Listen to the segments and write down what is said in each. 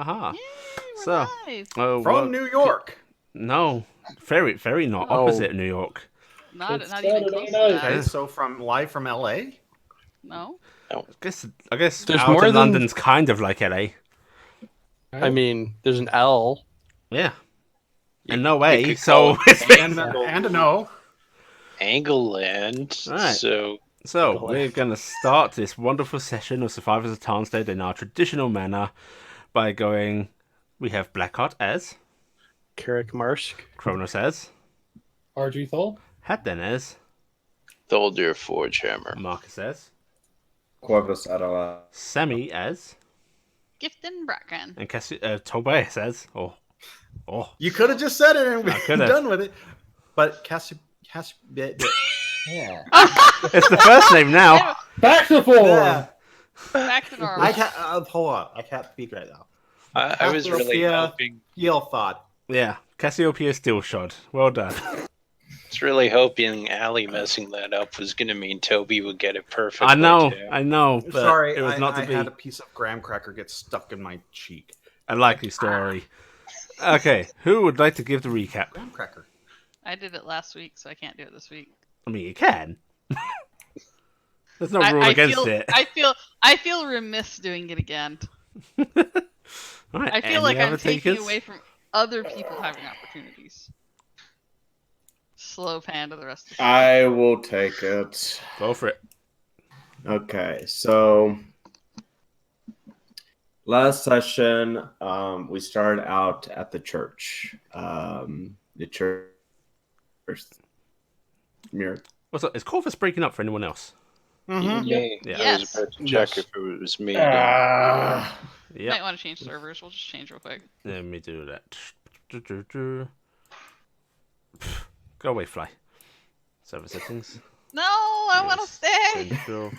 Aha. Yay, we're So, live. well, From New York. no, very not Oh. opposite New York. Not It's even Saturday close to night. that. Okay, so live from LA. No. I guess There's out more in than- London's kind of like LA. I mean, there's an L. Yeah. You- And no you way. could So call it's it And a no. Angleland. Right. So we're gonna start this wonderful session of Survivors of Tarnstead in our traditional manner by going. We have Blackheart as, Carrick Marsh. Kronos as, RG Thal. Hadden as, Thuldur Forgehammer. Marcus as, Corvus Adala. Sammy as, Gifton Bracken. and Tobias as. Oh. You could have just said it and I we're could've. done with it. But Yeah. It's the first name now. Back to four. yeah. Back to normal. I can't hold on. I can't speak right now. I was really Cassiopeia. hoping. Heel thought. Yeah, Cassiopeia Steelshod. Well done. I was really hoping Allie messing that up was going to mean Toby would get it perfect. I know, too. but Sorry, it was not to I be. had a piece of graham cracker get stuck in my cheek. A likely story. Okay, who would like to give the recap? Graham cracker. I did it last week, so I can't do it this week. I mean, you can. There's no rule against feel, it. I feel remiss doing it again. Right, I feel any like I'm other taking takers? away from other people having opportunities. Slow pan to the rest of the I will take it. Go for it. Okay, so last session, we started out at the church. The church. Mirror. What's up? Is Corvus breaking up for anyone else? Mm-hmm. Me. Yeah. I Yes. was about to check Yes. if it was me. Ah. You Yeah. might want to change servers. We'll just change real quick. Let me do that. Go away, fly. Server settings. No, I want to stay. Central.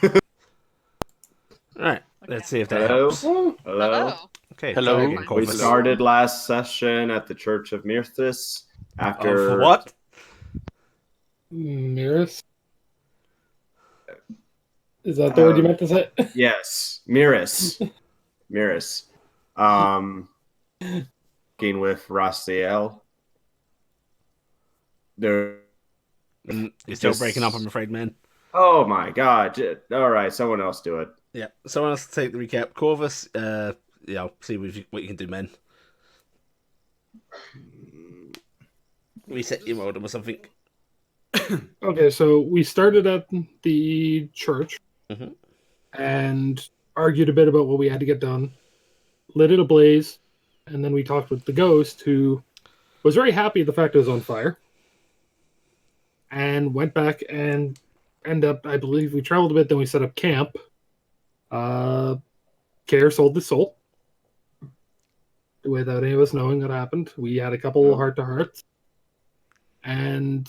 Alright, let's see if that Hello? helps. Hello. Hello. Okay, Hello. try again, We Corvus. started last session at the Church of Myrthis. After Of what? Miris. Is that the word you meant to say? Yes, Miris. Miris. Working with Rastiel. There. You're still Just- breaking up, I'm afraid, man. Oh my god. All right, someone else do it. Yeah, someone else take the recap. Corvus, yeah, I'll see what you can do, man. Reset your modem or something. Okay, so we started at the church Mhm. and argued a bit about what we had to get done, lit it ablaze, and then we talked with the ghost, who was very happy at the fact it was on fire, and went back and ended up, I believe we traveled a bit, then we set up camp. Care sold his soul without any of us knowing what happened. We had a couple heart-to-hearts, and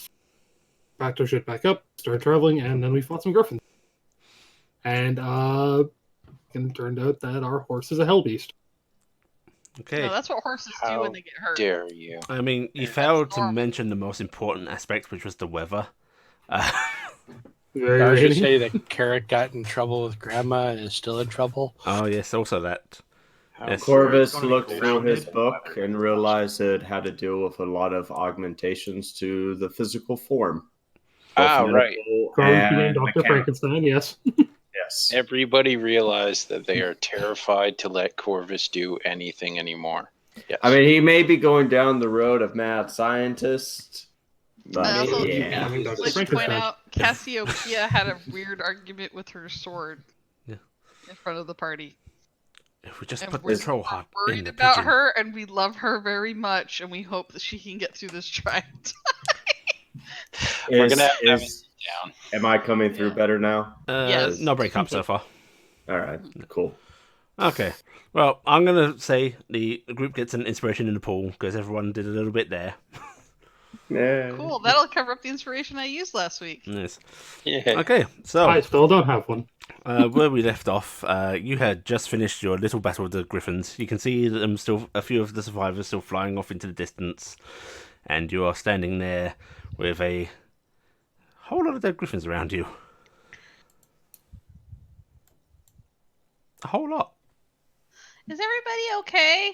packed our shit back up, started traveling, and then we fought some griffins. And it turned out that our horse is a hell beast. Okay. No, that's what horses do How when they get hurt. Dare you? I mean, you That's failed to normal. mention the most important aspect, which was the weather. Very I was rainy. just say that Carrick got in trouble with Grandma and is still in trouble. Oh, yes, also that. How Yes. Corvus It's gonna be looked through grounded. his book and realized it had to deal with a lot of augmentations to the physical form. Ah, Both right. medical Carl and became Dr. mechanical. Frankenstein, yes. Yes. Everybody realized that they are terrified to let Corvus do anything anymore. Yes. I mean, he may be going down the road of mad scientist, but I also yeah. Dr. like to point Frankenstein. out Cassiopeia had a weird argument with her sword. Yeah. In front of the party. If we just And put we're the troll heart in Worried the about pigeon. her, and we love her very much, and we hope that she can get through this trial. We're gonna have to Is- down. am I coming through Yeah. better now? Yes. No breakup so far. All right, cool. Okay. Well, I'm going to say the group gets an inspiration in the pool because everyone did a little bit there. Yeah. Cool, that'll cover up the inspiration I used last week. Yes. Yeah. Okay, so I still don't have one. where we left off, you had just finished your little battle with the griffins. You can see them still, a few of the survivors still flying off into the distance, and you are standing there with a whole lot of dead griffins around you. A whole lot. Is everybody okay?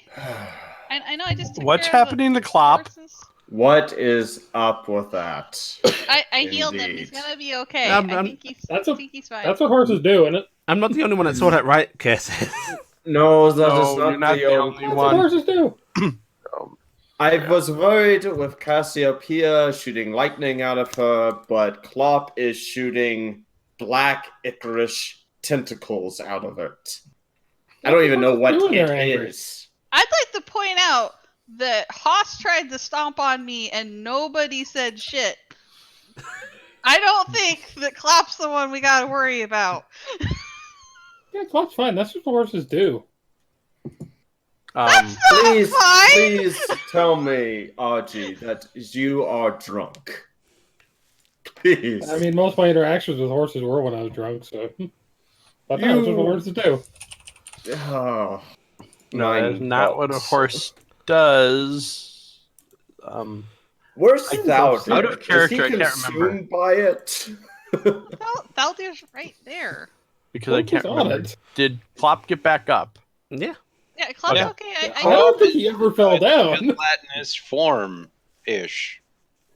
I know I just took What's care of happening the to Klopp? horses. What is up with that? I healed him. He's Indeed. gonna be okay. Um, I um, think he's That's a- fine. That's what horses do, isn't it? I'm not the only one that saw that, right, Curses? No, that is No, not you're not the the only only That's one. what horses do. I was worried with Cassiopeia shooting lightning out of her, but Klopp is shooting black Icarish tentacles out of it. I don't even know what Doing it they're angry. is. I'd like to point out that Haas tried to stomp on me and nobody said shit. I don't think that Klopp's the one we gotta worry about. Yeah, Clock's fine. That's what horses do. That's not Please, fine. please tell me, Archie, that you are drunk. Please. I mean, most of my interactions with horses were when I was drunk, so. But that's what horses do. Oh, No, my that's not what a God. horse does. Where's I- Thaldir? out of character, Is he I can't remember. consumed by it? Thaldir's right there. Because I can't Focus on remember. it. Did Plop get back up? Yeah. Yeah, Klopp's Yeah. okay. I don't think he ever fell down. Gelatinous form-ish.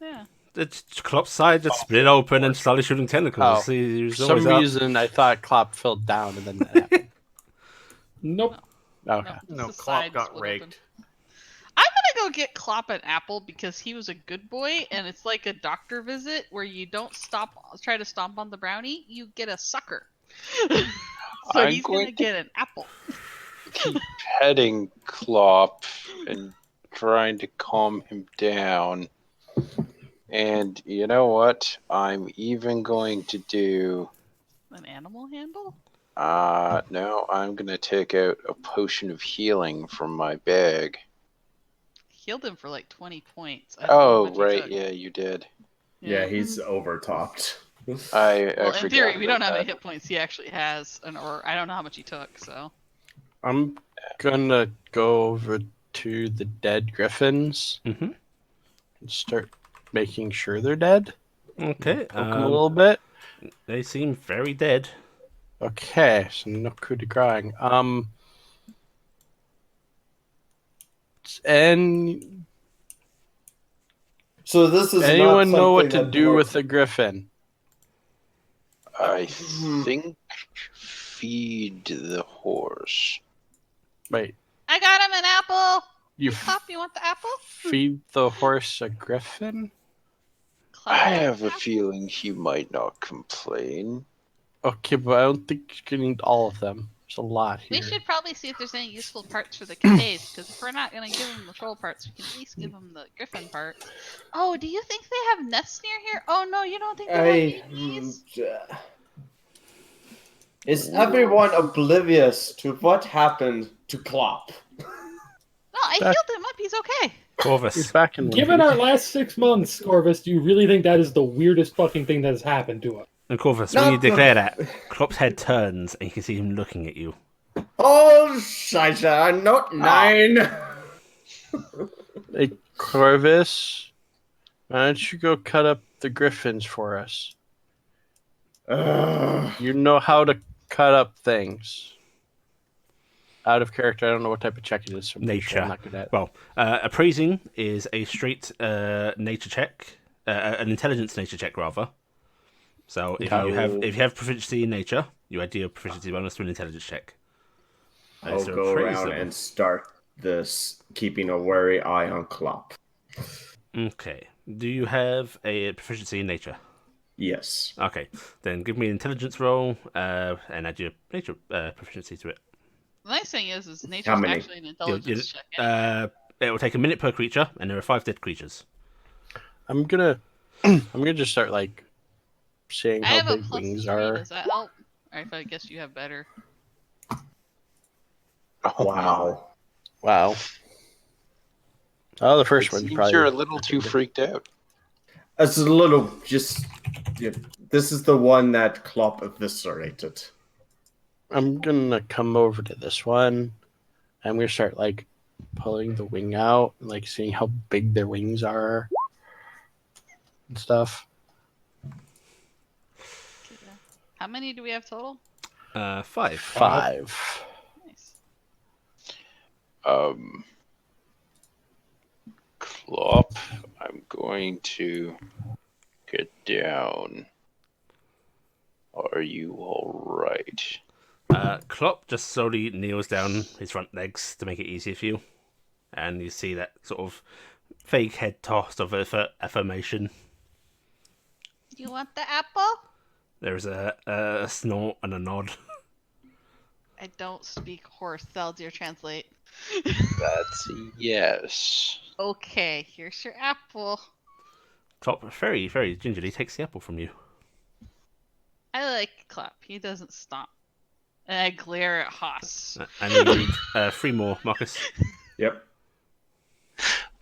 Yeah. The Klopp's side just split open and started shooting tentacles. Oh, He was For some always up. reason, I thought Klopp fell down, and then that happened. Nope. Okay. No, the Klopp sides got split raked. open. I'm gonna go get Klopp an apple because he was a good boy, and it's like a doctor visit where you don't try to stomp on the brownie, you get a sucker. So I'm he's going gonna to- get an apple. Petting Klopp and trying to calm him down. And you know what? I'm even going to do. An animal handle? No, I'm gonna take out a potion of healing from my bag. Healed him for like 20 points. I don't know Oh, how much he right, took. yeah, you did. Yeah, he's overtopped. I Well, in forgot theory, we don't know about how many that. hit points he actually has, or I don't know how much he took. So I'm gonna go over to the dead griffins Mm-hmm. and start making sure they're dead. Okay. Poke them a little bit. They seem very dead. Okay, so no coup de grace. And So this is anyone not know what to something that do dwarf- with the griffin? I think feed the horse. Wait, I got him an apple. you Klopp, you want the apple? feed the horse a griffin? Klopp, I you want have the a apple? feeling he might not complain. Okay, but I don't think you can eat all of them. There's a lot We here. should probably see if there's any useful parts for the case, because if we're not gonna give him the troll parts, we can at least give him the griffin parts. Oh, do you think they have nests near here? Oh no, you don't think they have babies? Is everyone oblivious to what happened to Klopp? No, I Back- healed him up. He's okay. He's Corvus. back in one Given piece. our last 6 months, Corvus, do you really think that is the weirdest fucking thing that has happened to us? And Corvus, Not when you the- declare that, Klopp's head turns and you can see him looking at you. Oh, Shite, not 9. Hey, Corvus, why don't you go cut up the griffins for us? You know how to cut up things. Out of character, I don't know what type of check it is. So I'm pretty sure I'm not good at it. Well, appraising is a straight nature check, an intelligence nature check rather. So if you have proficiency in nature, you add your proficiency bonus to an intelligence check. I'll So go appraise around them. and start this, keeping a wary eye on Klopp. Okay. Do you have a proficiency in nature? Yes. Okay. Then give me an intelligence roll and add your nature proficiency to it. The nice thing is How nature's many? actually an intelligence check. Anyway. It will take a minute per creature, and there are 5 dead creatures. I'm gonna just start like seeing I how have a big plus wings 3. are. Does that help? Or if I guess you have better. Oh, Wow. Wow. Oh, the first It one's seems probably. you're a little too freaked out. It's a little just. Yeah, this is the one that Klopp eviscerated. I'm gonna come over to this one. I'm gonna start like pulling the wing out, and, like seeing how big their wings are and stuff. How many do we have total? 5. 5. Nice. Clop, I'm going to get down. Are you alright? Klopp just slowly kneels down his front legs to make it easier for you. And you see that sort of fake head toss of affirmation. You want the apple? There's a snort and a nod. I don't speak horse. That'll dear translate. That's a yes. Okay, here's your apple. Klopp very, very gingerly takes the apple from you. I like Clap. He doesn't stomp. And I glare at Haas. I need 3 more, Marcus. Yep.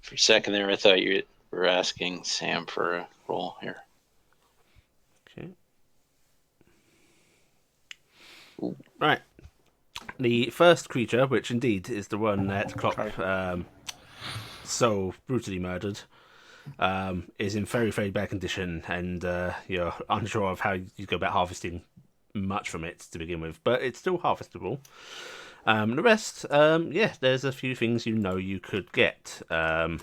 For a second there, I thought you were asking Sam for a roll here. Okay. Right. The first creature, which indeed is the one that Klopp so brutally murdered, is in very, very bad condition, and you're unsure of how you go about harvesting much from it to begin with, but it's still harvestable. The rest, there's a few things you could get. Of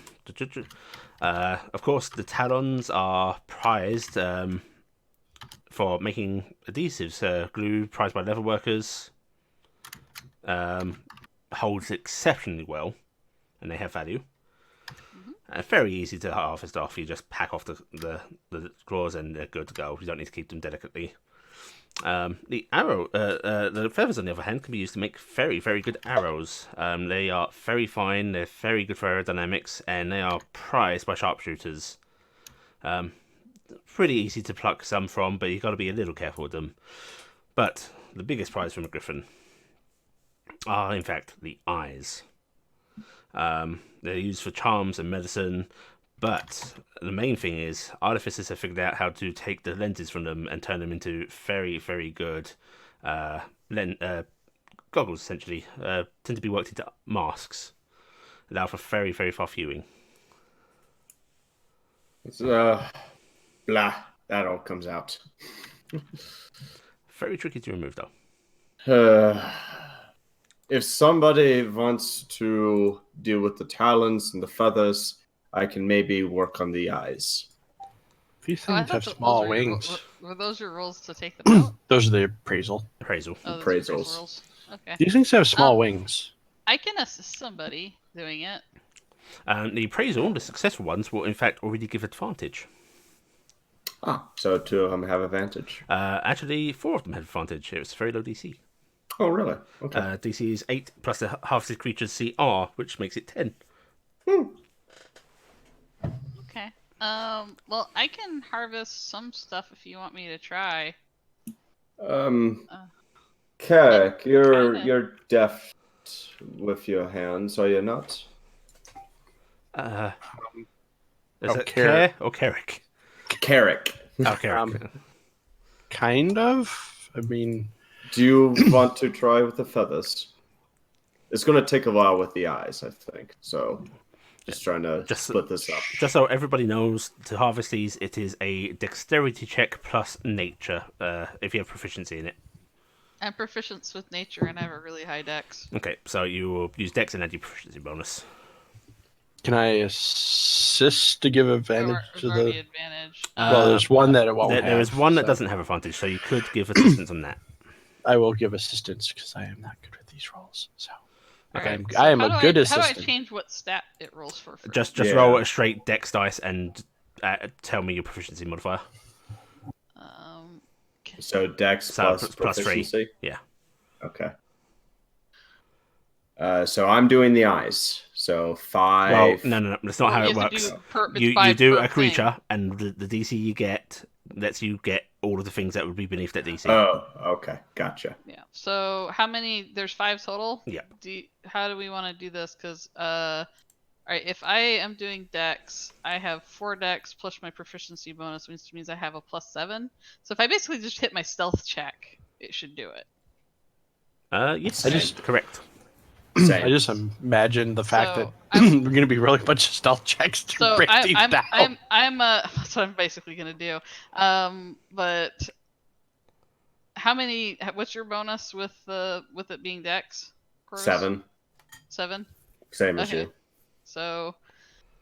course, the talons are prized for making adhesives. Glue, prized by leather workers, holds exceptionally well, and they have value. Very easy to harvest off. You just pack off the claws and they're good to go. You don't need to keep them delicately. The feathers, on the other hand, can be used to make very, very good arrows. They are very fine, they're very good for aerodynamics, and they are prized by sharpshooters. Pretty easy to pluck some from, but you've got to be a little careful with them. But the biggest prize from a griffin are, in fact, the eyes. They're used for charms and medicine, but the main thing is artificers have figured out how to take the lenses from them and turn them into very, very good goggles, essentially. Tend to be worked into masks. Allow for very, very far viewing. It's blah. That all comes out. Very tricky to remove, though. If somebody wants to deal with the talons and the feathers, I can maybe work on the eyes. These Oh, I things have thought small those were your wings. were those your rules to take them out? Those are the appraisal. Appraisal. Oh, those are your Appraisals. rules. Okay. These things have small wings. I can assist somebody doing it. The appraisal, the successful ones, will in fact already give advantage. So 2 of them have advantage. Actually, 4 of them have advantage. It's very low DC. Oh, really? Okay. DC is 8 plus the harvested creature's CR, which makes it 10. Okay. Well, I can harvest some stuff if you want me to try. Carrick, kinda. you're deft with your hands, are you not? Is it Carrick. Care or Carrick? Carrick. Oh, Carrick. Kind of. I mean, Do you want to try with the feathers? It's going to take a while with the eyes, I think. So, just trying to split this up. Just so everybody knows, to harvest these, it is a dexterity check plus nature, if you have proficiency in it. I'm proficient with nature and I have a really high dex. Okay, so you will use dex and add your proficiency bonus. can I assist to give advantage There's to already the? advantage. Well, there's one that it won't have. There is one that so doesn't have advantage, so you could give assistance on that. I will give assistance because I am not good with these rolls. So Alright, I am how a do good How assistant. do I change what stat it rolls for? First? Just Yeah. roll a straight dex dice and tell me your proficiency modifier. So, dex So, plus plus 3. proficiency? Yeah. Okay. So, I'm doing the eyes. So, 5. Well, no. That's not how You it have to works. do it's You 5 do per a creature, thing. and the DC you get lets you get all of the things that would be beneath that DC. Oh, okay. Gotcha. Yeah. So how many? There's 5 total. Yeah. How do we want to do this? Because all right, if I am doing dex, I have 4 dex plus my proficiency bonus, which means I have a +7. So if I basically just hit my stealth check, it should do it. Yes, correct. Same. I just imagine the fact So, that I'm- we're going to be rolling a bunch of stealth checks to So break these down. that's what I'm basically gonna do. But how many? What's your bonus with it being dex? Corvus? 7. 7. Same as Okay. you. So,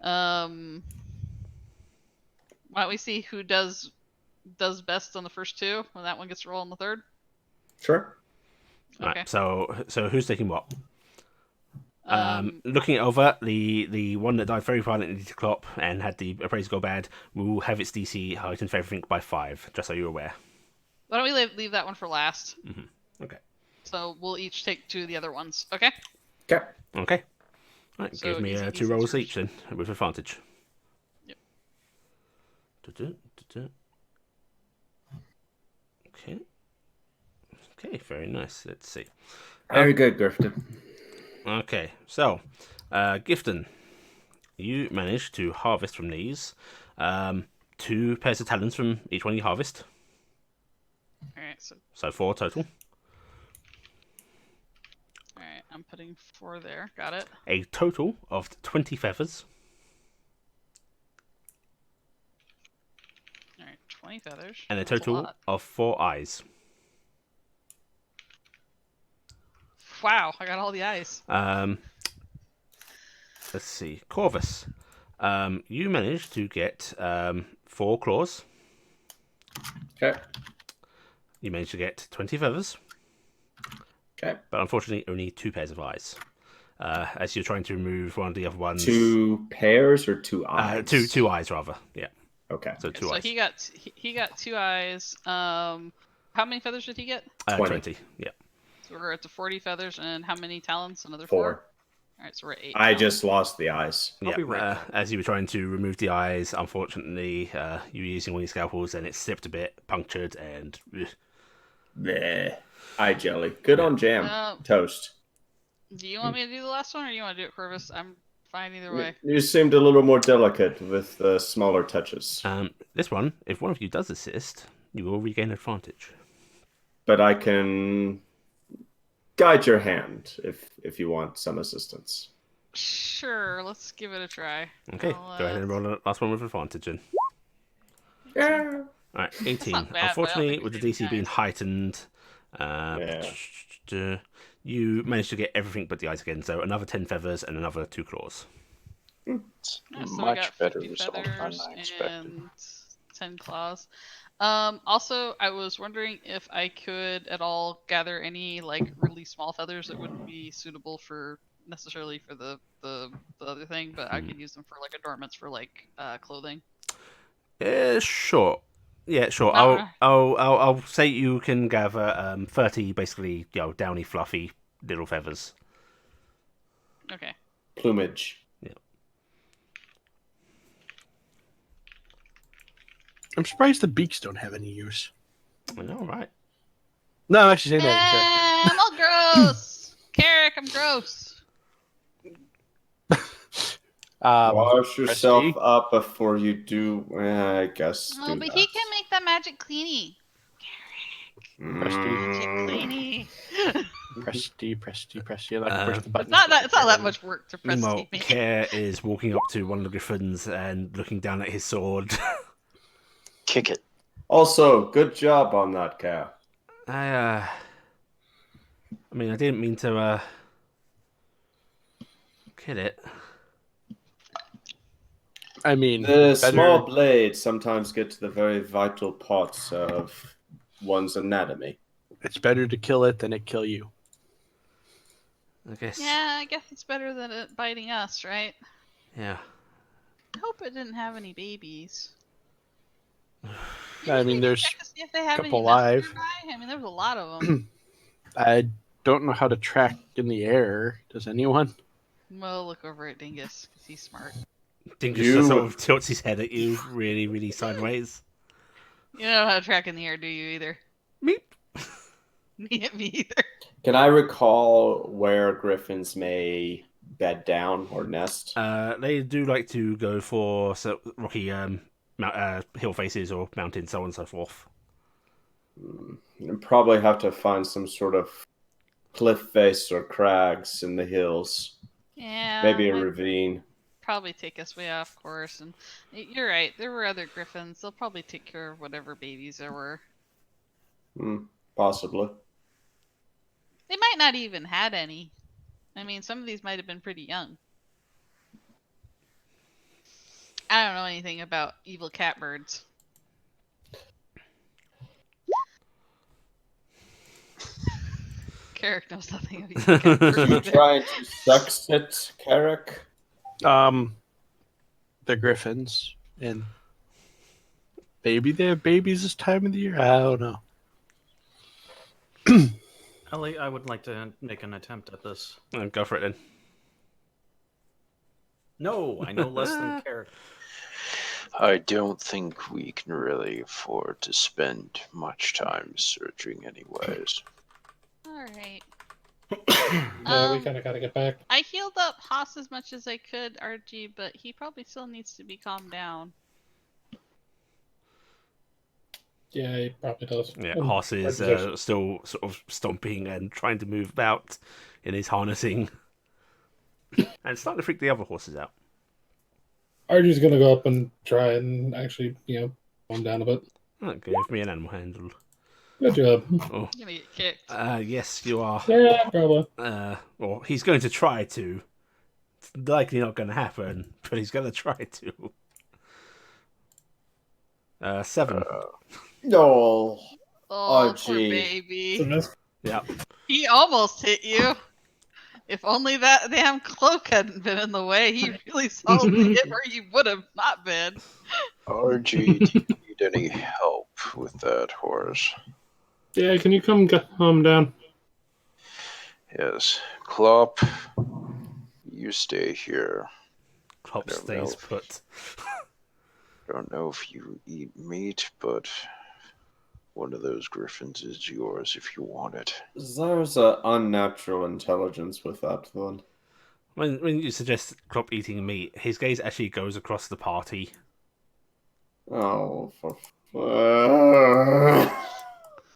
why don't we see who does best on the first two, and that one gets to roll on the third? Sure. Okay. Right. So who's taking what? Um, Looking it over, the one that died very violently to Klopp and had the appraisal go bad will have its DC heightened for everything by 5, just so you're aware. why don't we leave that one for last? Okay. So we'll each take 2 of the other ones. Okay. Okay. Okay. Right, So give me easy 2 peasy, rolls two each then, with advantage. Yep. Du-du. Okay. Okay, very nice. Let's see. Very good, Griffin. Okay, so, Gifton, you managed to harvest from these 2 pairs of talons from each one you harvest, All right. So so 4 total. all right, I'm putting 4 there. Got it. A total of 20 feathers, All right. 20 feathers. and a That's total lot. of 4 eyes. Wow, I got all the eyes. Let's see, Corvus, you managed to get 4 claws. Okay. You managed to get 20 feathers, Okay. but unfortunately only 2 pairs of eyes. As you're trying to remove one of the other ones. 2 pairs or 2 eyes? Two eyes rather. Yeah. Okay. So 2 So eyes. he got 2 eyes. How many feathers did he get? 20. Yeah. So we're at the 40 feathers, and how many talons? Another 4. 4. All right, so we're at 8. I now. just lost the eyes. I'll be right back. As you were trying to remove the eyes, unfortunately, you were using one of your scalpels and it slipped a bit, punctured, and Bleh. Eye jelly. Good on jam. Toast. Do you want me to do the last one, or do you want to do it, Corvus? I'm fine either way. You seemed a little more delicate with the smaller touches. this one, if one of you does assist, you will regain advantage. But I can guide your hand if you want some assistance. Sure, let's give it a try. Okay, I'll, go ahead and roll the last one with advantage then. Yeah. Alright, 18. not bad, but I don't Unfortunately, think with the we DC did being nice. heightened, Yeah. you managed to get everything but the eyes again, so another 10 feathers and another 2 claws. Yeah, so we Much got better 50 result than feathers I expected. and 10 claws. Also, I was wondering if I could at all gather any like really small feathers that wouldn't be suitable for necessarily for the other thing, but I could use them for like adornments for like clothing. Sure. Yeah, sure. Not- I'll say you can gather 30 basically, downy, fluffy little feathers. Okay. Plumage. I'm surprised the beaks don't have any use. I know, right? No, I'm actually saying that in character. I'm all gross. Carrick, I'm gross. Wash yourself Prestige? up before you do. I guess. Oh, do but that. he can make that magic cleanie. Magic Mm. cleanie. Presti. I like to push the button. It's not that much work to press Meanwhile, TV. Care is walking up to one of the griffins and looking down at his sword. Kick it. Also, good job on that, Cal. I mean, I didn't mean to kill it. I mean, The better- small blades sometimes get to the very vital parts of one's anatomy. it's better to kill it than it kill you. I guess. Yeah, I guess it's better than it biting us, right? Yeah. I hope it didn't have any babies. I mean, there's Check to see if they have couple any live. nearby. I mean, there's a lot of them. I don't know how to track in the air. Does anyone? We'll look over at Dingus because he's smart. Dingus You- just sort of tilts his head at you really, really sideways. You don't know how to track in the air, do you either? Meep. Me either. Can I recall where griffins may bed down or nest? They do like to go for rocky hill faces or mountains, so on and so forth. You probably have to find some sort of cliff face or crags in the hills. Yeah. Maybe a might ravine. probably take us way off course. And you're right. There were other griffins. They'll probably take care of whatever babies there were. Possibly. They might not even had any. I mean, some of these might have been pretty young. I don't know anything about evil catbirds. Carrick knows nothing of evil catbirds. You either. trying to sucks it, Carrick? The griffins and maybe they have babies this time of the year. I don't know. Ellie, I would like to make an attempt at this. Go for it then. No, I know less than Carrick. I don't think we can really afford to spend much time searching, anyways. Alright. Yeah, we kind of got to get back. I healed up Haas as much as I could, RG, but he probably still needs to be calmed down. Yeah, he probably does. Yeah, And Hoss is organization. still sort of stomping and trying to move about in his harnessing. And it's starting to freak the other horses out. RG's gonna go up and try and actually, calm down a bit. Okay, give me an animal handle. Good job. Oh, You're gonna get kicked. yes, you are. Yeah, probably. Well, he's going to try to. It's likely not going to happen, but he's going to try to. 7. No. Oh, Oh, poor gee. baby. It's a miss. Yeah. He almost hit you. If only that damn cloak hadn't been in the way, he really solidly hit where you would have not been. RG, do you need any help with that horse? Yeah, can you come calm down? Yes. Klopp, you stay here. Klopp I don't stays know. put. I don't know if you eat meat, but one of those griffins is yours if you want it. There's an unnatural intelligence with that one. When you suggest Klopp eating meat, his gaze actually goes across the party. Oh, for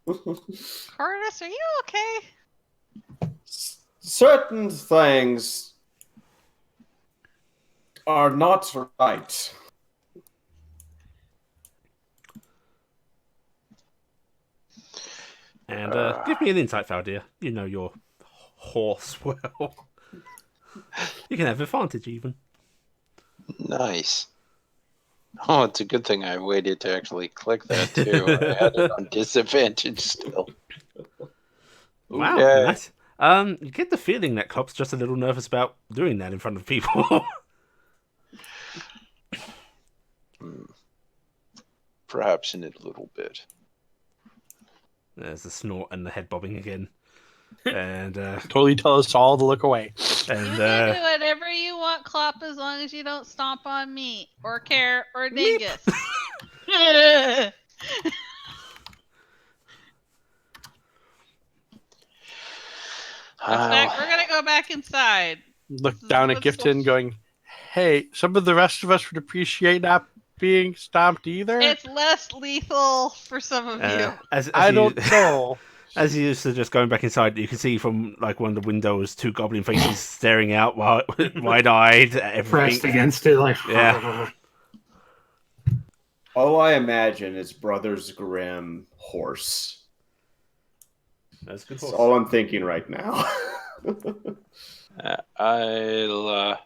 Curtis, are you okay? certain things are not right. And give me an insight, Faldir. You know your horse well. You can have advantage even. Nice. Oh, it's a good thing I waited to actually click that too. I had it on disadvantage still. Wow, Yay. nice. You get the feeling that Klopp's just a little nervous about doing that in front of people. Perhaps in a little bit. There's the snort and the head bobbing again. And Totally tell us all to look away. You and can do whatever you want, Klopp, as long as you don't stomp on me, or Care, or Dingus. We're gonna go back inside. Look down at What's Gifton going, hey, some of the rest of us would appreciate not being stomped either. It's less lethal for some of you. as I you, don't know. As you suggest going back inside, you can see from like one of the windows 2 goblin faces staring out wide-eyed at Pressed everything. against it, like. Yeah. All I imagine is Brothers Grimm horse. That's a good That's horse. all I'm thinking right now. I'll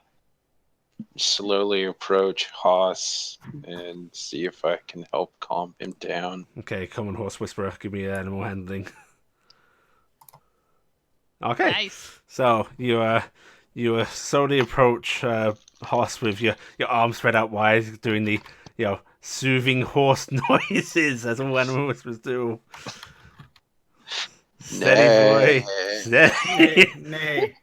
slowly approach Haas and see if I can help calm him down. Okay, common horse whisperer, give me animal handling. Okay, Nice. so you slowly approach Hoss with your arms spread out wide, doing the soothing horse noises as all animal whispers do. Steady boy, steady. Nay.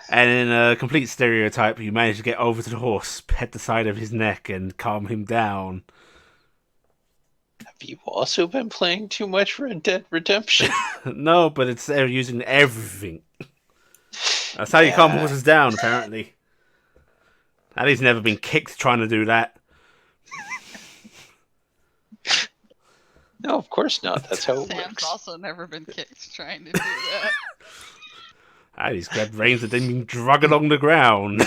And in a complete stereotype, you manage to get over to the horse, pet the side of his neck, and calm him down. Have you also been playing too much Red Dead Redemption? No, but they're using everything. That's how you calm horses down, apparently. And he's never been kicked trying to do that. No, of course not. That's how it Sam's works. also never been kicked trying to do that. And he's grabbed reins and then been drug along the ground.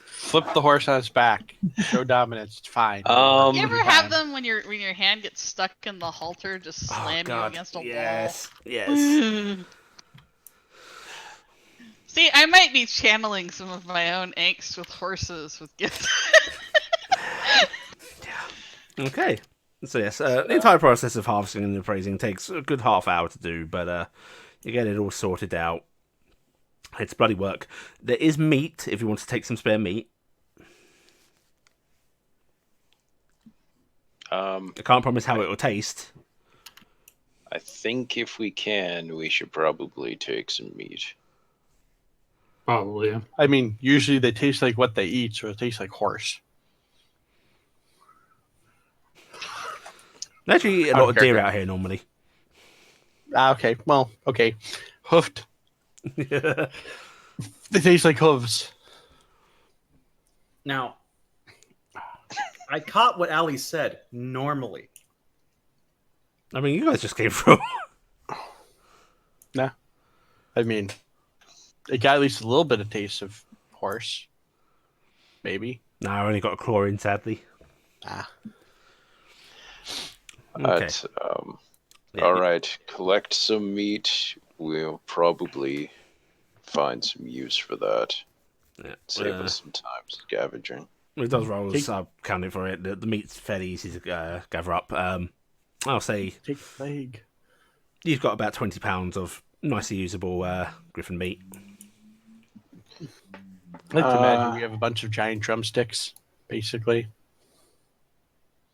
Flip the horse on its back. Show dominance. It's fine. You ever have them when your hand gets stuck in the halter, just slam you against a yes, wall? yes. See, I might be channeling some of my own angst with horses with gifts. Okay. So yes, the entire process of harvesting and appraising takes a good half hour to do, but you get it all sorted out. It's bloody work. There is meat if you want to take some spare meat. I can't promise how it will taste. I think if we can, we should probably take some meat. Probably. Yeah. I mean, usually they taste like what they eat, so it tastes like horse. They actually eat a lot of deer out here normally. Okay, well, okay. Hoofed. They taste like hooves. Now, I caught what Ali said. Normally, I mean, you guys just came through. Nah. I mean, it got at least a little bit of taste of horse. Maybe. No, I only got a claw in, sadly. Ah. Okay. But, Yeah, all right, collect some meat. We'll probably find some use for that. Yeah. Save us some time scavenging. It does roll counting for it. The meat's fairly easy to gather up. I'll say Take the leg. you've got about 20 pounds of nicely usable griffin meat. I like to imagine we have a bunch of giant drumsticks, basically.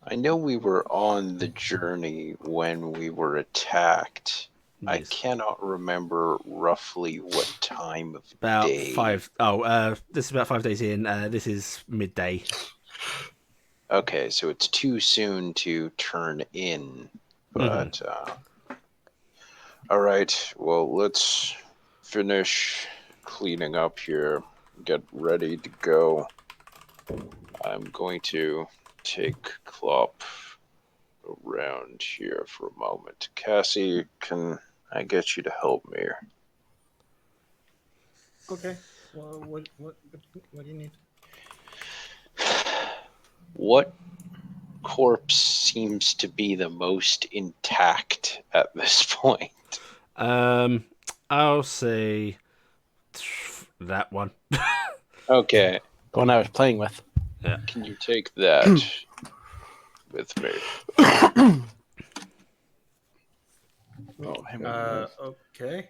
I know we were on the journey when we were attacked. I Yes. cannot remember roughly what time of About day. 5. This is about 5 days in. This is midday. Okay, so it's too soon to turn in. But, all right, well, let's finish cleaning up here. Get ready to go. I'm going to take Klopp around here for a moment. Cassie, can I get you to help me? okay. Well, what do you need? What corpse seems to be the most intact at this point? I'll say that one. Okay, The one I was playing with. can you take that with me? Oh, hang on. Okay.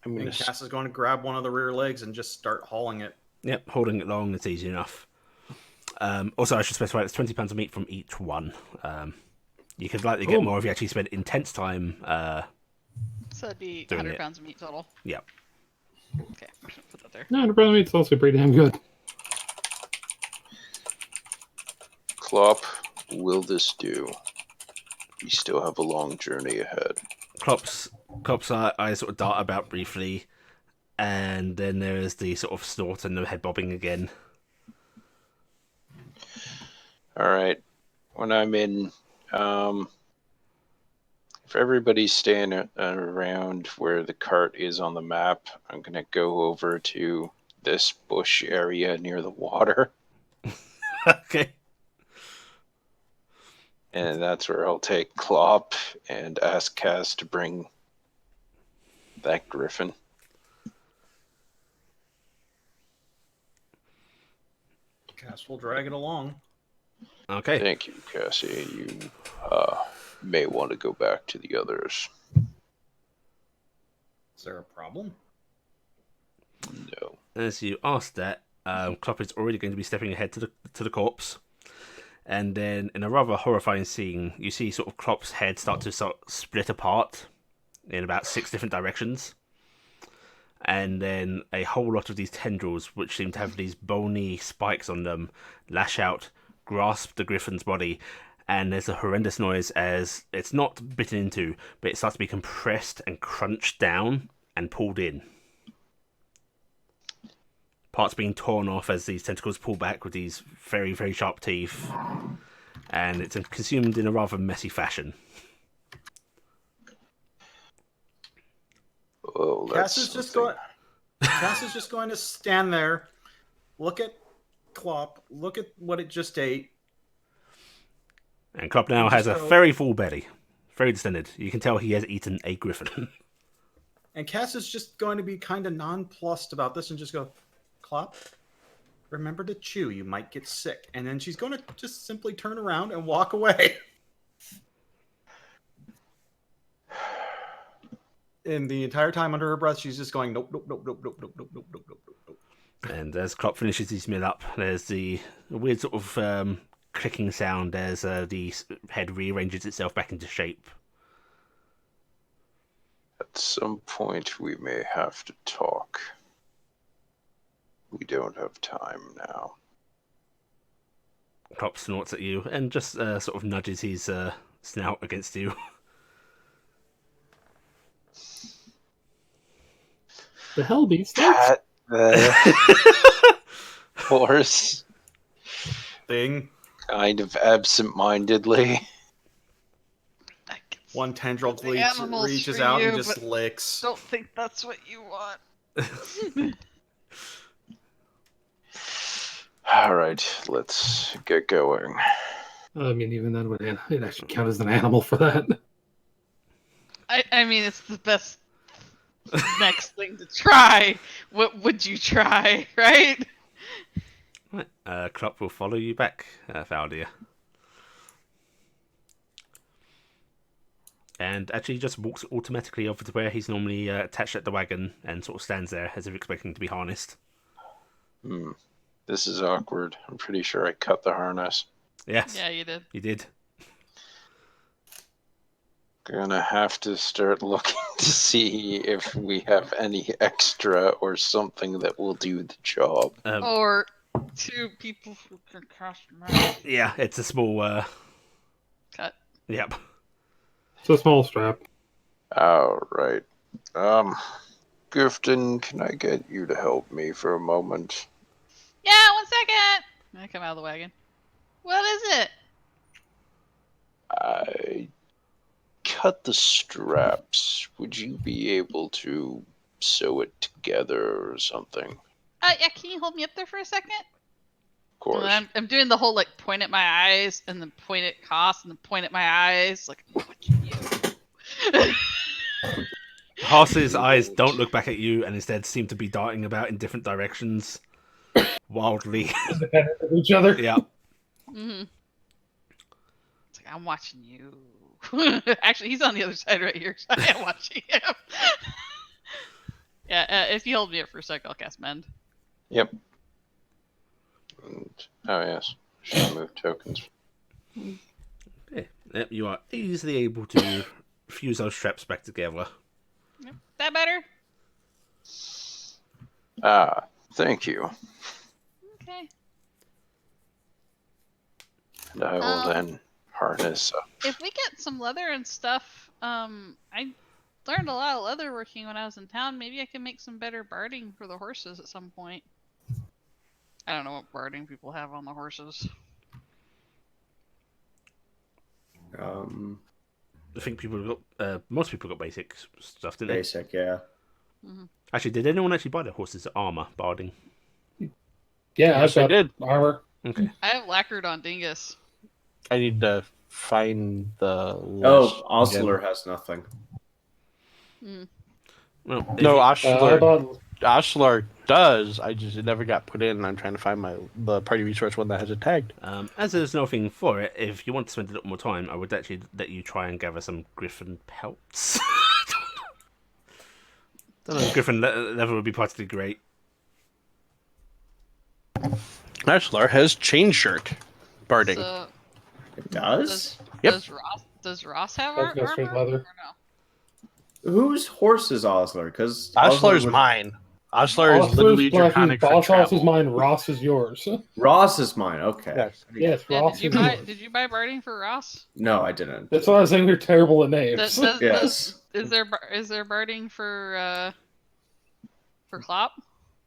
I'm gonna And Cass is going to grab one of the rear legs and just start hauling it. Yep, holding it long, it's easy enough. Also, I should specify it's 20 pounds of meat from each one. You could likely get more if you actually spend intense time. So it'd be Doing 100 it. pounds of meat total. Yeah. Okay, put that there. No, the brother meat's also pretty damn good. Klopp, will this do? We still have a long journey ahead. Klopp's eyes sort of dart about briefly, and then there is the sort of snort and the head bobbing again. All right. When I'm in, if everybody's staying around where the cart is on the map, I'm going to go over to this bush area near the water, Okay. and that's where I'll take Klopp and ask Kaz to bring that griffin. Cass will drag it along. Okay. Thank you, Cassie. You may want to go back to the others. Is there a problem? No. As you ask that, Klopp is already going to be stepping ahead to the corpse, and then in a rather horrifying scene, you see sort of Klopp's head start to split apart in about 6 different directions, and then a whole lot of these tendrils, which seem to have these bony spikes on them, lash out, grasp the griffin's body, and there's a horrendous noise as it's not bitten into, but it starts to be compressed and crunched down and pulled in. Parts being torn off as these tentacles pull back with these very, very sharp teeth, and it's consumed in a rather messy fashion. Oh, Cass is just going. Cass is just going to stand there, look at Klopp, look at what it just ate. And Klopp now has a very full belly, very distended. You can tell he has eaten a griffin. And Cass is just going to be kind of nonplussed about this and just go, Clop, remember to chew. You might get sick. And then she's going to just simply turn around and walk away. And the entire time under her breath, she's just going, nope, nope, nope, nope, nope, nope, nope, nope, nope, nope, nope, nope. And as Klopp finishes his meal up, there's the weird sort of clicking sound as the head rearranges itself back into shape. At some point, we may have to talk. We don't have time now. Klopp snorts at you and just sort of nudges his snout against you. The hell, beast? Pat the horse, Thing. kind of absent-mindedly. One tendril The animals reaches for out you, and just but licks. Don't think that's what you want. All right, let's get going. I mean, even then, it actually count as an animal for that. I mean, it's the best next thing to try. What would you try, right? Klopp will follow you back, Valdia. And actually just walks automatically over to where he's normally attached at the wagon and sort of stands there as if expecting to be harnessed. This is awkward. I'm pretty sure I cut the harness. Yes. Yeah, you did. You did. Gonna have to start looking to see if we have any extra or something that will do the job. Or two people who can cast magic. Yeah, it's a small... Cut. Yep. It's a small strap. All right. Grifton, can I get you to help me for a moment? Yeah, 1 second. I come out of the wagon. What is it? I cut the straps. Would you be able to sew it together or something? Yeah, can you hold me up there for a second? Of course. I'm doing the whole like point at my eyes and then point at Koss and then point at my eyes like I'm watching you. Haas's eyes don't look back at you and instead seem to be darting about in different directions. Wildly. Independent of each other. Yeah. Mm-hmm. It's like I'm watching you. Actually, he's on the other side right here. So I am watching him. Yeah, if you hold me up for a sec, I'll cast Mend. Yep. And, oh yes, should move tokens. Okay. Yep, you are easily able to fuse those straps back together. Yep. That better? Thank you. Okay. And I will then harness up. If we get some leather and stuff, I learned a lot of leather working when I was in town. Maybe I can make some better barding for the horses at some point. I don't know what barding people have on the horses. I think people got most people got basic stuff, didn't Basic, yeah. Mm-hmm. they? Actually, did anyone actually buy their horses armor barding? Yeah, Yes, I've I got did. armor. Okay. I have lacquered on Dingus. I need to find the list. Oh, Osler has nothing. Mm. Well, if No, you- Osler. Osler does. I just it never got put in. I'm trying to find the party resource one that has it tagged. as there's nothing for it, if you want to spend a little more time, I would actually let you try and gather some griffin pelts. Don't know if griffin leather would be particularly great. Osler has chain shirt barding. So It does? Yep. Does Ross have That's got straight armor? leather. Or no? Whose horse is Osler? Because Osler's mine. Osler is literally draconic for Boss House is travel. mine, Ross is yours. Ross is mine. Okay. Yes. Yes, Yeah, Ross is yours. did you buy barding for Ross? No, I didn't. That's why I was saying we're terrible at names. Yes. Is there barding for Klopp?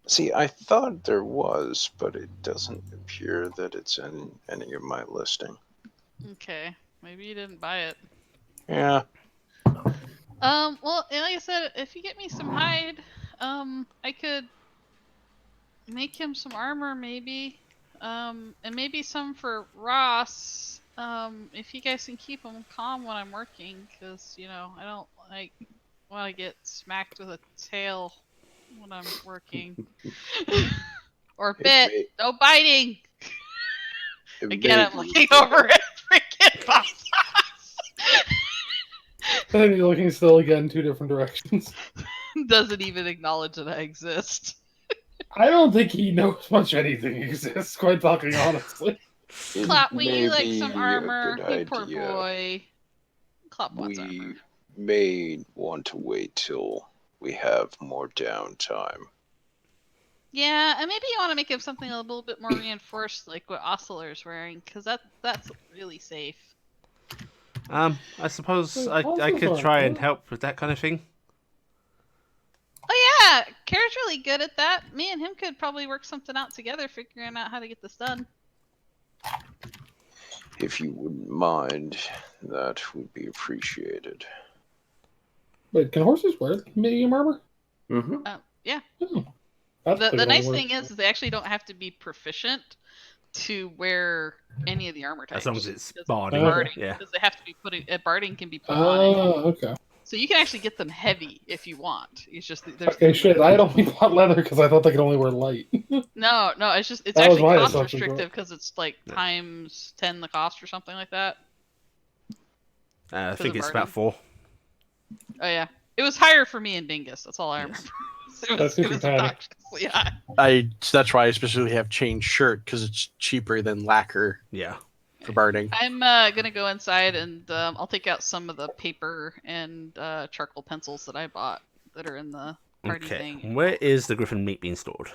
See, I thought there was, but it doesn't appear that it's in any of my listing. Okay, maybe you didn't buy it. Yeah. Well, and like I said, if you get me some hide, I could make him some armor, maybe. And maybe some for Ross. If you guys can keep him calm when I'm working, because I don't like want to get smacked with a tail when I'm working. Or It bit. may- No biting. it Again, may I'm be looking that- over at freaking Boss. I think you're looking still again in 2 different directions. Doesn't even acknowledge that I exist. I don't think he knows much anything exists, quite fucking honestly. It Clop, will may you like be some a armor? good You poor idea. boy. Clop wants We armor. may want to wait till we have more downtime. Yeah, and maybe you want to make him something a little bit more reinforced, like what Oscillator's wearing, because that's really safe. I suppose Wait, I Oscillator's could alright, try and huh? help with that kind of thing. Oh yeah, Kara's really good at that. Me and him could probably work something out together, figuring out how to get this done. If you wouldn't mind, that would be appreciated. Wait, can horses wear medium armor? Mm-hmm. Yeah. Oh, that's The pretty nice well thing is they actually don't have to be proficient to wear any of the armor types. As long as it's Because barding, barding, yeah. because they have to be putting barding can be put on it. Oh, okay. So you can actually get them heavy if you want. It's just there's Okay, shit. I had only bought leather because I thought they could only wear light. no, it's That was actually my cost assumption, restrictive because it's like times 10 the cost or something like that. I think of it's about barding. 4. Oh yeah, it was higher for me and Dingus. That's all I remember. That's it was obnoxious. Yeah. That's why I specifically have chain shirt because it's cheaper than lacquer Yeah. for barding. I'm gonna go inside and I'll take out some of the paper and charcoal pencils that I bought that are in the party Okay. thing. Where is the griffin meat being stored?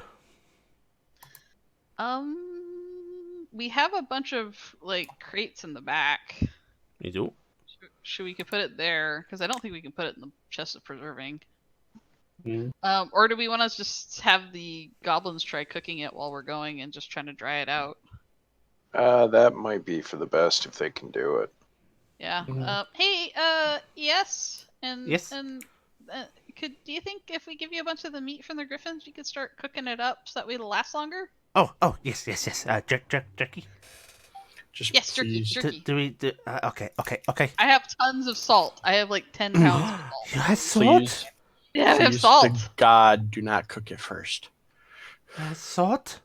We have a bunch of like crates in the back. You do? Should we could put it there? Because I don't think we can put it in the chest of preserving. Hmm. Or do we want to just have the goblins try cooking it while we're going and just trying to dry it out? That might be for the best if they can do it. Yeah. Mhm. Hey. Yes. And Yes? And do you think if we give you a bunch of the meat from the griffins, you could start cooking it up so that way it'll last longer? Oh, yes. Jerky. Just Yes, jerky, please. jerky. Do we do? Okay. I have tons of salt. I have like 10 pounds of salt. You had salt? Please, Yeah, I have please, salt. to God, do not cook it first. Salt?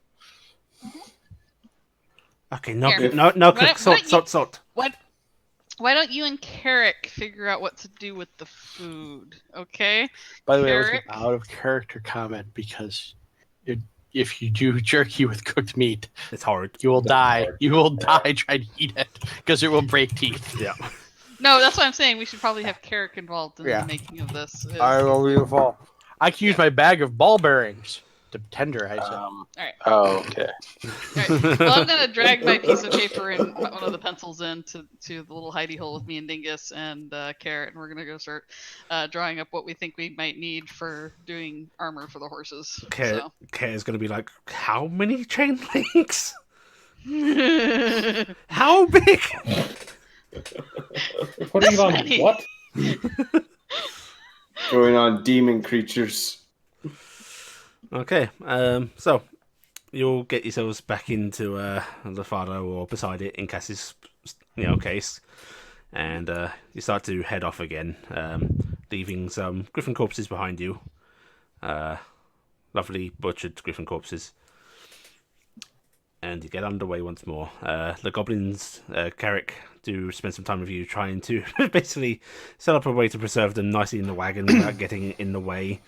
Okay, no, Here. no, Why cook. don't you- Salt. Why don't you and Carrick figure out what to do with the food? Okay. By the way, it was Carrick? an out of character comment because if you do jerky with cooked meat, It's horrid. you will That's die. hard. You will die trying to eat it because it will break teeth. Yeah. No, that's what I'm saying. We should probably have Carrick involved in Yeah. the making of this. I will be involved. I can use my bag of ball bearings to tenderize it. Alright. Oh, okay. Alright. Well, I'm gonna drag my piece of paper and put one of the pencils into the little hidey hole with me and Dingus and Carrot, and we're gonna go start drawing up what we think we might need for doing armor for the horses. Care So. is going to be like, how many chain links? How big? Putting it on many. what? Going on demon creatures. Okay, so you'll get yourselves back into the Fado or beside it in Cass's case, and you start to head off again, leaving some griffin corpses behind you. Lovely butchered griffin corpses. And you get underway once more. The goblins, Carrick, do spend some time with you trying to basically set up a way to preserve them nicely in the wagon without getting in the way.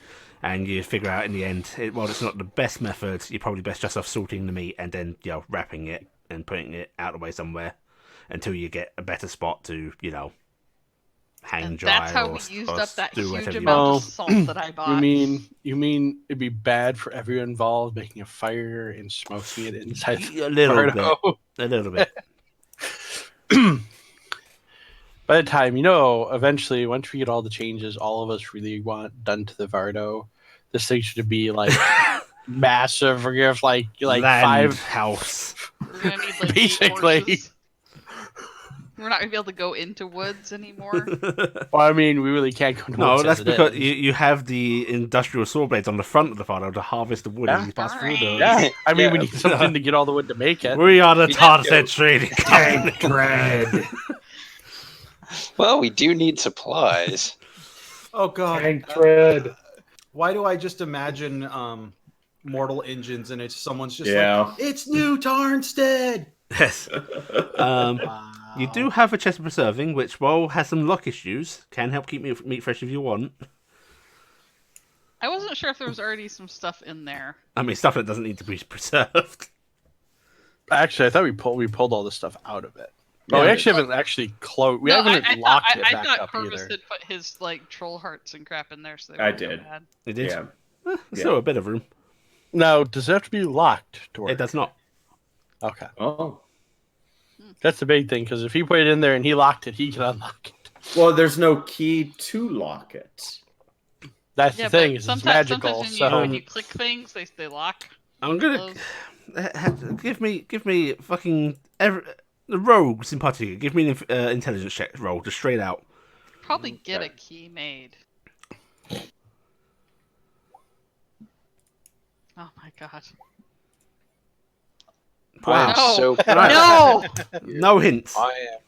And you figure out in the end, while it's not the best method, you're probably best just off salting the meat and then wrapping it and putting it out of the way somewhere until you get a better spot to hang And dry. that's how or, we used or up that do huge whatever you amount want. of salt that I bought. You mean it'd be bad for everyone involved making a fire and smoking it inside the A little bit. Bardo? A little bit. By the time, eventually, once we get all the changes all of us really want done to the Vardo, this thing should be like massive. We're gonna have like Land 5 house. We're gonna need like 8 Basically. horses. We're not gonna be able to go into woods anymore. Well, I mean, we really can't go to No, woods that's as it because is. you have the industrial saw blades on the front of the Fado to harvest the wood Yeah. as you pass through those. Yeah, I mean, we Yeah. need something to get all the wood to make it. We are the We Tarnstead do. Trading Company. Dread. Well, we do need supplies. Oh God. Tank tread. Why do I just imagine Mortal Engines and it's someone's just Yeah. like, it's new Tarnstead. Yes. You do have a chest of preserving, which, while has some luck issues, can help keep meat fresh if you want. I wasn't sure if there was already some stuff in there. I mean, stuff that doesn't need to be preserved. Actually, I thought we pulled all this stuff out of it. But Yeah, we we actually haven't actually closed. We No, haven't I locked thought, it I back thought up Corvus either. had put his like troll hearts and crap in there, so they I wouldn't go did. bad. It did. Yeah. Still a bit of room. No, does it have to be locked to work? It does not. Okay, Oh. that's the big thing because if he put it in there and he locked it, he can unlock it. Well, there's no key to lock it. That's Yeah, the thing. but Is it's sometimes magical. when you click things, they lock. I'm gonna Close. give me fucking the rogues in particular. Give me an intelligence check roll, just straight out. Probably get a Okay. key made. Oh my god. Wow. I am No. so No! No hints. I am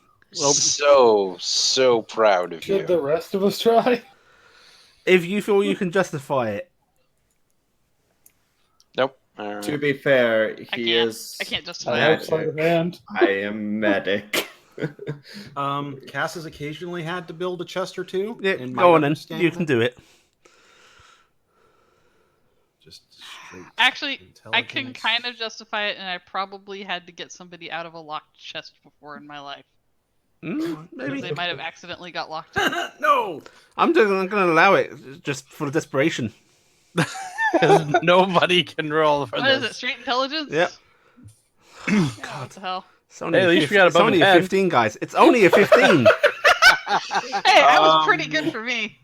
so proud of Should you. the rest of us try? If you feel you can justify it, Nope. All right. To be fair, I he can't. is. I can't I justify have it. sleight of hand. I am medic. Cass has occasionally had to build a chest or two. yeah, in my go on then. understanding. You can do it. Just straight Actually, I can intelligence. kind of justify it, and I probably had to get somebody out of a locked chest before in my life. Because Maybe. they might have accidentally got locked in. No. I'm going to allow it just for desperation. Because nobody can roll for What this. is it? Straight intelligence? Yep. Yeah, what the hell? It's only Hey, at least we got it's above only a a 10. 15, guys. It's only a 15. Hey, that was pretty good for me.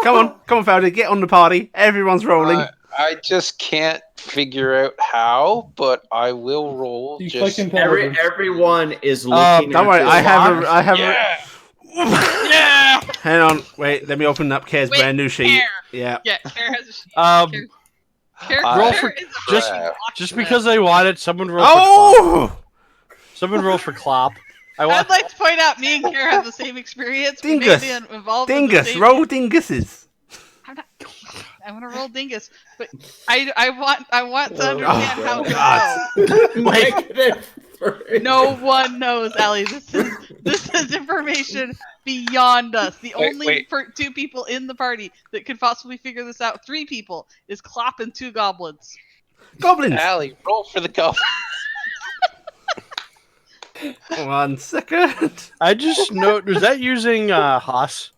Come on, Fowler, get on the party. Everyone's rolling. I just can't figure out how, but I will roll. You Just click intelligence. Everyone is looking. Don't at worry, this I have box. a, I have yeah. Yeah! a. Hang on, wait. Let me open up Kare's Wait, brand new sheet. Care. Yeah. Yeah, Care has a sheet. Um, Care roll Care for- is a just- fucking locked Just chest. because I want it, someone roll for Clop. Oh! Someone roll for Clop. I I'd want. like to point out me and Care have the same experience. We may Dingus. be involved in the Dingus, same- roll dinguses. I'm gonna roll dingus, but I want to understand how to God. roll. -3. No one knows, Allie. This is information beyond us. The Wait, only wait. two people in the party that could possibly figure this out, 3 people, is Clop and 2 goblins. Goblins. Allie, roll for the goblin. 1 second. I just note. Was that using Haas?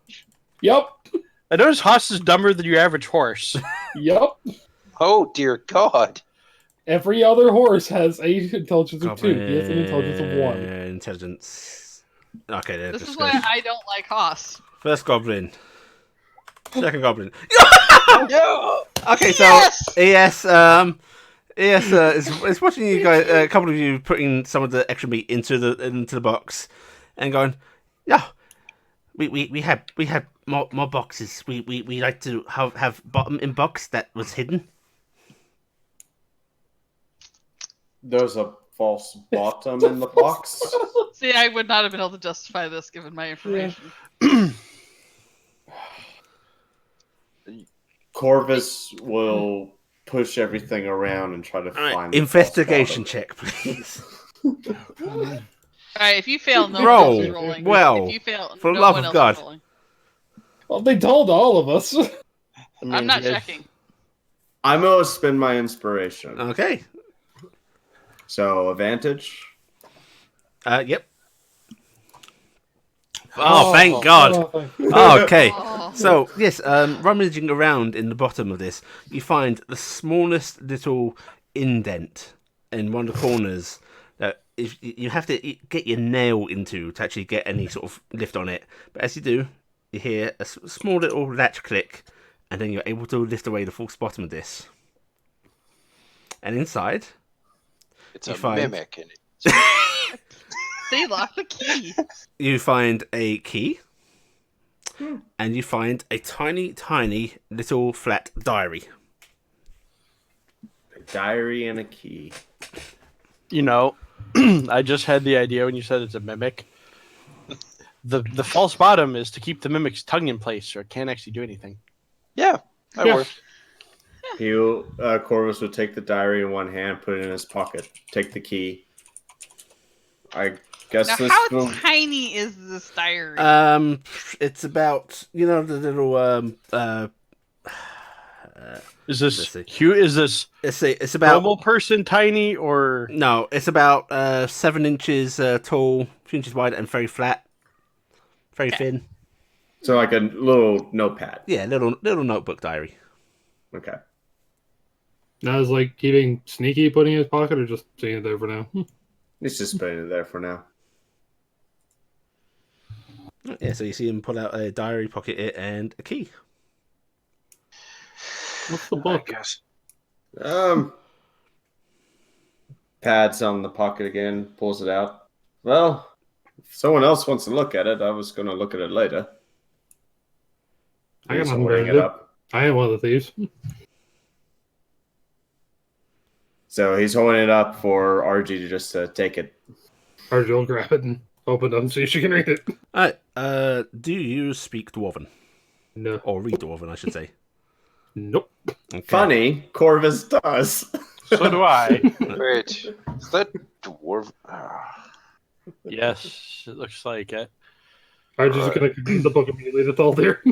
Yep. I noticed Haas is dumber than your average horse. Yep. Oh dear God. Every other horse has a intelligence of 2. He has an intelligence of 1. Intelligence. Okay, there. This just is goes. why I don't like Haas. First goblin. Second goblin. No. Okay, so Yes! ES is watching you guys, a couple of you putting some of the extra meat into the box, and going, yeah, we had more boxes. We like to have bottom in box that was hidden. There's a false bottom in the box. See, I would not have been able to justify this given my information. Corvus will push everything around and try to find the Investigation false check, please. Alright, if you fail, no Roll. one else is rolling. Well, if you fail, for the no love one of else God. is rolling. Well, they told all of us. I mean, I'm not yeah. checking. I'm gonna spend my inspiration. Okay. So advantage. Yep. Oh, thank God. Oh, thank- Okay. Oh. So, yes, rummaging around in the bottom of this, you find the smallest little indent in one of the corners that if you have to get your nail into to actually get any sort of lift on it. But as you do, you hear a small little latch click, and then you're able to lift away the false bottom of this. And inside, It's You a find- mimic, and it They locked the key. you find a key, and you find a tiny, tiny little flat diary. A diary and a key. You know, I just had the idea when you said it's a mimic. the false bottom is to keep the mimic's tongue in place, so it can't actually do anything. Yeah, that Yeah. works. Corvus would take the diary in one hand, put it in his pocket, take the key. I guess Now, this how will... tiny is this diary? It's about the little Is Let's this see. Is this it's about normal person tiny or? no, it's about 7 inches tall, 2 inches wide, and very flat, very thin. So like a little notepad. Yeah, little notebook diary. Okay. Now is like keeping sneaky, putting in his pocket, or just seeing it there for now. He's just putting it there for now. Yeah, so you see him pull out a diary, pocket it, and a key. What's the I book? guess. Pads on the pocket again, pulls it out. Well, if someone else wants to look at it, I was going to look at it later. I got He's nothing holding better it to do. up. I am one of the thieves. So he's holding it up for RG to just take it. Archie will grab it and open it up and see if she can read it. Alright, do you speak Dwarven? No. Or read Dwarven, I should say. Nope. Okay. Funny, Corvus does. So do I. Wait, is that dwarf? Ah. Yes, it looks like it. Archie's Right. gonna complete the book immediately. That's all there.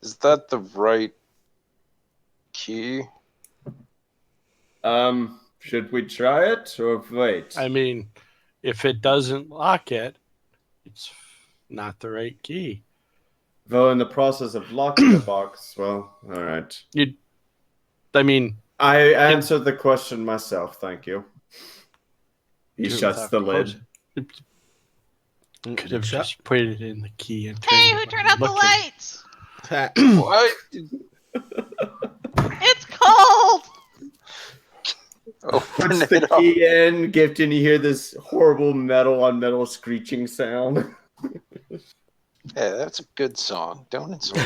Is that the right key? Should we try it or wait? I mean, if it doesn't lock it, it's not the right key. Though in the process of locking the box, well, all right. I mean, I answered the question myself, thank you. He Dude, shuts without the lid. could have just put it in the key and Hey, turned who it turned when out the looking. lights? What? It's cold. Open Puts it the up. key in, Gifton, you hear this horrible metal on metal screeching sound. Yeah, that's a good song. Don't insult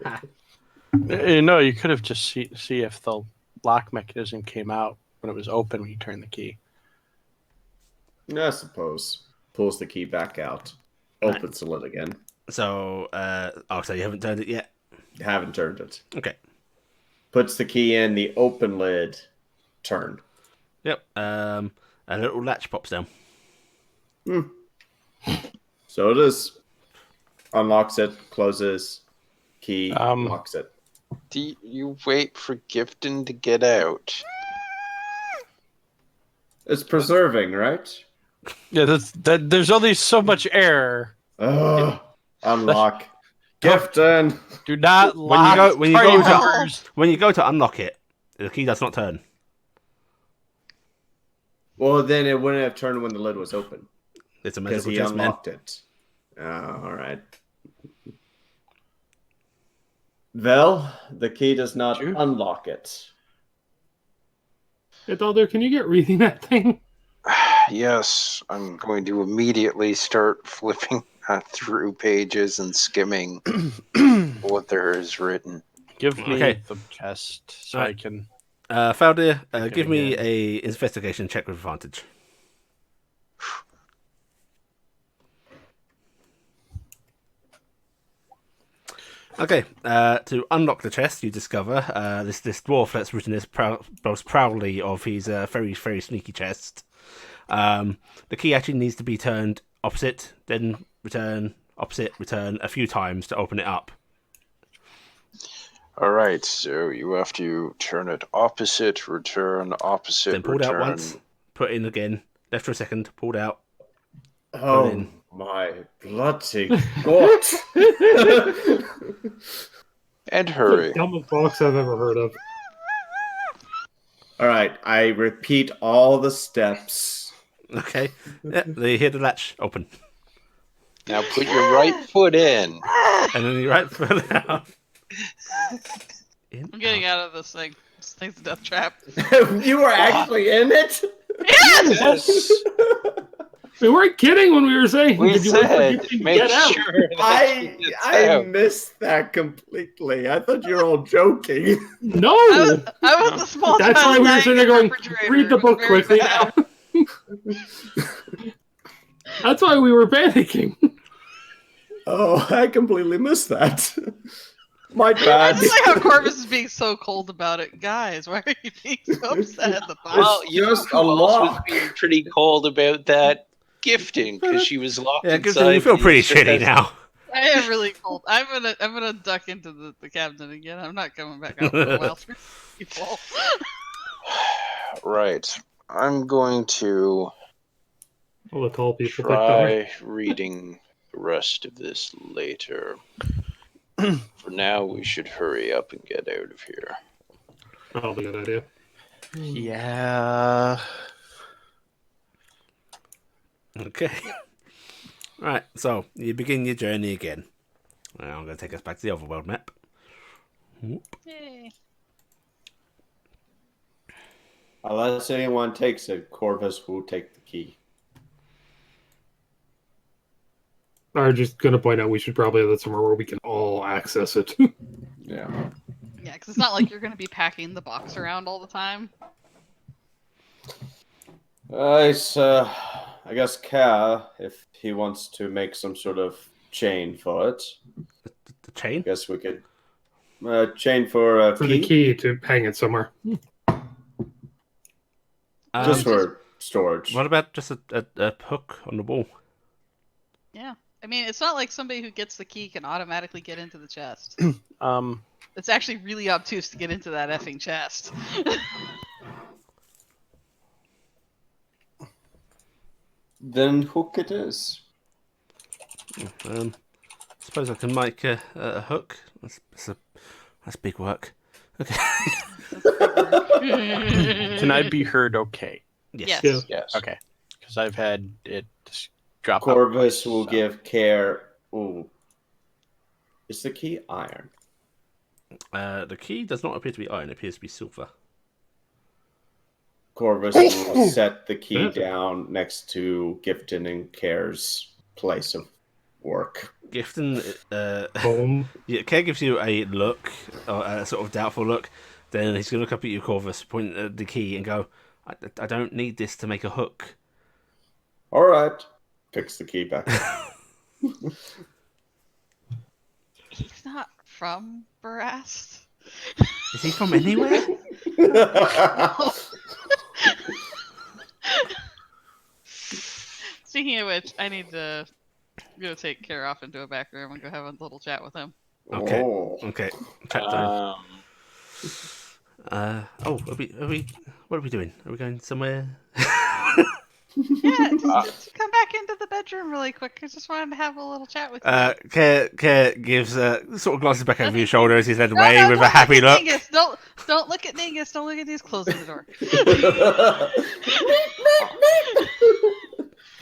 me. No, you could have just see if the lock mechanism came out when it was open when you turned the key. I suppose. Pulls the key back out. Opens the lid again. So, so you haven't turned it yet? Haven't turned it. Okay. Puts the key in, the open lid turned. Yep. A little latch pops down. So it is. Unlocks it, closes, key, Um, locks it. Do you wait for Gifton to get out? It's preserving, right? Yeah, there's only so much air. Ugh. Unlock. Gifton! Do not When you lock go- when you go party to- members. When you go to unlock it, the key does not turn. Well, then it wouldn't have turned when the lid was open. It's a Because magical he chest, man. unlocked it. Alright. Well, the key does not Sure. unlock it. Hey, Dalder, can you get reading that thing? Yes, I'm going to immediately start flipping through pages and skimming what there is written. Give me Okay. the chest so Alright. I can. Faldir, Okay, give me yeah. a investigation check with advantage. Okay, to unlock the chest, you discover this dwarf that's written this boasts proudly of his very, very sneaky chest. The key actually needs to be turned opposite, then return, opposite, return a few times to open it up. All right, so you have to turn it opposite, return, opposite, Then pulled out return. once, put in again, left for a second, pulled out. Oh in. my bloody god! And hurry. Dumbest box I've ever heard of. Alright, I repeat all the steps. Okay, yeah, they hear the latch open. Now put your right foot in. And then you right foot out. In, I'm getting out of this thing. This thing's a death trap. You were actually in it? Yes! We weren't kidding when we were saying. We did you wait for said, Gifton to make get out? sure that I she gets I out. missed that completely. I thought you were all joking. No. I was a small That's child why we were lying sitting in there the going, refrigerator. read the It was book very quickly bad. now. That's why we were panicking. Oh, I completely missed that. My I bad. just like how Corvus is being so cold about it. Guys, why are you being so upset at the boss? Well, It's you know just who a else was lock. being pretty cold about that? Gifting, because she was locked Yeah, inside. you feel the pretty extra shitty house. now. I am really cold. I'm gonna duck into the cabinet again. I'm not coming back out for a while. For people. Right. I'm going to All the tall people take that way. try reading the rest of this later. For now, we should hurry up and get out of here. Probably a good idea. Yeah. Okay. Right, so you begin your journey again. Now I'm going to take us back to the overworld map. Yay. Unless anyone takes it, Corvus will take the key. I'm just going to point out we should probably have that somewhere where we can all access it. Yeah. Yeah, because it's not like you're gonna be packing the box around all the time. I guess Ka, if he wants to make some sort of chain for it, The chain? I guess we could chain for a for key, the key to hang it somewhere. just for storage. What about just a hook on the wall? Yeah. I mean, it's not like somebody who gets the key can automatically get into the chest. It's actually really obtuse to get into that effing chest. Then hook it is. Suppose I can make a hook. That's big work. Okay. Can I be heard okay? Yes. Yeah. Yes. Okay. Because I've had it just drop out Corvus twice, will so. give care. Ooh. Is the key iron? The key does not appear to be iron. It appears to be silver. Corvus will set the key Perfect. down next to Gifton and Care's place of work. Gifton, Home. yeah, Care gives you a look, or a sort of doubtful look. Then he's going to look up at you, Corvus, point at the key, and go, I don't need this to make a hook. All right. Fix the key back. He's not from Barast. Is he from anywhere? Speaking of which, I need to go take Care off into a back room and go have a little chat with him. Okay. Oh. Okay. Chat time. Um, What are we doing? Are we going somewhere? Yeah, just come back into the bedroom really quick. I just wanted to have a little chat with you. Care gives sort of glances back over your shoulder as he's led No, away no, with a don't happy look. look. At Dingus. Don't look at Dingus. Don't look at these. Closing the door.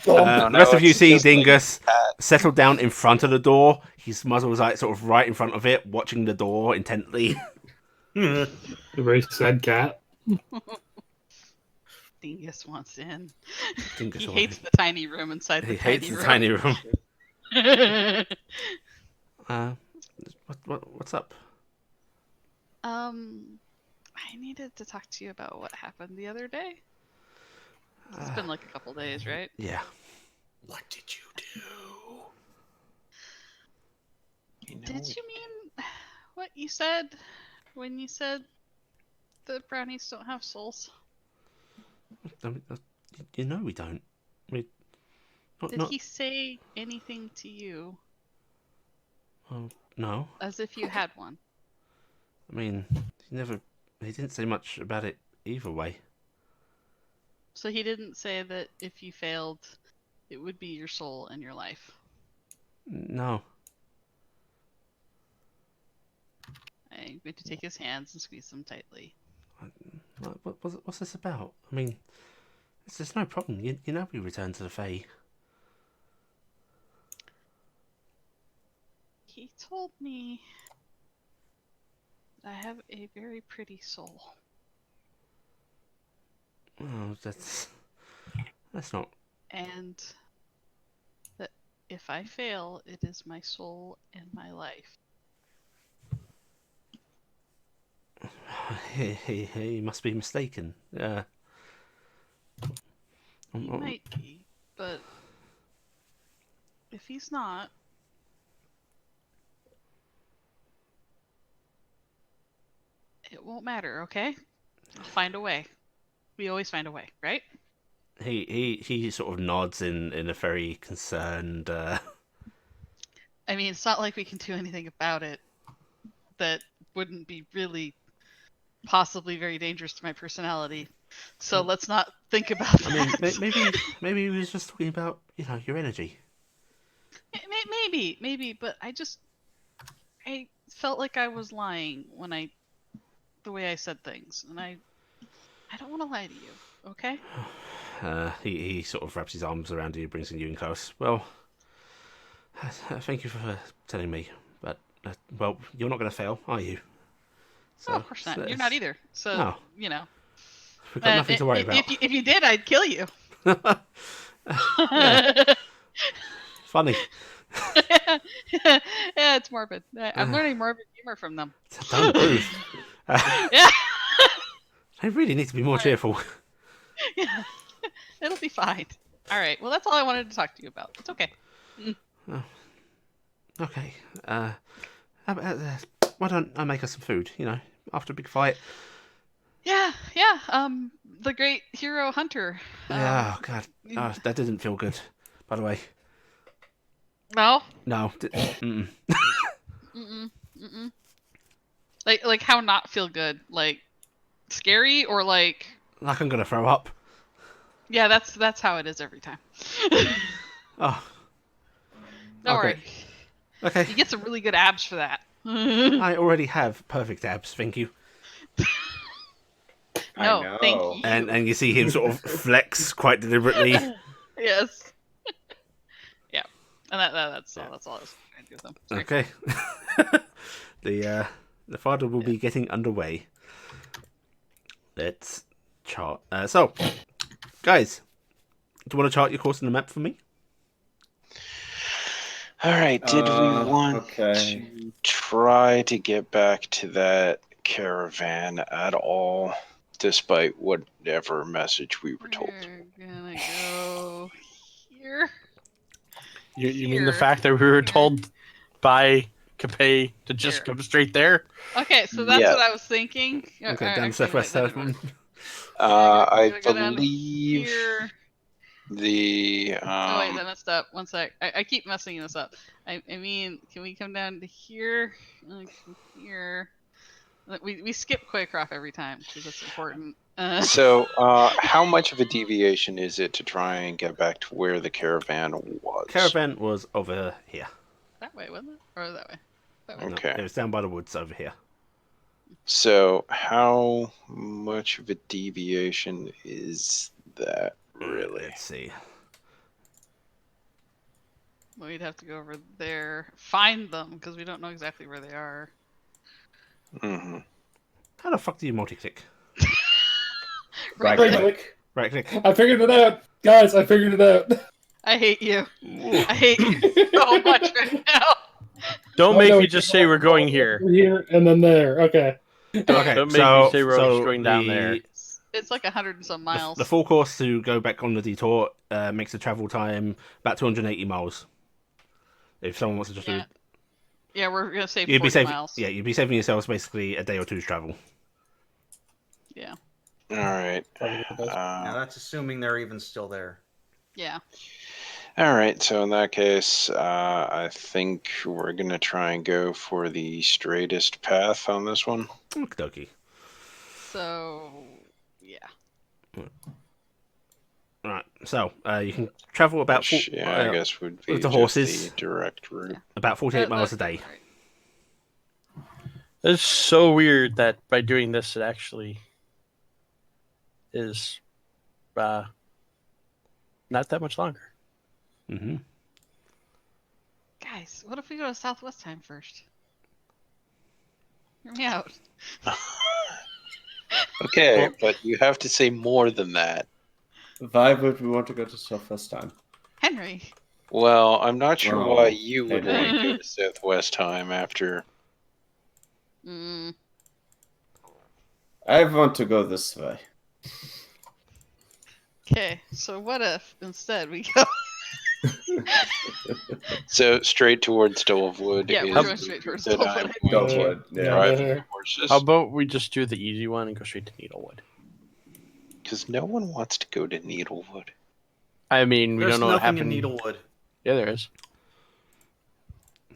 The rest of you it's see just like Dingus that. settle down in front of the door. His muzzle's like sort of right in front of it, watching the door intently. A very sad cat. Dingus wants in. Dingus He wants hates in. the tiny room inside the He hates the tiny room. tiny room. What's up? I needed to talk to you about what happened the other day. It's been like a couple days, right? Yeah. What did you do? Did you mean what you said when you said that brownies don't have souls? You know we don't. Did he say anything to you No. as if you had one? I mean, he didn't say much about it either way. So he didn't say that if you failed, it would be your soul and your life. No. I'm going to take his hands and squeeze them tightly. What's this about? I mean, there's no problem. You know we return to the Fae. He told me I have a very pretty soul. Oh, that's not. And that if I fail, it is my soul and my life. He must be mistaken. He might be, but if he's not, It won't matter, okay? I'll find a way. We always find a way, right? He sort of nods in a very concerned. I mean, it's not like we can do anything about it that wouldn't be really possibly very dangerous to my personality. So let's not think about that. I mean, maybe he was just talking about your energy. Maybe, but I felt like I was lying when the way I said things, and I don't want to lie to you, okay? He sort of wraps his arms around you, brings you in close. Well, thank you for telling me, but well, you're not going to fail, are you? So, No, of course not. You're not either. So No. you know, We've got nothing to worry about. If you did, I'd kill you. Yeah, funny. Yeah, it's morbid. I'm learning morbid humor from them. Don't move. Yeah. I really need to be more cheerful. Yeah. It'll be fine. All right. Well, that's all I wanted to talk to you about. It's okay. Okay. Why don't I make us some food? After a big fight. Yeah. The great hero hunter. Yeah. Oh God. Oh, that didn't feel good. By the way. No. No. Mm-mm. Mm-mm. Like how not feel good? Like scary or like? Like I'm gonna throw up. Yeah, that's how it is every time. Oh. Don't Okay. worry. Okay. You get some really good abs for that. I already have perfect abs, thank you. I No, know. thank you. And you see him sort of flex quite deliberately. Yes. Yeah, and that's all. That's all I was trying to do with them. Sorry. Okay. The father will be getting underway. Let's chart. So, guys, do you want to chart your course on the map for me? All right. Did we want okay. to try to get back to that caravan at all, despite whatever message we were told? We're gonna go here. You mean the Here. fact that we were Here. told by Capay to just Here. come straight there? Okay, so that's Yeah. what I was thinking. Okay, Alright, down the actually, southwest wait, that didn't telephone. work. I We're gonna go down believe here. the Oh wait, I messed up. One sec. I keep messing this up. I mean, can we come down to here? Here. We skip Quaycroft every time because it's important. So, how much of a deviation is it to try and get back to where the caravan was? Caravan was over here. That way, wasn't it? Or that way? That way. No, Okay. it was down by the woods over here. So, how much of a deviation is that, really? Let's see. Well, we'd have to go over there, find them because we don't know exactly where they are. Mm-hmm. How the fuck do you multi-click? Right Right click. click. Right click. I figured it out, guys. I figured it out. I hate you. I hate you so much right now. Don't Oh, make no, me we just can say go we're going here. Here and then there. Okay. Okay, Don't make so me say we're so going down there. It's like 100 and some miles. The full course to go back on the detour makes the travel time about 280 miles. If someone wants to just do Yeah. it, Yeah, we're gonna save you'd 40 be saving. miles. Yeah, you'd be saving yourselves basically a day or two's travel. Yeah. All right. Now that's assuming they're even still there. Yeah. All right. So in that case, I think we're gonna try and go for the straightest path on this one. Okie dokie. So, yeah. Right. So you can travel about Which, I guess would be with the just horses. the direct route. about 48 miles a day. Right. It's so weird that by doing this, it actually is not that much longer. Mm-hmm. Guys, what if we go to Southwest time first? Hear me out. Okay, but you have to say more than that. Why would we want to go to Southwest time? Henry. Well, I'm not sure Oh, why you would Henry. want to go to Southwest time after. Mm. I want to go this way. Okay, so what if instead we go So straight towards Dolewood Yeah, is we're going straight towards that Dolewood, I'm I going think. to Dolewood, yeah. drive the horses. How about we just do the easy one and go straight to Needlewood? Because no one wants to go to Needlewood. I mean, we There's don't know what nothing in happened. Needlewood. Yeah, there is.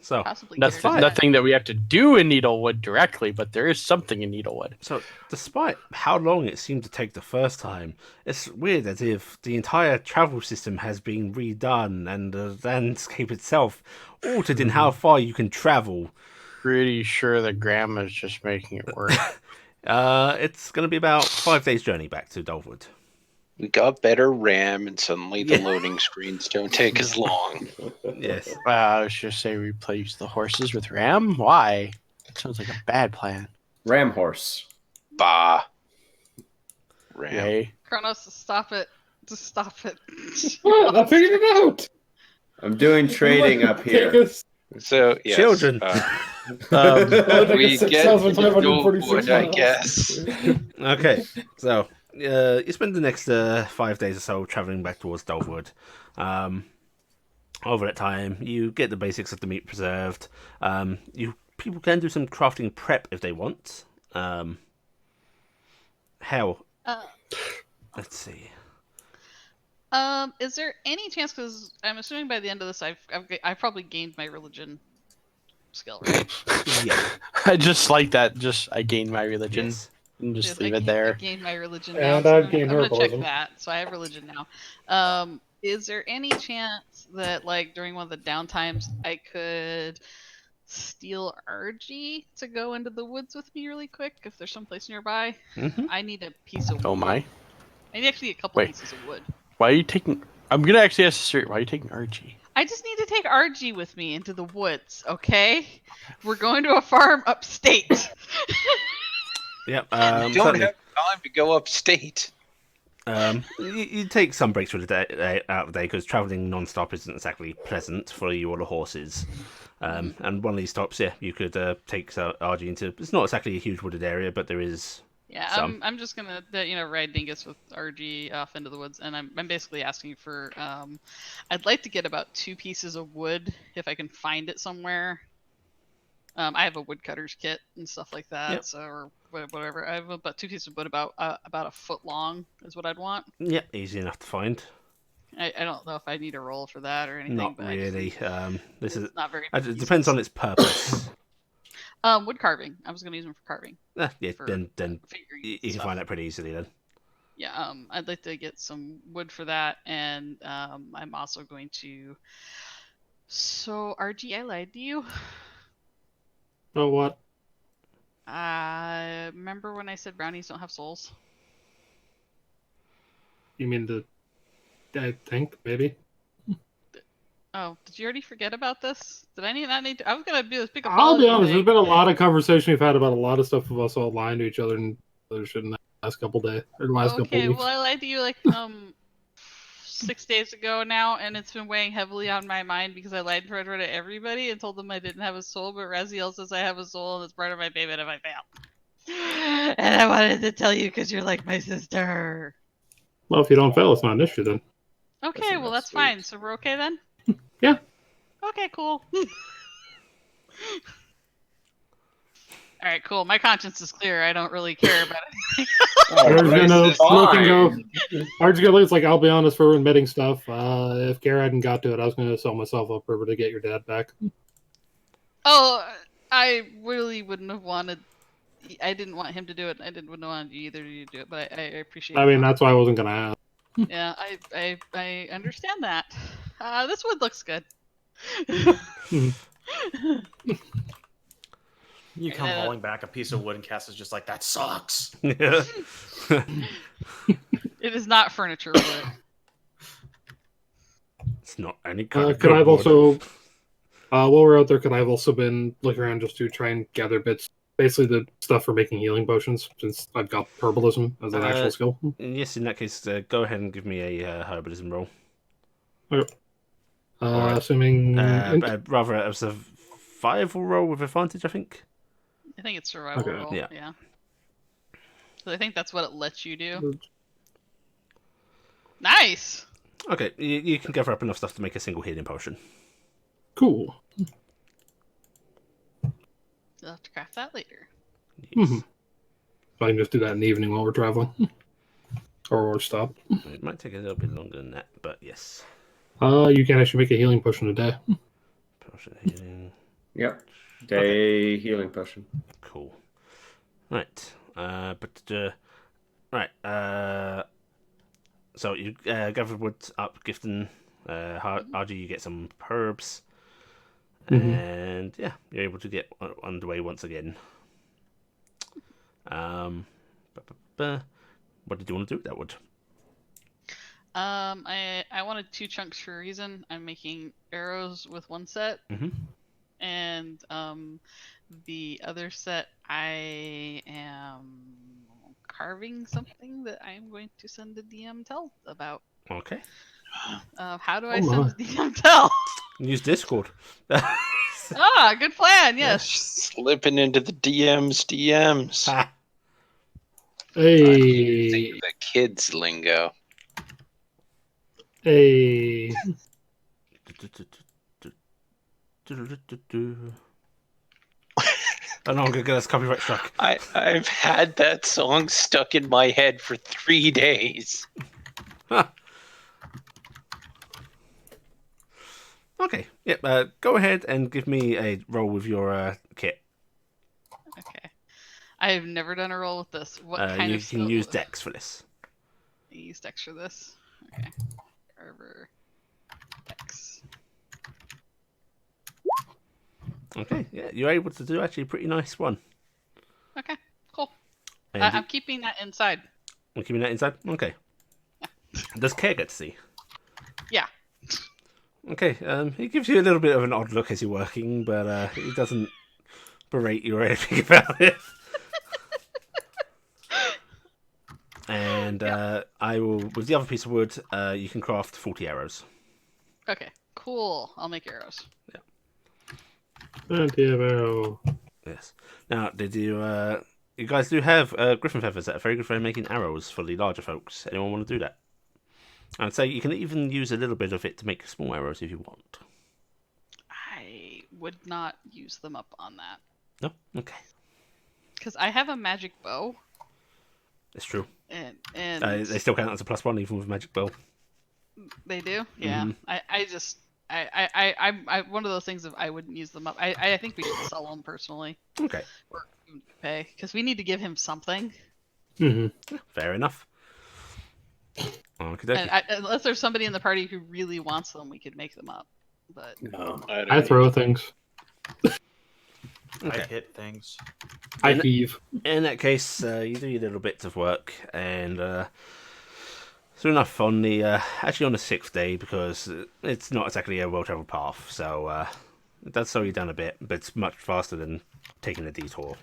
So, Possibly That's Garrett. nothing that we have to do in Needlewood directly, but there is something in Needlewood. so despite how long it seemed to take the first time, it's weird as if the entire travel system has been redone and the landscape itself altered in how far you can travel. Pretty sure that Grandma's just making it work. It's going to be about 5 days journey back to Dolwood. We got better RAM, and suddenly the Yeah. loading screens don't take as long. Yes. I was just say replace the horses with Ram. Why? That sounds like a bad plan. Ram horse. Bah. RAM. Yay. Kronos, stop it. Just stop it. What? I figured it out. I'm doing trading up Take here. us So, yes. Children. We get to 6,546 Dolewood, I miles. guess. Okay, so you spend the next 5 days or so traveling back towards Dolwood. Over that time, you get the basics of the meat preserved. People can do some crafting prep if they want. Hell, let's see. Is there any chance? Because I'm assuming by the end of this, I've probably gained my religion skill, right? Yeah, I just like that. Just I gained my religion yes. and just Good, leave I it there. gained my religion And now. I've gained I'm gonna check herbalism. that. So I have religion now. Is there any chance that, like, during one of the downtimes, I could steal RG to go into the woods with me really quick if there's someplace nearby? Mm-hmm. I need a piece of Oh wood. my! I need actually a couple Wait. pieces of wood. Why are you taking? I'm gonna actually ask Siri. Why are you taking RG? I just need to take RG with me into the woods, okay? We're going to a farm upstate. Yep. You don't Certainly. have time to go upstate. You take some breaks for the day out of the day because traveling non-stop isn't exactly pleasant for you or the horses. And one of these stops, yeah, you could take RG into. It's not exactly a huge wooded area, but there is. Yeah, Some. I'm just gonna ride Dingus with RG off into the woods, and I'm basically asking for I'd like to get about 2 pieces of wood if I can find it somewhere. I have a woodcutter's kit and stuff like that, Yep. so or whatever. I have about 2 pieces of wood about a foot long is what I'd want. Yeah, easy enough to find. I don't know if I need a roll for that or anything. Not but I just really. need- This is. it's not very. It depends on its purpose. Wood carving. I was gonna use them for carving. Yeah, For then figurines you and can stuff. find that pretty easily then. Yeah, I'd like to get some wood for that, and I'm also going to. So RG, I lied to you. Oh, what? Remember when I said brownies don't have souls? You mean the? I think maybe. Oh, did you already forget about this? Did I not need to? I was gonna do this big I'll apology be honest. thing. There's been a lot of conversation we've had about a lot of stuff of us all lying to each other and other shit in the last couple days or the last couple Okay, weeks. well I lied to you like 6 days ago now, and it's been weighing heavily on my mind because I lied to everybody and told them I didn't have a soul, but Raziel says I have a soul and it's part of my payment if I fail. And I wanted to tell you because you're like my sister. Well, if you don't fail, it's not an issue then. Okay, well that's sweet. fine. So we're okay then? Yeah. Okay, cool. Alright, cool. My conscience is clear. I don't really care about it. Art's gonna Christ, look and go. fine. Art's gonna look. It's like, I'll be honest, for admitting stuff. If Garrett hadn't got to it, I was gonna sell myself up river to get your dad back. Oh, I really wouldn't have wanted. I didn't want him to do it. I didn't want either of you to do it, but I appreciate. I mean, that's why I wasn't gonna ask. Yeah, I understand that. This wood looks good. You come hauling back a piece of wood, and Cass is just like, that sucks. Yeah. It is not furniture wood. It's not any kind of Could I have good wood. also, while we're out there, could I have also been looking around just to try and gather bits, basically the stuff for making healing potions, since I've got herbalism as an actual skill. Yes, in that case, go ahead and give me a herbalism roll. Alright. Assuming Rather a survival roll with advantage, I think. I think it's survival Okay. roll. Yeah. Yeah. So I think that's what it lets you do. Nice. Okay, you can gather up enough stuff to make a single healing potion. Cool. You'll have to craft that later. Yes. So I can just do that in the evening while we're traveling. Or stop. It might take a little bit longer than that, but yes. You can actually make a healing potion a day. Potion healing. Yep. Day healing potion. Cool. Right. Right. So you gather wood up, Gifton. RG, you get some herbs. And yeah, you're able to get underway once again. What did you want to do with that wood? I wanted 2 chunks for a reason. I'm making arrows with one set, and the other set I am carving something that I'm going to send the DM tell about. Okay. How do I send the DM tell? Use Discord. Good plan. Yes. Slipping into the DMs. Ha. Hey. Using the kids lingo. Hey. Oh no, I'm gonna get us copyright struck. I've had that song stuck in my head for 3 days. Okay. Yep. Go ahead and give me a roll with your kit. Okay. I have never done a roll with this. What kind you of can use Dex for this. I use Dex for this. Okay. Carver. Dex. Okay. Yeah, you're able to do actually a pretty nice one. Okay. Cool. And I'm keeping that inside. we're keeping that inside. Okay. Does Care get to see? Yeah. Okay. He gives you a little bit of an odd look as you're working, but he doesn't berate you or anything about it. And I will, with the other piece of wood, you can craft 40 arrows. Okay. Cool. I'll make arrows. Anti-arrow. Yes. Now, did you? You guys do have griffin feathers that are very good for making arrows for the larger folks. Anyone want to do that? I'd say you can even use a little bit of it to make small arrows if you want. I would not use them up on that. No? Okay. Because I have a magic bow. It's true. And they still count as a +1 even with magic bow. They do? Yeah. I'm one of those things of I wouldn't use them up. I think we should sell them personally. Okay. Or pay. Because we need to give him something. Fair enough. And unless there's somebody in the party who really wants them, we could make them up. But No. I throw things. Okay. I hit things. I heave. In that case, you do your little bits of work, and soon enough, on the actually on the 6th day, because it's not exactly a well-traveled path, so it does slow you down a bit, but it's much faster than taking a detour.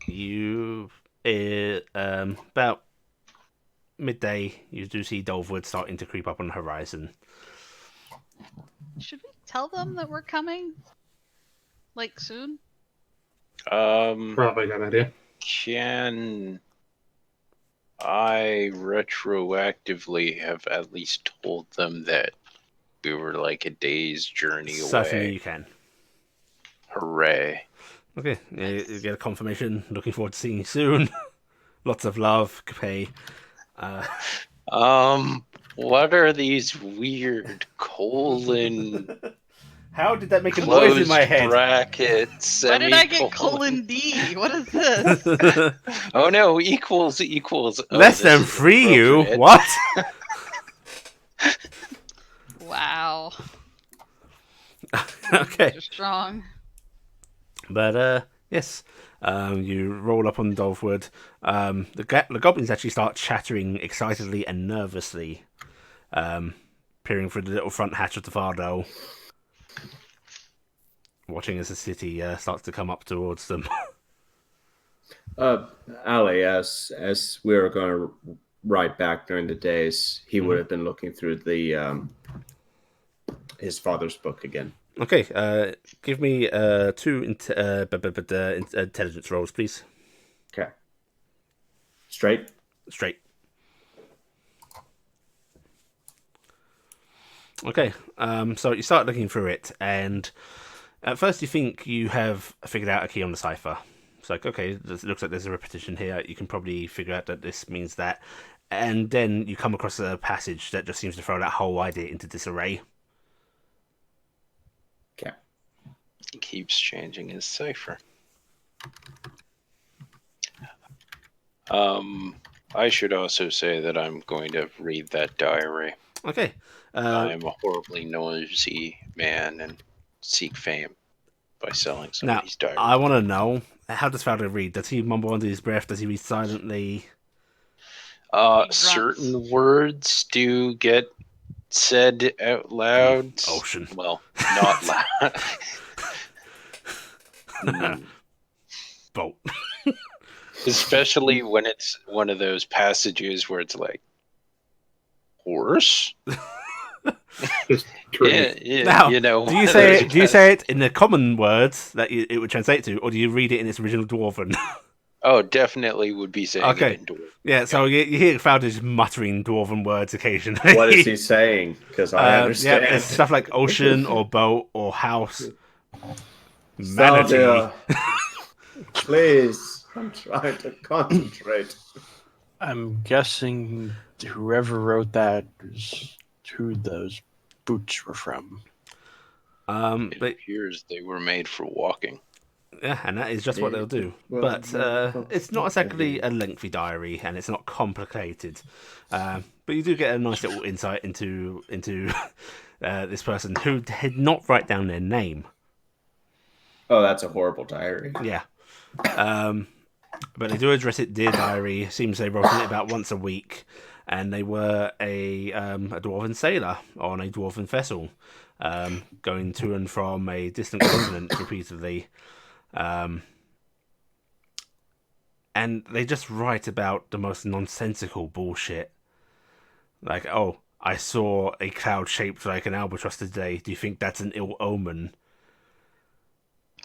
You about midday, you do see Dolwood starting to creep up on the horizon. should we tell them that we're coming? Like soon? Probably a good idea. Can I retroactively have at least told them that we were like a day's journey Certainly away? you can. Hooray. Okay, you get a confirmation. Looking forward to seeing you soon. Lots of love, Capay. What are these weird colon How did that make a noise in closed my head? brackets? Why did I get semicolon? :D? What is this? Oh no, equals. Oh, Less this than is 3 you? appropriate. What? Wow. Okay. You're strong. But yes, you roll up on Dolfwood. The goblins actually start chattering excitedly and nervously, peering through the little front hatch of the Fardo, watching as the city starts to come up towards them. Ali, as we were going to ride back during the days, he would have been looking through the his father's book again. Okay, give me 2 intelligence rolls, please. Okay. Straight. Straight. Okay, so you start looking through it, and at first you think you have figured out a key on the cipher. It's like, okay, it looks like there's a repetition here. You can probably figure out that this means that. And then you come across a passage that just seems to throw that whole idea into disarray. Okay. He keeps changing his cipher. I should also say that I'm going to read that diary. Okay. I'm a horribly noisy man and seek fame by selling Now, somebody's diary. I want to know, how does Fowler read? Does he mumble under his breath? Does he read silently? Certain words do get said out loud. Ocean. Well, not loud. Boat. Especially when it's one of those passages where it's like, horse? Just tree. Yeah, Now, you know. do you say it in the common words that it would translate to, or do you read it in its original Dwarven? Oh, definitely would be saying Okay. it in Dwarven. Yeah, so you hear Fowler just muttering Dwarven words occasionally. What is he saying? Because I understand. Yeah, it's stuff like ocean or boat or house. Manatee. Saldia, please, I'm trying to concentrate. I'm guessing whoever wrote that is who those boots were from. It But appears they were made for walking. yeah, and that is just what they'll do. Well, But it's not exactly okay. a lengthy diary, and it's not complicated. But you do get a nice little insight into this person who did not write down their name. Oh, that's a horrible diary. Yeah. But they do address it, dear diary. Seems they wrote it about once a week, and they were a dwarven sailor on a dwarven vessel, going to and from a distant continent repeatedly. And they just write about the most nonsensical bullshit. Like, oh, I saw a cloud shaped like an albatross today. Do you think that's an ill omen?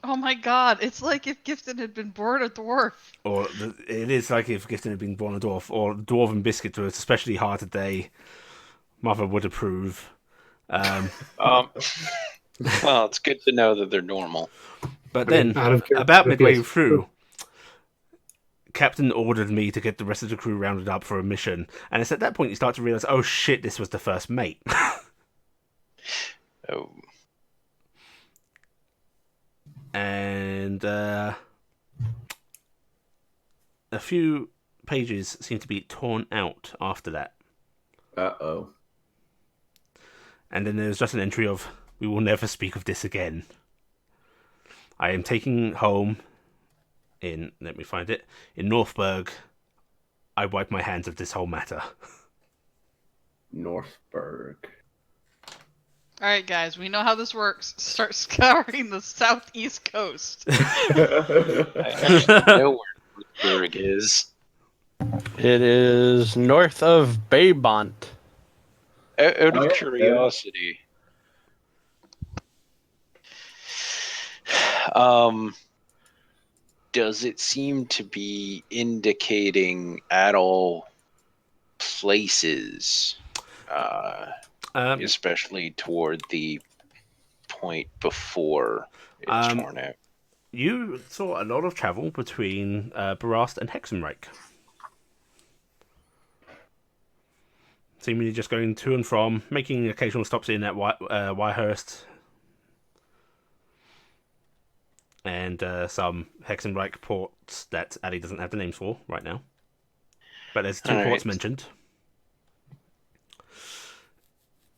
Oh my god, it's like if Gifton had been born a dwarf. Or it is like if Gifton had been born a dwarf. Or dwarven biscuits were especially hard today. Mother would approve. Well, it's good to know that they're normal. But I mean, then, out of character, about midway yes. through, Captain ordered me to get the rest of the crew rounded up for a mission. And it's at that point you start to realise, oh shit, this was the first mate. Oh, And a few pages seem to be torn out after that. Uh-oh. And then there's just an entry of, we will never speak of this again. I am taking home in, let me find it, in Northburg. I wipe my hands of this whole matter. Northburg. Alright, guys, we know how this works. Start scouring the southeast coast. I actually know where Berg is. It is north of Baybont. Out Oh, of yeah. curiosity, does it seem to be indicating at all places, especially toward the point before it's torn out? You saw a lot of travel between Barast and Hexenreich. Seemingly just going to and from, making occasional stops in at Wyhurst, and some Hexenreich ports that Ali doesn't have the names for right now. But there's two ports mentioned.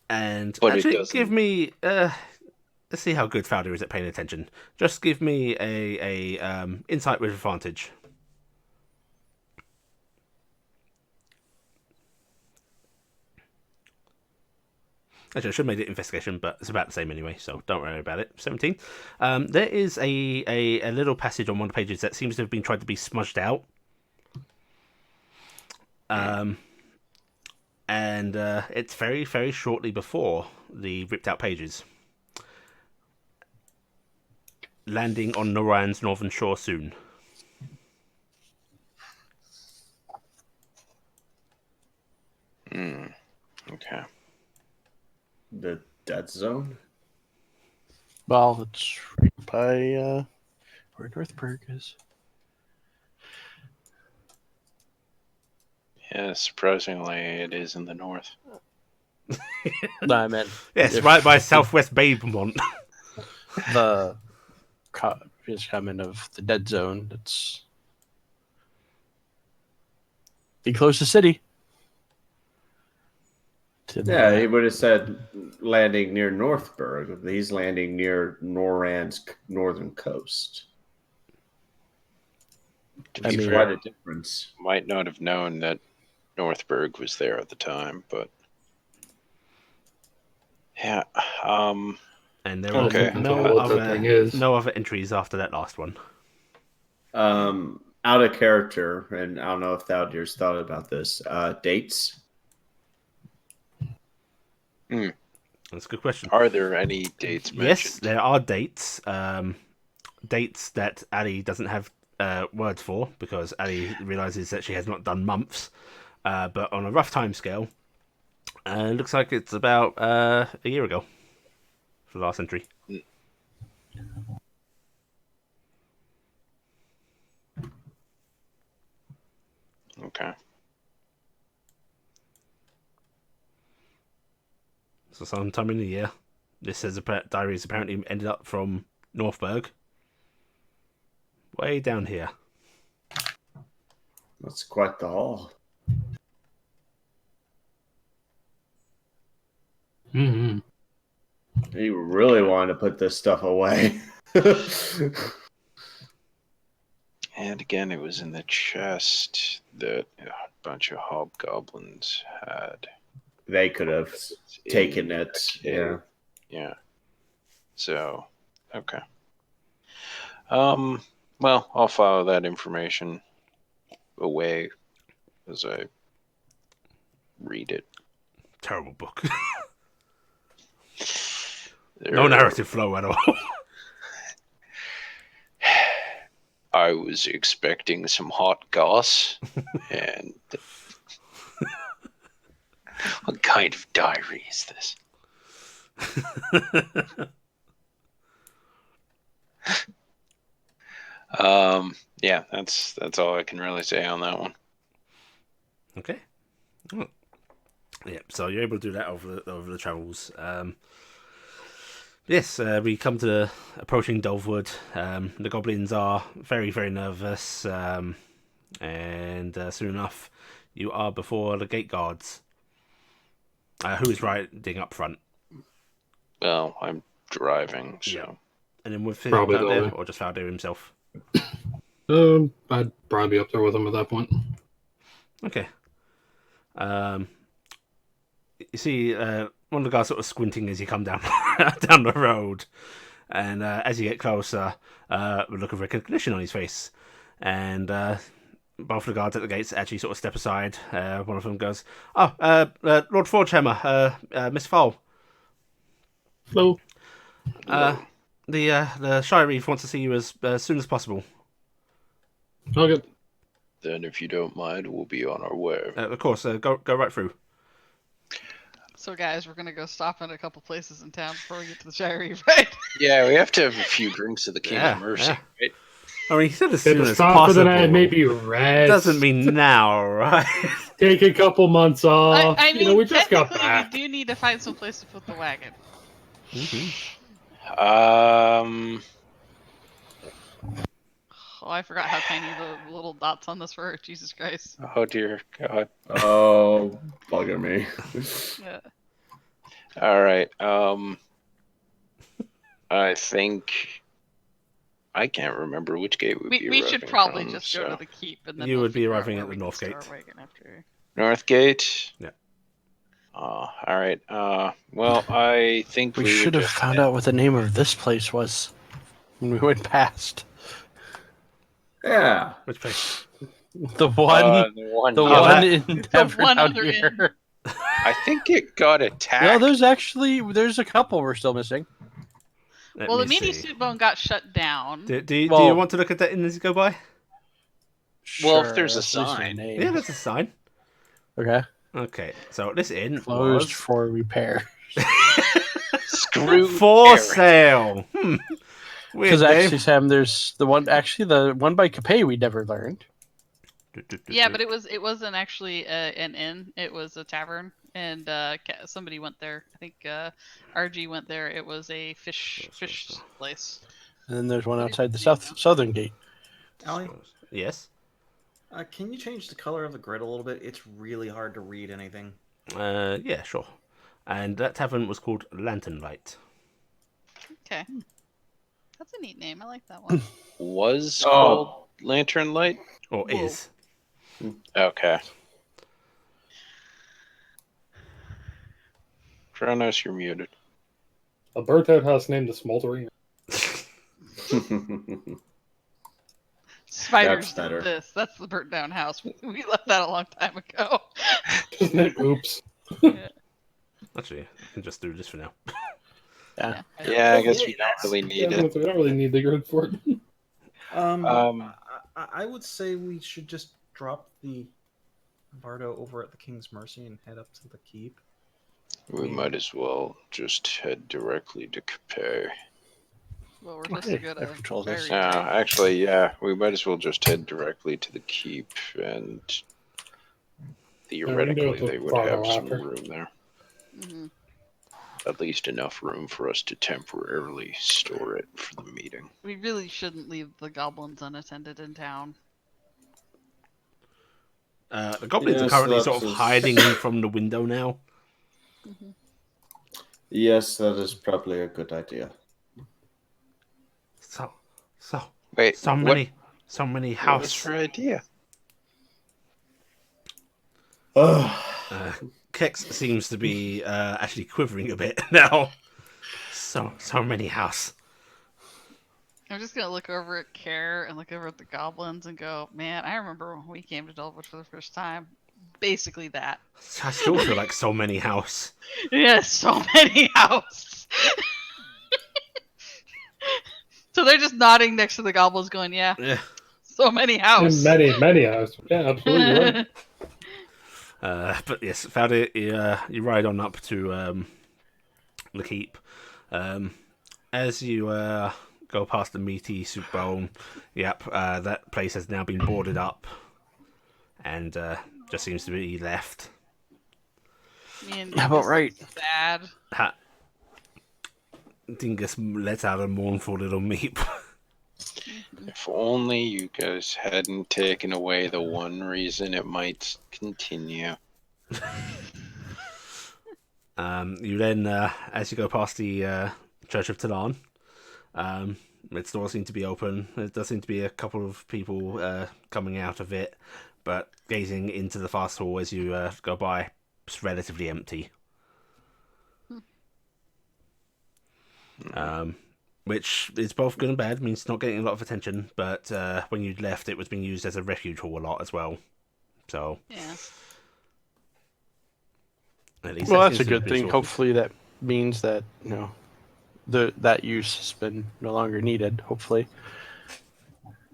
And But actually, it doesn't. give me... let's see how good Fowler is at paying attention. Just give me a insight with advantage. Actually, I should have made it investigation, but it's about the same anyway, so don't worry about it. 17. There is a little passage on one of the pages that seems to have been tried to be smudged out. And it's very, very shortly before the ripped out pages. Landing on Noran's northern shore soon. Okay. The dead zone? Well, it's right by where Northburg is. Yeah, surprisingly, it is in the north. No, I meant Yes, if right by Southwest Babemont. the is coming of the dead zone. That's the closest city. Yeah, he would have said landing near Northburg. He's landing near Noran's northern coast. To I be mean- Quite fair, a difference. might not have known that Northburg was there at the time, but yeah. And there Okay. are no What the thing is. no other entries after that last one. Out of character, and I don't know if Thaldir's thought about this. Dates. That's a good question. Are there any dates mentioned? Yes, there are dates. Dates that Ali doesn't have words for because Ali realizes that she has not done months. But on a rough time scale, it looks like it's about a year ago for the last entry. Okay. So sometime in the year. This says diary has apparently ended up from Northburg. Way down here. That's quite the haul. Mm-hmm. You really wanted to put this stuff away. And again, it was in the chest that a bunch of hobgoblins had. They could have taken it. Yeah. Yeah. So, okay. Well, I'll follow that information away as I read it. Terrible book. There- No narrative flow at all. I was expecting some hot goss, and what kind of diary is this? Yeah, that's all I can really say on that one. Okay. Oh. Yeah, so you're able to do that over the travels. Yes, we come to the approaching Dolvewood. The goblins are very, very nervous, and soon enough, you are before the gate guards. Who is riding up front? Well, I'm driving, so Yeah. And then with Probably Valdir, Dolly. or just Valdir himself? I'd probably be up there with him at that point. Okay. You see one of the guys sort of squinting as you come down down the road, and as you get closer, a look of recognition on his face, and both the guards at the gates actually sort of step aside. One of them goes, "Oh, Lord Forgehammer, Miss Fowl. Hello. The Shire Reeve wants to see you as soon as possible. Okay. then if you don't mind, we'll be on our way. Of course, go right through." So, guys, we're gonna go stop in a couple places in town before we get to the Shirey, right? Yeah, we have to have a few drinks of the King's Yeah, Mercy, yeah. right? I mean, he said as Get soon to as stop for possible. the night, maybe rest. Doesn't mean now, right? Take a couple months off. I mean, we just got technically, back. we do need to find some place to put the wagon. Oh, I forgot how tiny the little dots on this were. Jesus Christ. Oh dear God. Oh, bugger me. Yeah. All right. I think I can't remember which gate would be We should arriving probably from, just go so. to the keep, and then You we'll would be figure out arriving where at the we North can store Gate. our wagon after. North Gate. Yeah. All right. Well, I think We we should would have just found out what the name of this place was when we went past. Yeah. Which place? The one, the one. the yeah. one in Devon one out other here. I think it got attacked. No, there's a couple we're still missing. Let Well, me the mini see. suit bone got shut down. Do you Well- want to look at that in as you go by? Well, if there's a at least sign. name. Yeah, that's a sign. Okay. Okay, so this inn Closed was for repairs. Screw For Garrett. sale. Weird Because name. actually, Sam, there's the one by Capet we never learned. Yeah, but it wasn't actually an inn. It was a tavern, and somebody went there. I think RG went there. It was a fish place. And then there's one What is outside the the name southern gate. Allie, Yes. can you change the color of the grid a little bit? It's really hard to read anything. Yeah, sure. And that tavern was called Lantern Light. Okay, that's a neat name. I like that one. Was Oh. called Lantern Light? Or Whoa. is. Okay. Kronos, you're muted. A burnt out house named the Smoldering. Spiders did better. this. That's the burnt down house. We left that a long time ago. Isn't it? Oops. Actually, I can just do this for now. Yeah. Yeah, I guess we don't really need Yeah, it. we don't really need the grid for it. I would say we should just drop the Bardo over at the King's Mercy and head up to the keep. We might as well just head directly to Capet. Well, we're supposed Okay, to go I to control this. Fairy Tale. Actually, yeah, we might as well just head directly to the keep, and theoretically to they would Fargo have some after. room there. Mhm. At least enough room for us to temporarily store it for the meeting. We really shouldn't leave the goblins unattended in town. The goblins are Yes, currently that's sort of just- hiding from the window now. Yes, that is probably a good idea. Wait, So what many was house. her idea? Kex seems to be actually quivering a bit now. So many house. I'm just gonna look over at Care and look over at the goblins and go, man, I remember when we came to Dulwood for the first time. Basically that. I still feel like so many house. Yes, so many house. So they're just nodding next to the goblins, going, "Yeah, Yeah. so many house." And many house. Yeah, absolutely right. But yes, Fowdy, you ride on up to the keep. As you go past the meaty soup bowl, yep, that place has now been boarded up and just seems to be left. Me and How about Dingus right? Sad. Dingus lets out a mournful little meep. If only you guys hadn't taken away the one reason it might continue. You then, as you go past the Church of Talan, its doors seem to be open. There does seem to be a couple of people coming out of it, but gazing into the fast hall as you go by, it's relatively empty. Which is both good and bad. Means it's not getting a lot of attention, but when you'd left, it was being used as a refuge hall a lot as well. So Yeah. at least Well, that that's a seems to good be thing. sorted. Hopefully, that means that that use has been no longer needed. Hopefully,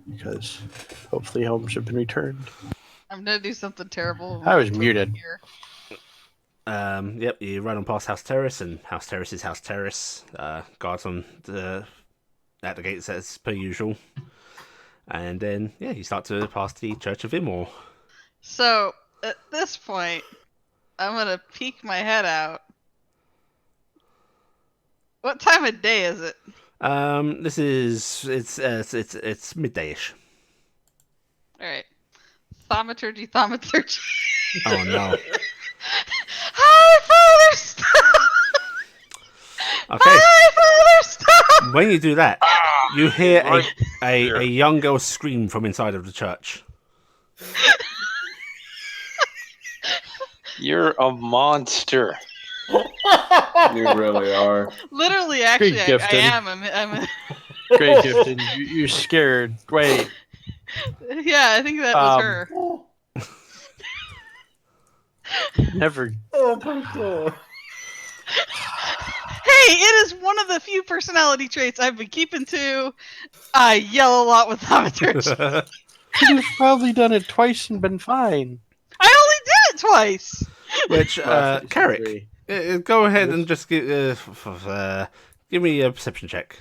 because hopefully homes have been returned. I'm gonna do something terrible. I was muted. Here. Yep, you ride on past House Terrace, and House Terrace is House Terrace. Guards at the gates as per usual. And then, yeah, you start to pass the Church of Imor. So at this point, I'm gonna peek my head out. What time of day is it? This is it's middayish. All right. Thaumaturgy, thaumaturgy. Oh no. Hi, Father, stop! Okay, Hi, Father, stop! when you do that, you hear Right a young girl scream from inside of the church. You're a monster. You really are. Literally, actually, I gifted. am. I'm Great, Gifton. You're scared. Wait. yeah, I think that was her. Never. Oh my god. Hey, it is one of the few personality traits I've been keeping to. I yell a lot with thaumaturgy. You've probably done it twice and been fine. I only did it twice. Which, Well, Carrick, Go ahead and just give me a perception check.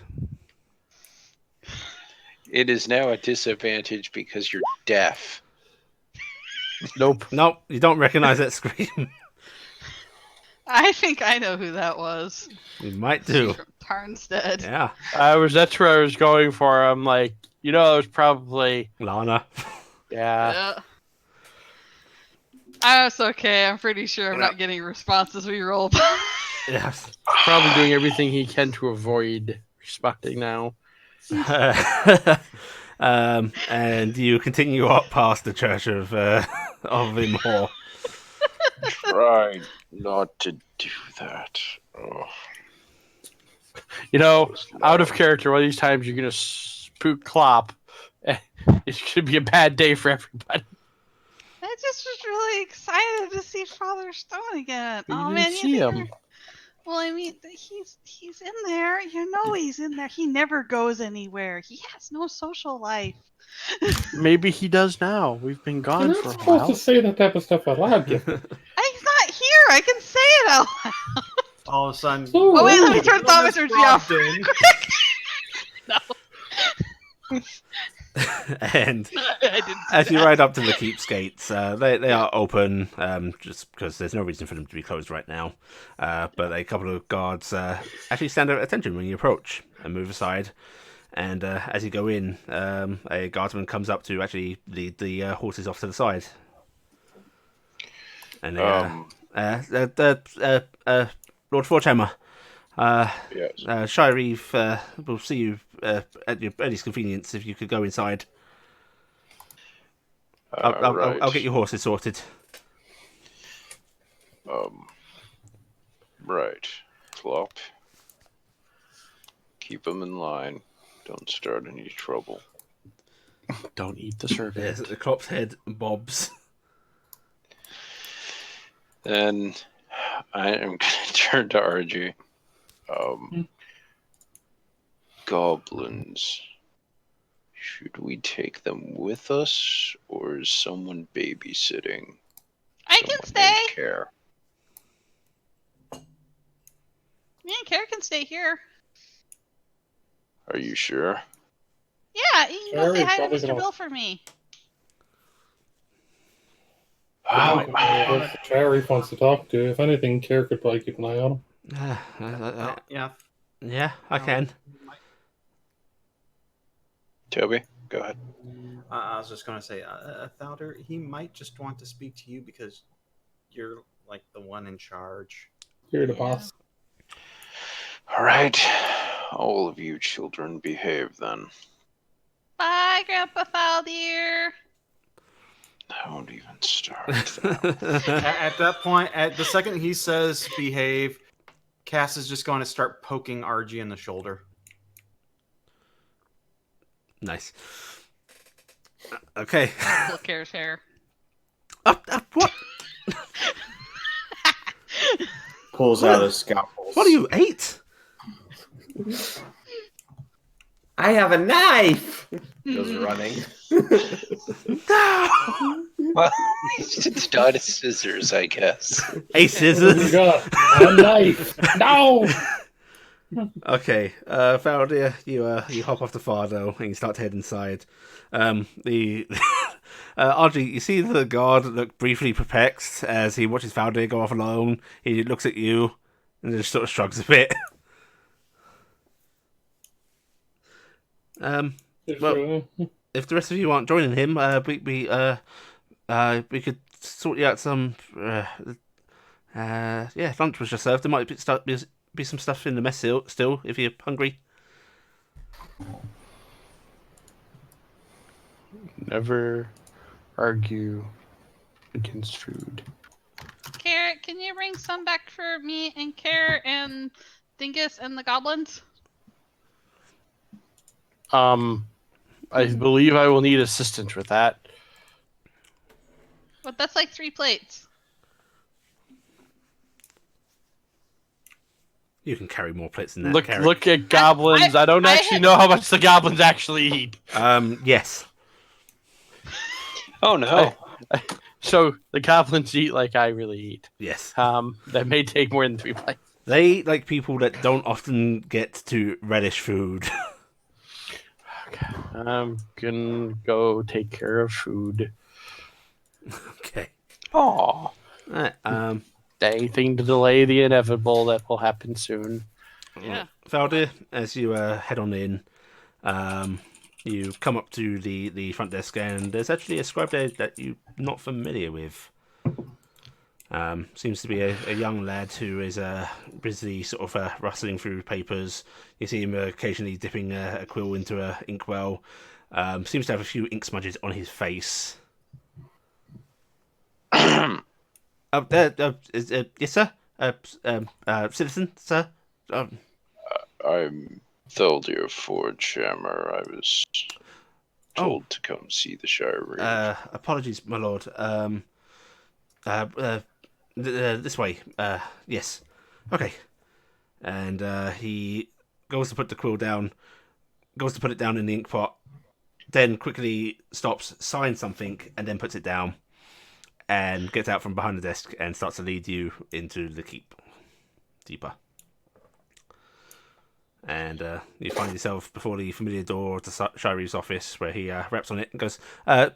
It is now a disadvantage because you're deaf. Nope. Nope, you don't recognize that scream. I think I know who that was. You might She's do. from Tarnstead. Yeah, That's where I was going for. I'm like, it was probably Lana. Yeah. That's okay. I'm pretty sure I'm not getting responses we roll. Yes. probably doing everything he can to avoid responding now. And you continue up past the church of Imhor. Try not to do that. Oh, Out of character, one of these times you're gonna spook Klopp. It could be a bad day for everybody. I just was really excited to see Father Stone again. But you Oh didn't man, see him. Well, I mean, he's in there. You know he's in there. He never goes anywhere. He has no social life. Maybe he does now. We've been You're gone not for a supposed while. to say that type of stuff out loud, Gift. He's not here. I can say it out loud. All of a sudden, So Oh wait, let me rude. turn thaumaturgy off. Brogdon. No, And I didn't. as you ride up to the keep's gates, they are open, just because there's no reason for them to be closed right now. But a couple of guards actually stand at attention when you approach and move aside. And as you go in, a guardsman comes up to actually lead the horses off to the side. And Lord Forchhammer, yes. Shireve will see you at your earliest convenience if you could go inside. Right. I'll get your horses sorted. Right. Flop. Keep them in line. Don't start any trouble. Don't eat the servant. Yes, the Klopp's head bobs. Then I am going to turn to RG. Goblins. Should we take them with us, or is someone babysitting? I can Someone named stay. Care. Me and Kara can stay here. Are you sure? Yeah, you can go Sure, say it's hi to probably Mr. gonna- Bill for me. If Sheriff wants to talk to you, if anything, Care could probably keep an eye on him. Yeah. Yeah, I can. Toby, go ahead. I was just going to say, Thouder, he might just want to speak to you because you're like the one in charge. You're the Yeah. boss. All right. All of you children behave then. Bye, Grandpa Faldir. Don't even start. That. At that point, at the second he says behave, Cass is just going to start poking RG in the shoulder. Nice. Okay. Pull Kara's hair. What? Pulls out his scalpel. What are you, 8? I have a knife! Goes running. No! Well, it's not a scissors, I guess. A You scissors. got a knife. No! Okay, Faldir, you hop off the Fardo and you start to head inside. The Audrey, you see the guard look briefly perplexed as he watches Faldir go off alone. He looks at you and just sort of shrugs a bit. Well, if the rest of you aren't joining him, we could sort you out some. Lunch was just served. There might be some stuff in the mess still if you're hungry. Never argue against food. Carrot, can you bring some back for me and Carrot and Dingus and the goblins? I believe I will need assistance with that. But that's like 3 plates. You can carry more plates than that. Look at goblins. I don't actually know how much the goblins actually eat. Yes. Oh no. So the goblins eat like I really eat. Yes. That may take more than 3 bites. They eat like people that don't often get to relish food. Okay. I'm gonna go take care of food. Okay. Aw. Alright, Anything to delay the inevitable that will happen soon. Yeah. Valdir, as you head on in, you come up to the front desk, and there's actually a scribe there that you're not familiar with. Seems to be a young lad who is busy sort of rustling through papers. You see him occasionally dipping a quill into a inkwell. Seems to have a few ink smudges on his face. Yes, sir. Citizen, sir. I'm Theldir Forgehammer. I was told to come see the Shire Reeve. Apologies, my lord. This way. Yes. Okay. And he goes to put the quill down, goes to put it down in the ink pot, then quickly stops, signs something, and then puts it down, and gets out from behind the desk and starts to lead you into the keep deeper. And you find yourself before the familiar door of the Shire Reeve's office, where he raps on it and goes,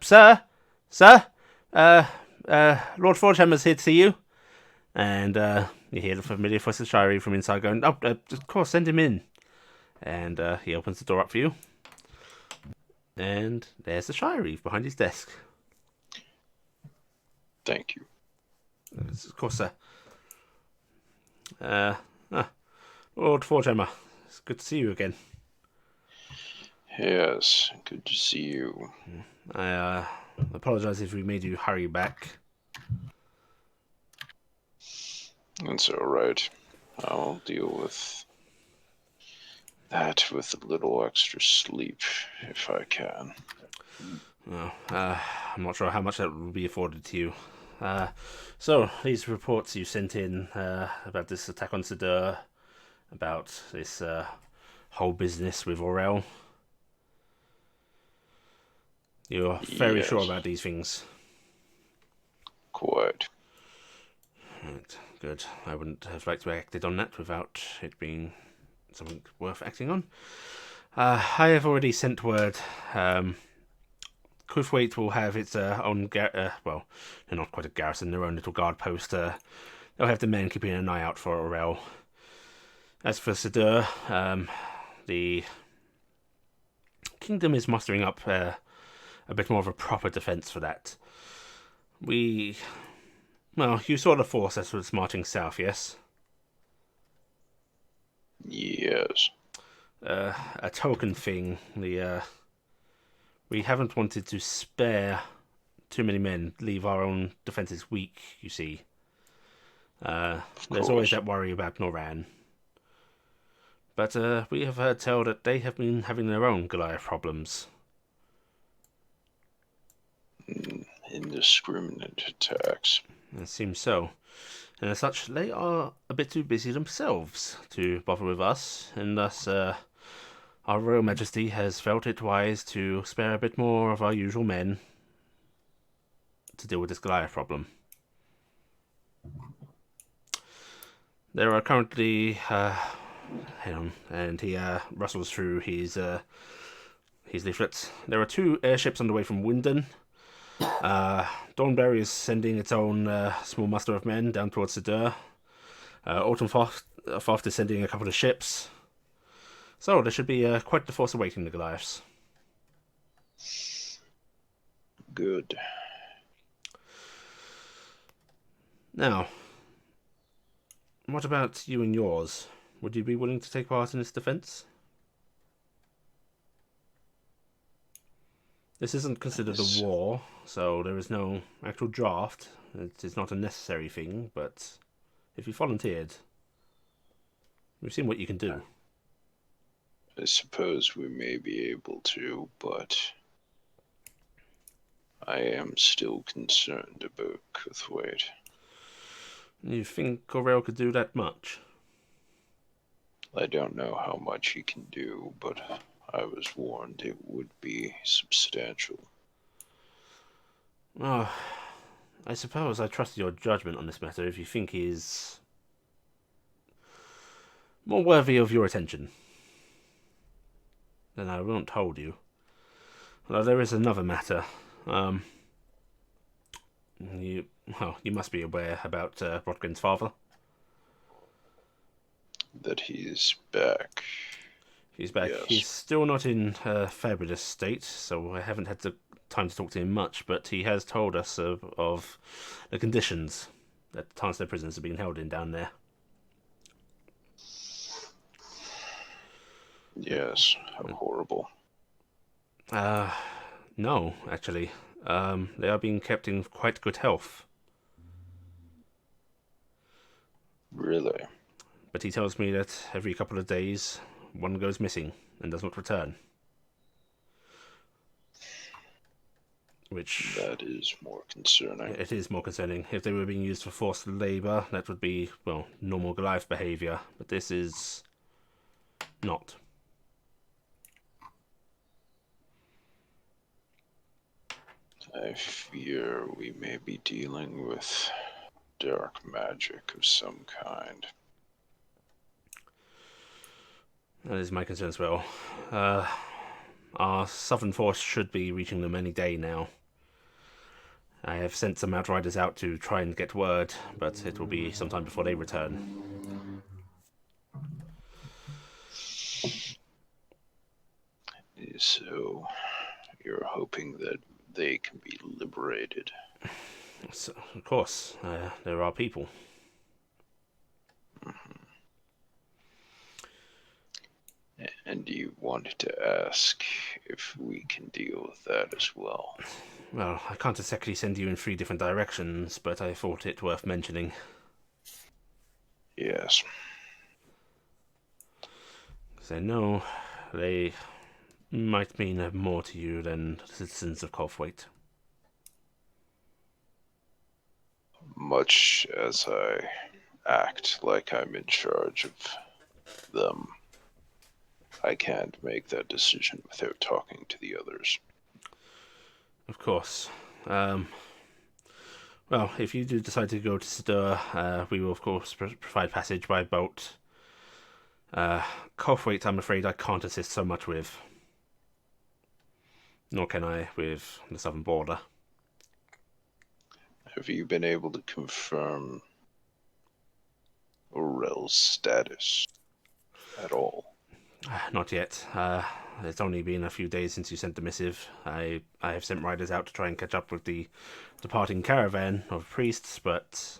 "Sir, Lord Forgehammer's here to see you." And you hear the familiar voice of Shire Reeve from inside going, "Oh, of course, send him in." And he opens the door up for you. And there's the Shire Reeve behind his desk. Thank you. Of course, sir. Lord Forgehammer, it's good to see you again. Yes, good to see you. I apologise if we made you hurry back. That's alright. I'll deal with that with a little extra sleep, if I can. Well, I'm not sure how much that will be afforded to you. So, these reports you sent in about this attack on Sedur, about this whole business with Aurel. You're very Yes. sure about these things. Quite. Right, good. I wouldn't have liked to have acted on that without it being something worth acting on. I have already sent word. Cliffwaite will have its own, well, they're not quite a garrison, their own little guard post. They'll have the men keeping an eye out for Aurel. As for Sedur, the kingdom is mustering up a bit more of a proper defence for that. Well, you saw the force that was marching south, yes? Yes. A token thing. We haven't wanted to spare too many men, leave our own defences weak, you see. There's always that worry about Noran. But we have heard tell that they have been having their own Goliath problems. Indiscriminate attacks. It seems so. And as such, they are a bit too busy themselves to bother with us, and thus our Royal Majesty has felt it wise to spare a bit more of our usual men to deal with this Goliath problem. There are currently, hang on, and he rustles through his leaflets. There are 2 airships on the way from Winden. Dornberry is sending its own small muster of men down towards Sedur. Autumnfoft is sending a couple of ships. So there should be quite the force awaiting the Goliaths. Good. Now, what about you and yours? Would you be willing to take part in this defence? This isn't considered a war, so there is no actual draft. It is not a necessary thing, but if you volunteered, we've seen what you can do. I suppose we may be able to, but I am still concerned about Cuthwaite. You think Corel could do that much? I don't know how much he can do, but I was warned it would be substantial. Oh, I suppose I trust your judgment on this matter if you think he's more worthy of your attention. Then I won't hold you. Although there is another matter. You must be aware about Brodkin's father. That he's back. He's back. Yes. He's still not in a fabulous state, so I haven't had the time to talk to him much, but he has told us of the conditions that Tarnstead prisoners are being held in down there. Yes, how horrible. No, actually. They are being kept in quite good health. Really? But he tells me that every couple of days, one goes missing and does not return. Which... That is more concerning. It is more concerning. If they were being used for forced labour, that would be, well, normal Goliath behaviour. But this is... not. I fear we may be dealing with dark magic of some kind. That is my concern as well. Our southern force should be reaching them any day now. I have sent some outriders out to try and get word, but it will be sometime before they return. So, you're hoping that they can be liberated? So, of course, there are people. And you wanted to ask if we can deal with that as well. Well, I can't exactly send you in 3 different directions, but I thought it worth mentioning. Yes. Because I know they might mean more to you than the citizens of Colthwaite. Much as I act like I'm in charge of them, I can't make that decision without talking to the others. Of course. Well, if you do decide to go to Stir, we will of course provide passage by boat. Colthwaite, I'm afraid I can't assist so much with. Nor can I with the southern border. Have you been able to confirm Aurel's status at all? Not yet. It's only been a few days since you sent the missive. I have sent riders out to try and catch up with the departing caravan of priests, but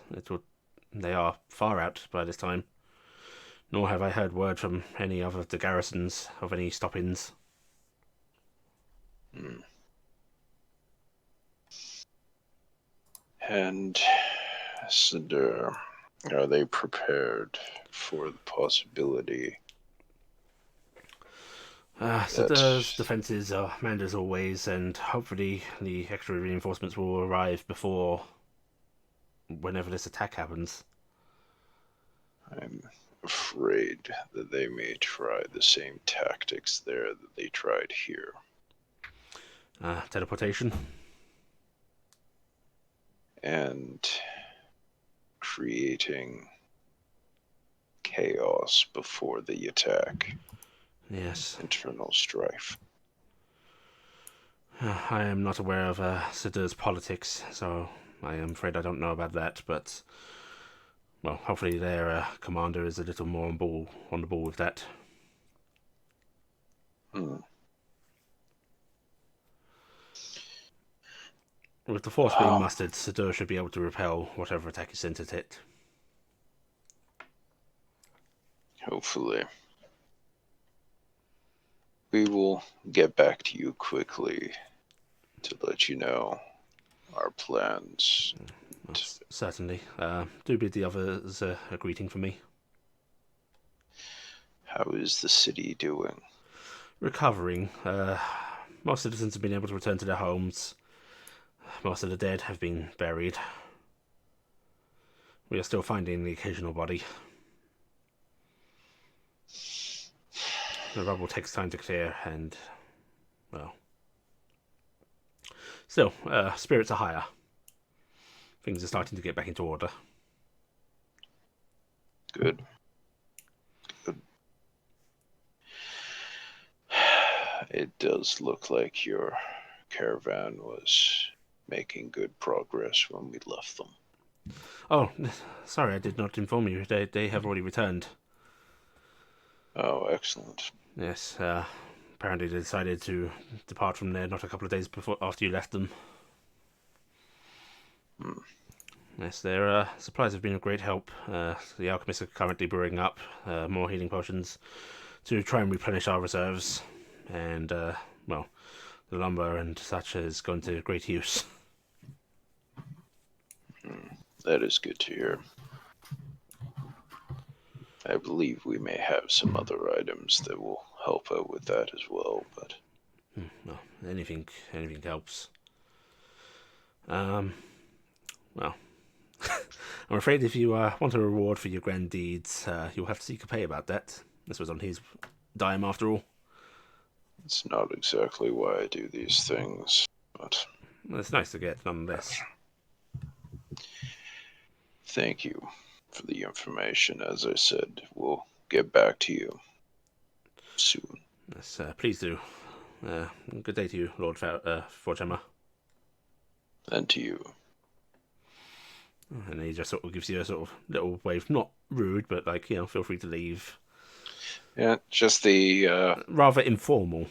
they are far out by this time. Nor have I heard word from any of the garrisons of any stop-ins. And Cinder, are they prepared for the possibility? Sitter's defences are manned as always, and hopefully the extra reinforcements will arrive before whenever this attack happens. I'm afraid that they may try the same tactics there that they tried here. Teleportation? And creating chaos before the attack. Yes. Internal strife. I am not aware of Sitter's politics, so I am afraid I don't know about that, but... well, hopefully their commander is a little more on the ball with that. With the force being mustered, Sidur should be able to repel whatever attack is sent at it. Hopefully. We will get back to you quickly to let you know our plans. Well, certainly. Do bid the others a greeting from me. How is the city doing? Recovering. Most citizens have been able to return to their homes. Most of the dead have been buried. We are still finding the occasional body. The rubble takes time to clear, and, well... still, spirits are higher. things are starting to get back into order. Good. Good. It does look like your caravan was making good progress when we left them. Oh, sorry, I did not inform you. They have already returned. Oh, excellent. Yes, apparently they decided to depart from there not a couple of days after you left them. Yes, their supplies have been of great help. The alchemists are currently brewing up more healing potions to try and replenish our reserves. And, well, the lumber and such has gone to great use. That is good to hear. I believe we may have some other items that will help out with that as well, but Well, anything helps. Well, I'm afraid if you want a reward for your grand deeds, you'll have to seek a pay about that. This was on his dime, after all. it's not exactly why I do these things. But Well, it's nice to get, nonetheless. thank you for the information. As I said, we'll get back to you soon. Yes, please do. Good day to you, Lord Forgemma. And to you. And he just sort of gives you a sort of little wave, not rude, but like, feel free to leave. Yeah, just the Rather informal.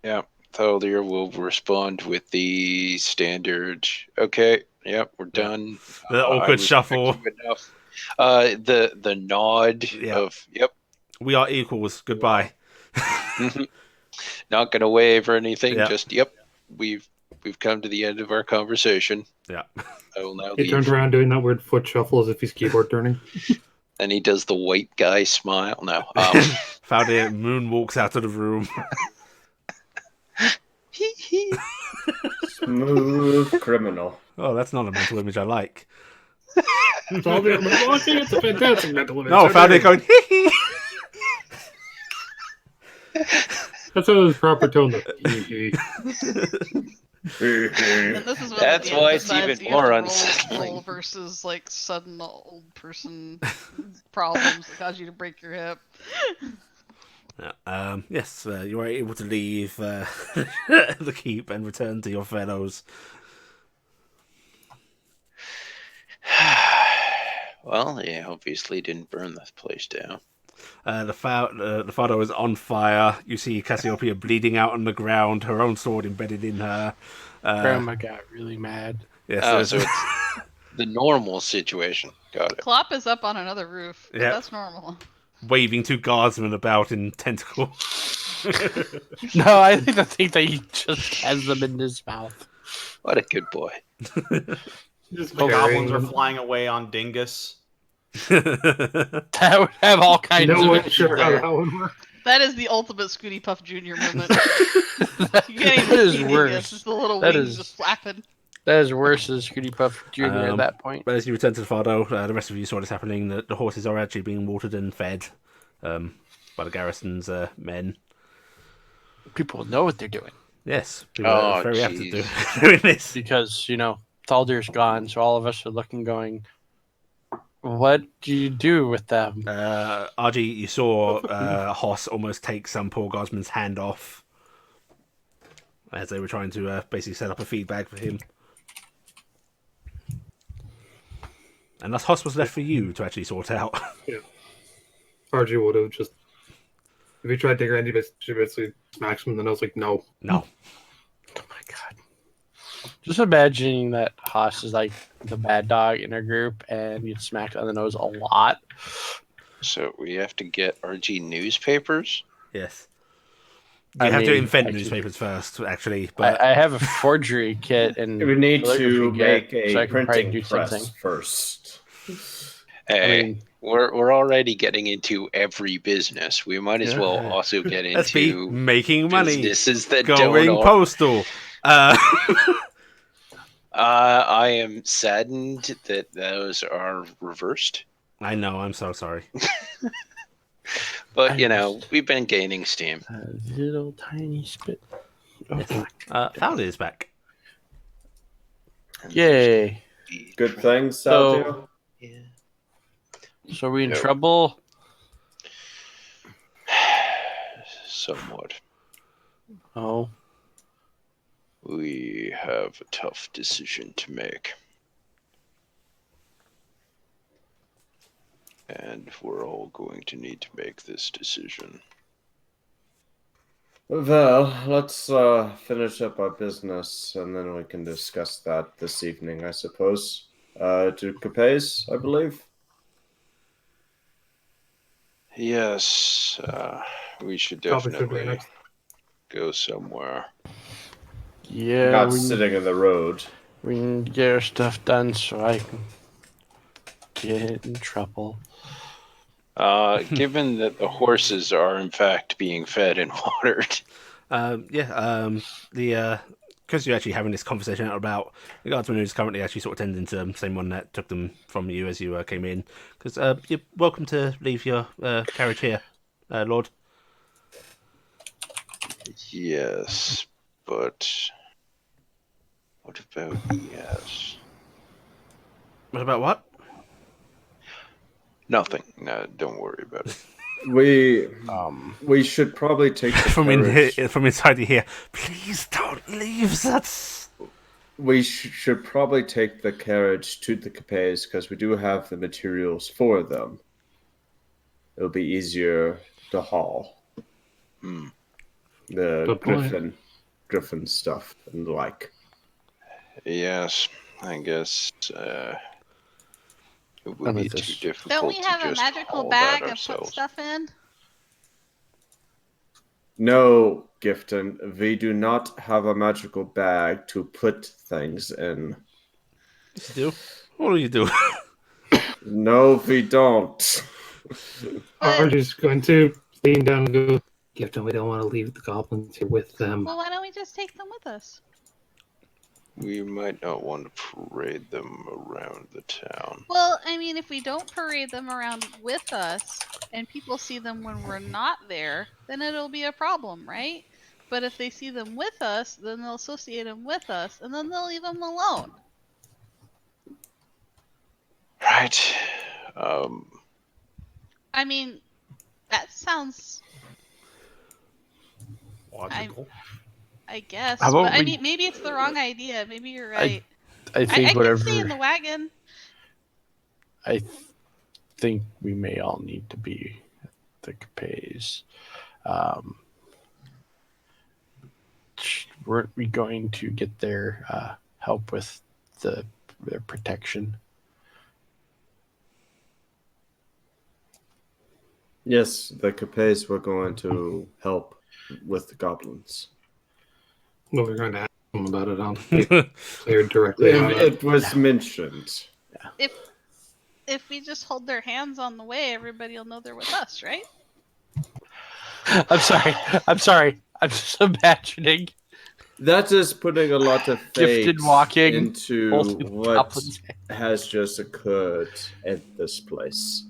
yeah. Thaldir will respond with the standard. Okay, yep, we're done. The I awkward respect shuffle. you enough. The nod Yeah. of yep. We are equals. Goodbye. Not gonna wave or anything. Yeah. Just yep. We've come to the end of our conversation. Yeah. I will now He leave. turns around doing that weird foot shuffle as if he's keyboard turning. And he does the white guy smile. No. Faldir moonwalks out of the room. Smooth criminal. Oh, that's not a mental image I like. It's all there. I think it's a fantastic mental image. No, Faldir going hee hee. That's how his proper tone. And this is when That's the why DM it's decides even you more have to unsettling. roll versus like sudden old person problems that cause you to break your hip. Yes, you are able to leave the keep and return to your fellows. Well, they obviously didn't burn the place down. The Fado is on fire. You see Cassiopeia bleeding out on the ground, her own sword embedded in her. Grandma got really mad. Yes, Oh, so it's the normal situation. Got it. Klopp is up on another roof, but Yep. that's normal. waving two guardsmen about in tentacles. No, I think that he just has them in his mouth. What a good boy. Just The goblins are carrying flying away on Dingus. That would have all kinds them. No of one issues sure how there. that would work. That is the ultimate Scooty Puff Jr. moment. You can't That even is see Dingus, worse. just the little That wings is- just flapping. That is worse than Scooty Puff Jr. at that point. But as you return to the Fado, the rest of you saw this happening. The horses are actually being watered and fed by the garrison's men. People know what they're doing Yes, people Oh, are very apt to jeez. doing this. because, Thaldir's gone, so all of us are looking going, what do you do with them? RG, you saw Hoss almost take some poor guardsman's hand off as they were trying to basically set up a feed bag for him. And thus Hoss was left for you to actually sort out. RG would have just. If he tried to take her hand, she basically smacks him, and then I was like, no. No. Oh my god. Just imagining that Haas is like the bad dog in our group and you smacked on the nose a lot. So we have to get RG newspapers? Yes. You have to invent newspapers first, actually. But I have a forgery kit and We need to calligraphy make kit, a so I can probably printing do press something. first. Hey, I mean, we're already getting into every business. We might as well Yeah. also get let's be into making money. businesses that Going don't. postal. I am saddened that those are reversed. I know, I'm so sorry. But, I we've been gaining steam. a little tiny spit. Oh, Found is back. yay. good things out here? Yeah. So are we in No. trouble? Somewhat. Oh, We have a tough decision to make. And we're all going to need to make this decision. Well, let's finish up our business and then we can discuss that this evening, I suppose. To Capes, I believe. Yes, we should Probably should be definitely next. go somewhere. yeah. Not We sitting in the road. can get our stuff done so I can get in trouble. Given that the horses are in fact being fed and watered, Because you're actually having this conversation out about the guardsman who's currently actually sort of tending to the same one that took them from you as you came in. Because you're welcome to leave your carriage here, Lord. yes, but what about yes? What about what? Nothing. No, don't worry about it. We should probably take the from carriage. from inside here. Please don't leave. That's. We should probably take the carriage to the Capes because we do have the materials for them. It'll be easier to haul Hmm. the Good point. griffin stuff and the like. Yes, I guess it would And be with too this- difficult Don't we have to a just magical haul bag that of put ourselves. stuff in? No, Gifton, we do not have a magical bag to put things in. Yes, you do. What do you do? No, we don't. Orange is going to lean down and go, Gifton, we don't want to leave the goblins here with them. Well, why don't we just take them with us? We might not want to parade them around the town. Well, I mean, if we don't parade them around with us and people see them when we're not there, then it'll be a problem, right? But if they see them with us, then they'll associate them with us and then they'll leave them alone. Right. I mean, that sounds, Logical. I guess. How about But I we- mean, maybe it's the wrong idea. Maybe you're right. I think I can whatever. stay in the wagon. I think we may all need to be at the Capes. Weren't we going to get their help with their protection? Yes, the Capes were going to help with the goblins. Well, we're going to ask them about it. I'll be cleared directly. It was mentioned. If we just hold their hands on the way, everybody will know they're with us, right? I'm sorry. I'm just imagining That is putting a lot of fate Gifted walking, into holding what goblins' has just occurred at this place.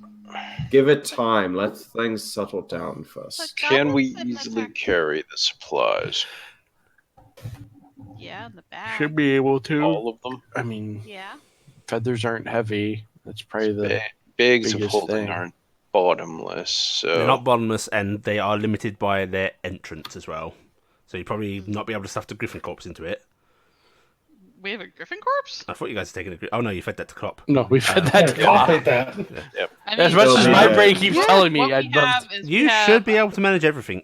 Give it time. Let things settle down first. But Can we goblins didn't easily attack- carry the supplies? Yeah, in the back. should be able to. All of them? I mean, Yeah. feathers aren't heavy. That's probably the Bags of biggest holding thing. aren't bottomless, so They're not bottomless, and they are limited by their entrance as well. So you probably not be able to stuff the griffin corpse into it. We have a griffin corpse? I thought you guys had taken a. Oh no, you fed that to Klopp. No, we've had Uh, that. Yeah, I'll take that. I As mean, much Well, as the, my uh, brain keeps what- telling me, what I'd we love have to. is You we have, should be able to manage everything.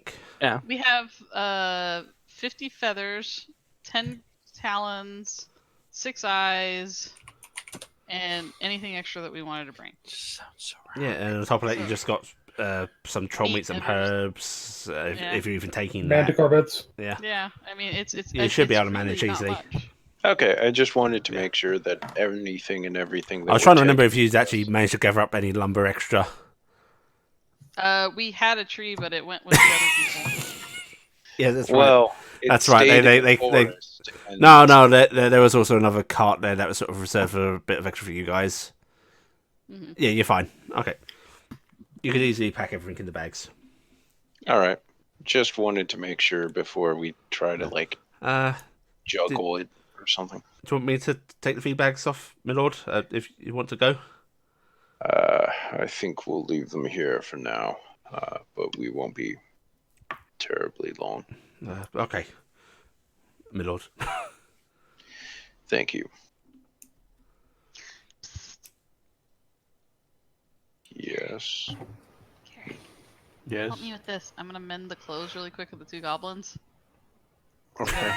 We have 50 feathers, 10 talons, 6 eyes, and anything extra that we wanted to bring. Sounds so Yeah, and on top of that, you just got some troll Meat meat, some and herbs. Yeah. If you're even taking that, Manticore bits. yeah. Yeah, I mean, it's You should be it's able to manage really not easily. much. okay. I just wanted to make sure that anything and everything that I was we're trying to remember taking- if you'd actually managed to gather up any lumber extra. We had a tree, but it went with the other people. Yeah, that's right. Well, it That's right, stayed they- in the they- forest, and No, there was also another cart there that was sort of reserved for a bit of extra for you guys. Mhm. Yeah, you're fine. Okay. You could easily pack everything in the bags. All right. Just wanted to make sure before we try to like Uh, juggle it or something. Do you want me to take the feedbags off, my lord, if you want to go? I think we'll leave them here for now, but we won't be terribly long. Okay, my lord. Thank you. Yes. Carrick, Yes. help me with this. I'm gonna mend the clothes really quick of the two goblins. Okay.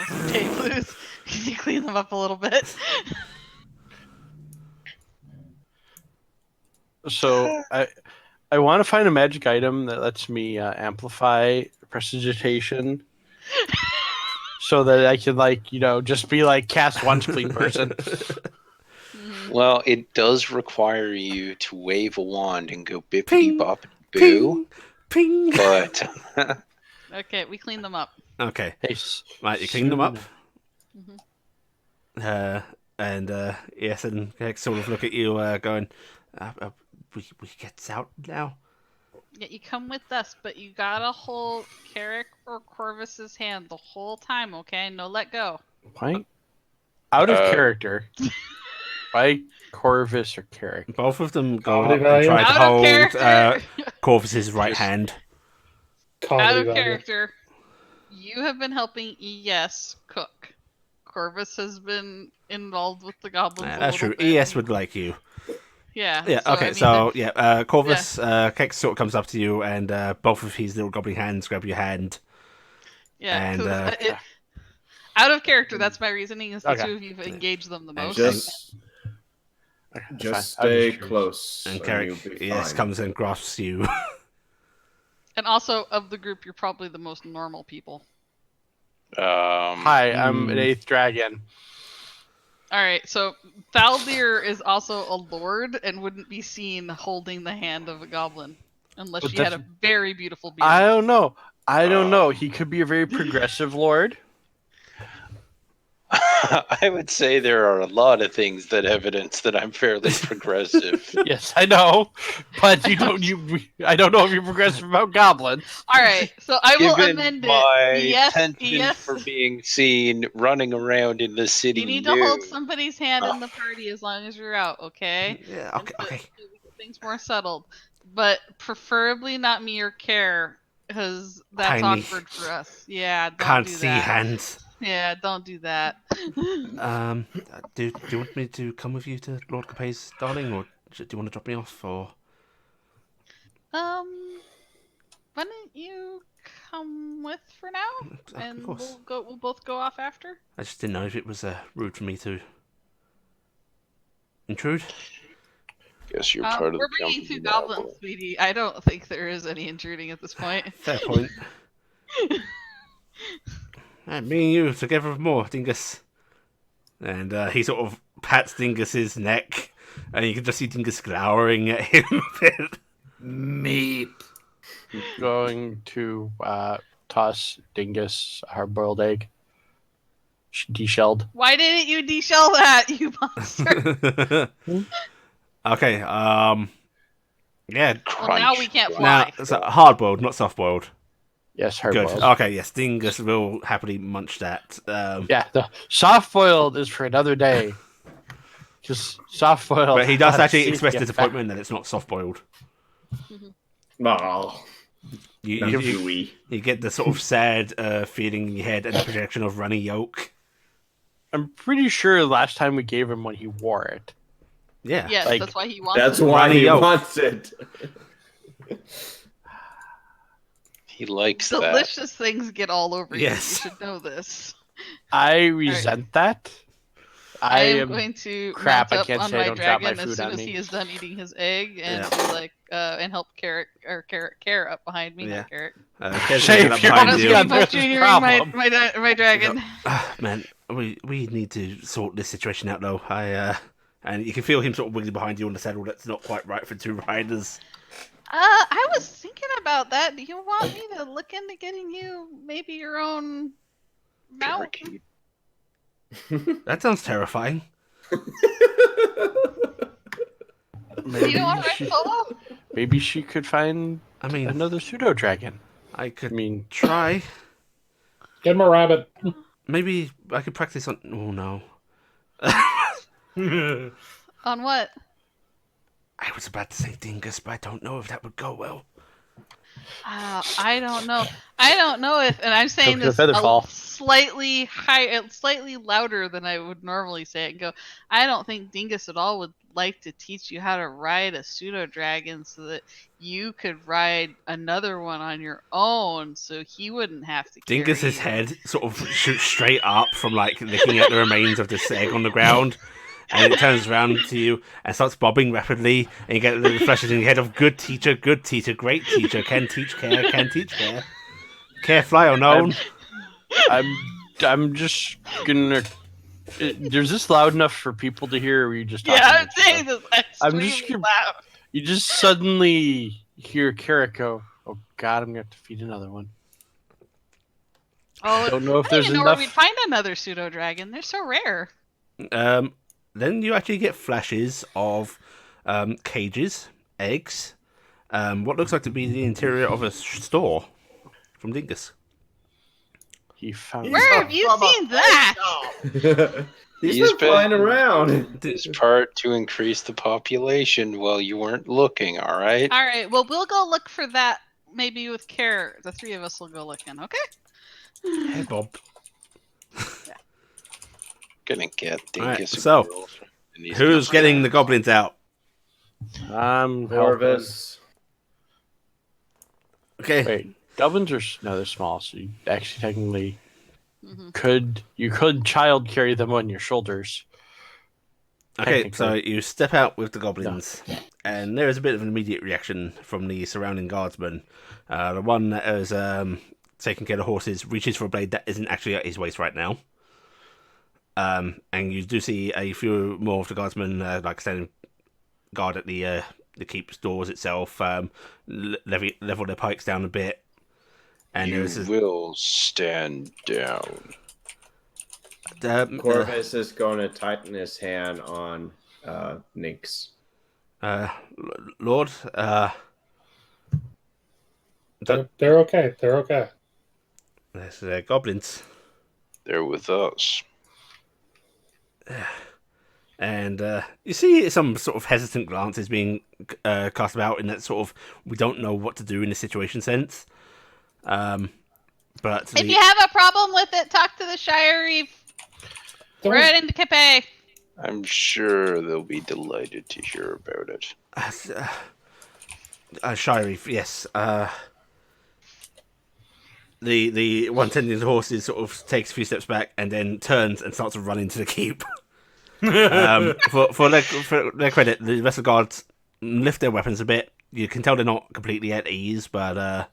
Most day blues. Can you clean them up a little bit? So I want to find a magic item that lets me amplify prestidigitation, so that I can just be like cast once clean person. Well, it does require you to wave a wand and go bippity Ping, boppity boo, ping. but Okay, we cleaned them up. Okay, Hey, right, you clean them up. Mhm. Yes, and Hex sort of look at you, going, we get out now. Yeah, you come with us, but you gotta hold Carrick or Corvus's hand the whole time, okay? No let go. Why? Out of Uh, character. Why Corvus or Carrick? Both of them go Comedy up and value. try to Out of hold character! Corvus's right Just- hand. Out Comedy of value. character. You have been helping ES cook. Corvus has been involved with the goblins a That's little true. bit. ES would like you. Yeah. Yeah, so, okay, I mean, so, Corvus, Kex sort of comes up to you, and both of his little goblin hands grab your hand. yeah. and, 'Cause out of character, that's my reasoning, is the Okay. two of you have engaged them the And most. Just Okay, that's just fine. I was stay curious. close, And and Carrick, you'll be yes, fine. comes and grasps you. And also, of the group, you're probably the most normal people. Hi, I'm an 8th dragon. Alright, so Thaldir is also a lord and wouldn't be seen holding the hand of a goblin. Unless But she had a that's- very beautiful beard. I don't know. He could be a very progressive lord. I would say there are a lot of things that evidence that I'm fairly progressive. Yes, I know, but I don't know if you're progressive about goblins. Alright, so I will Given amend my it. Yes, penchant yes. for being seen running around in the city You need to hold nude. somebody's hand in the party as long as you're out, okay? Yeah, And so we get things more settled. But preferably not me or Care, because that's Tiny. awkward for us. Yeah, don't Can't do see that. hands. Yeah, don't do that. Do you want me to come with you to Lord Capet's darling, or do you want to drop me off, or? Why don't you come with for now, Of and course. we'll both go off after. I just didn't know if it was rude for me to intrude. Guess you're part of We're the bringing company two now, goblins, boy. sweetie. I don't think there is any intruding at this point. Fair point. Me and you together with more, Dingus. And he sort of pats Dingus's neck, and you can just see Dingus glowering at him a bit. Meep. Going to toss Dingus a hard-boiled egg, deshelled. Why didn't you deshell that, you monster? Okay, yeah. Well, now we can't Now, fly. so hard-boiled, not soft-boiled. Yes, Good. hard-boiled. Okay, yes, Dingus will happily munch that. Yeah, the soft-boiled is for another day. Just soft-boiled. But he does Let's actually see if express you get disappointment that it's not soft-boiled. Oh, You get the sort of sad feeling in your head and the projection of runny yolk. I'm pretty sure last time we gave him one, he wore it. Yeah. Yes, Like, that's why he wants that's it. why Runny he yolk. wants it. He likes that. Delicious things get all over Yes. you. You should know this. I resent that. I am am going to crap, I mount up can't on say I my don't drop my dragon as food soon on as me. he is done eating his egg, and Yeah. be like, and help Carrot up behind me, Yeah. not Carrot. Kez Say will if get you're up behind on you. the I'm other junior my, problem. my dragon. Man, we need to sort this situation out, though. And you can feel him sort of wiggling behind you on the saddle. That's not quite right for two riders. I was thinking about that. Do you want me to look into getting you maybe your own mount? Parakeet. That sounds terrifying. You don't want to ride solo? Maybe she could find I mean, another pseudo dragon. I I could mean, try. Get him a rabbit. Maybe I could practice on. Oh no. On what? I was about to say dingus, but I don't know if that would go well. I don't know. I don't know if, and I'm saying Go for the this feather fall. slightly slightly louder than I would normally say it. And go. I don't think Dingus at all would like to teach you how to ride a pseudo dragon so that you could ride another one on your own, so he wouldn't have to. Dingus's carry you. head sort of shoots straight up from like looking at the remains of this egg on the ground, and it turns around to you and starts bobbing rapidly, and you get the flashes in your head of good teacher, great teacher, can teach care. Care fly unknown. I'm just gonna. Is this loud enough for people to hear, or are you just talking? Yeah, I'm to saying yourself? this I'm extremely just gonna- loud. You just suddenly hear Carrot go, "Oh God, I'm gonna have to feed another one." Oh, Don't know if I don't there's even know enough. where we'd find another pseudo dragon. They're so rare. Then you actually get flashes of cages, eggs, what looks like to be the interior of a store from Dingus. He found. Where have you seen that? He's been flying around. This part to increase the population while you weren't looking, all right? All right. Well, we'll go look for that. Maybe with care, the three of us will go looking. Okay. Hey, Bob. Gonna get Alright, Dingus a so, girlfriend, and he's Who's gonna- getting the goblins out? I'm helping. Corvus. Okay. Wait, goblins are no, they're small, so you actually technically Mhm. could child carry them on your shoulders. Okay, so Technically. you step out with the goblins, and there is a bit of an immediate reaction from the surrounding guardsmen. The one that is taking care of the horses reaches for a blade that isn't actually at his waist right now. And you do see a few more of the guardsmen like standing guard at the keep doors itself, level their pikes down a bit. And You there's will stand down. Corvus is going to tighten his hand on Nix. Lord, They're okay. They're okay. there's goblins. They're with us. And you see some sort of hesitant glances being cast about in that sort of we don't know what to do in this situation sense. But If you have a problem with it, talk to the Shire Reef. Don't- We're heading to Capet. I'm sure they'll be delighted to hear about it. Shirey, yes. The one tending the horses sort of takes a few steps back and then turns and starts to run into the keep. For their credit, the rest of the guards lift their weapons a bit. You can tell they're not completely at ease, but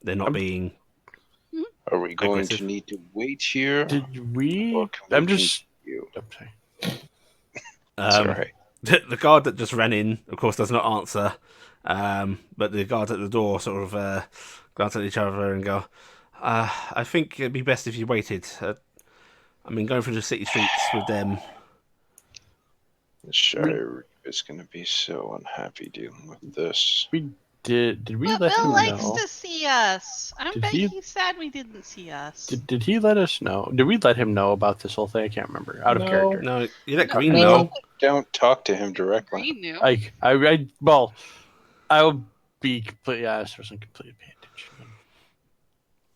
they're not being. Are we going Aggressive. to need to wait here? Did we? Or can we I'm just. continue? I'm sorry. It's all right. The guard that just ran in, of course, does not answer. But the guards at the door sort of glance at each other and go, I think it'd be best if you waited. Going through the city streets with them. The Shire is going to be so unhappy dealing with this. Did we But let Bill him likes know? to see us. I Did bet he- he's sad we didn't see us. Did he let us know? Did we let him know about this whole thing? I can't remember. Out of No. character. No, you let No, Green they know. Don't talk to him directly. Green knew. Well, I'll be completely honest. I wasn't completely paying attention.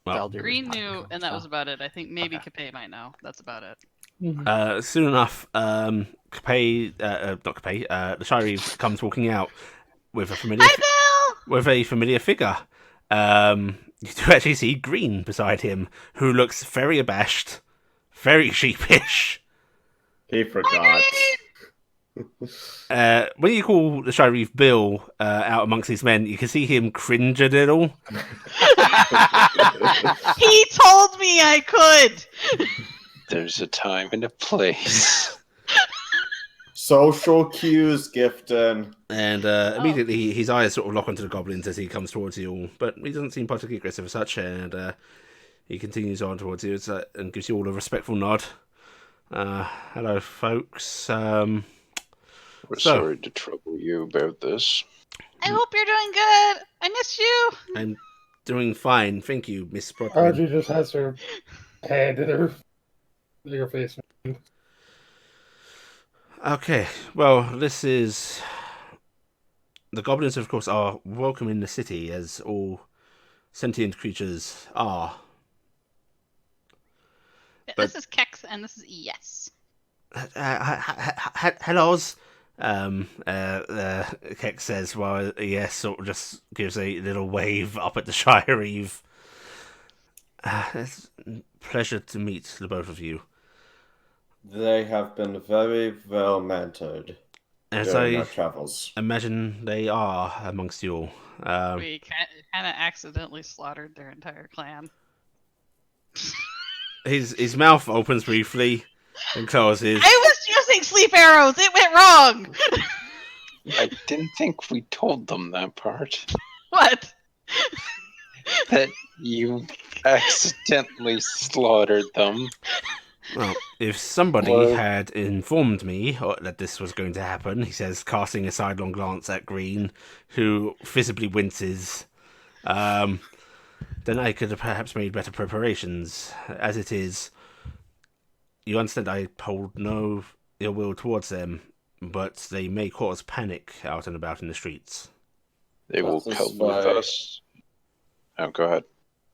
Well, Valdir Green was knew, mine, and that so. was about it. I think maybe Okay. Capet might know. That's about it. Soon enough, Capet, not Capet, the Shire comes walking out with a familiar figure. You do actually see Green beside him, who looks very abashed, very sheepish. He forgot. When you call the Shire Bill out amongst these men, you can see him cringe a little. He told me I could. There's a time and a place. Social cues, Gifton. And immediately his eyes sort of lock onto the goblins as he comes towards you all. But he doesn't seem particularly aggressive as such, and he continues on towards you and gives you all a respectful nod. Hello, folks. We're sorry to trouble you about this. I hope you're doing good. I miss you. I'm doing fine, thank you, Miss Broadway. Archie just has her head at her face. Okay, well, this is... The goblins, of course, are welcome in the city, as all sentient creatures are. But This is Kex, and this is Yes. hellos, Keck says, while Yes sort of just gives a little wave up at the Shire Eve. It's a pleasure to meet the both of you. They have been very well mentored As during I our travels. imagine they are amongst you all. We kind of accidentally slaughtered their entire clan. His mouth opens briefly and closes. I was using sleep arrows. It went wrong. I didn't think we told them that part. What? That you accidentally slaughtered them. Well, if somebody Well- had informed me that this was going to happen, he says, casting a sidelong glance at Green, who visibly winces, then I could have perhaps made better preparations. As it is, you understand I hold no ill will towards them, but they may cause panic out and about in the streets. They will That is come why- with us. Oh, go ahead.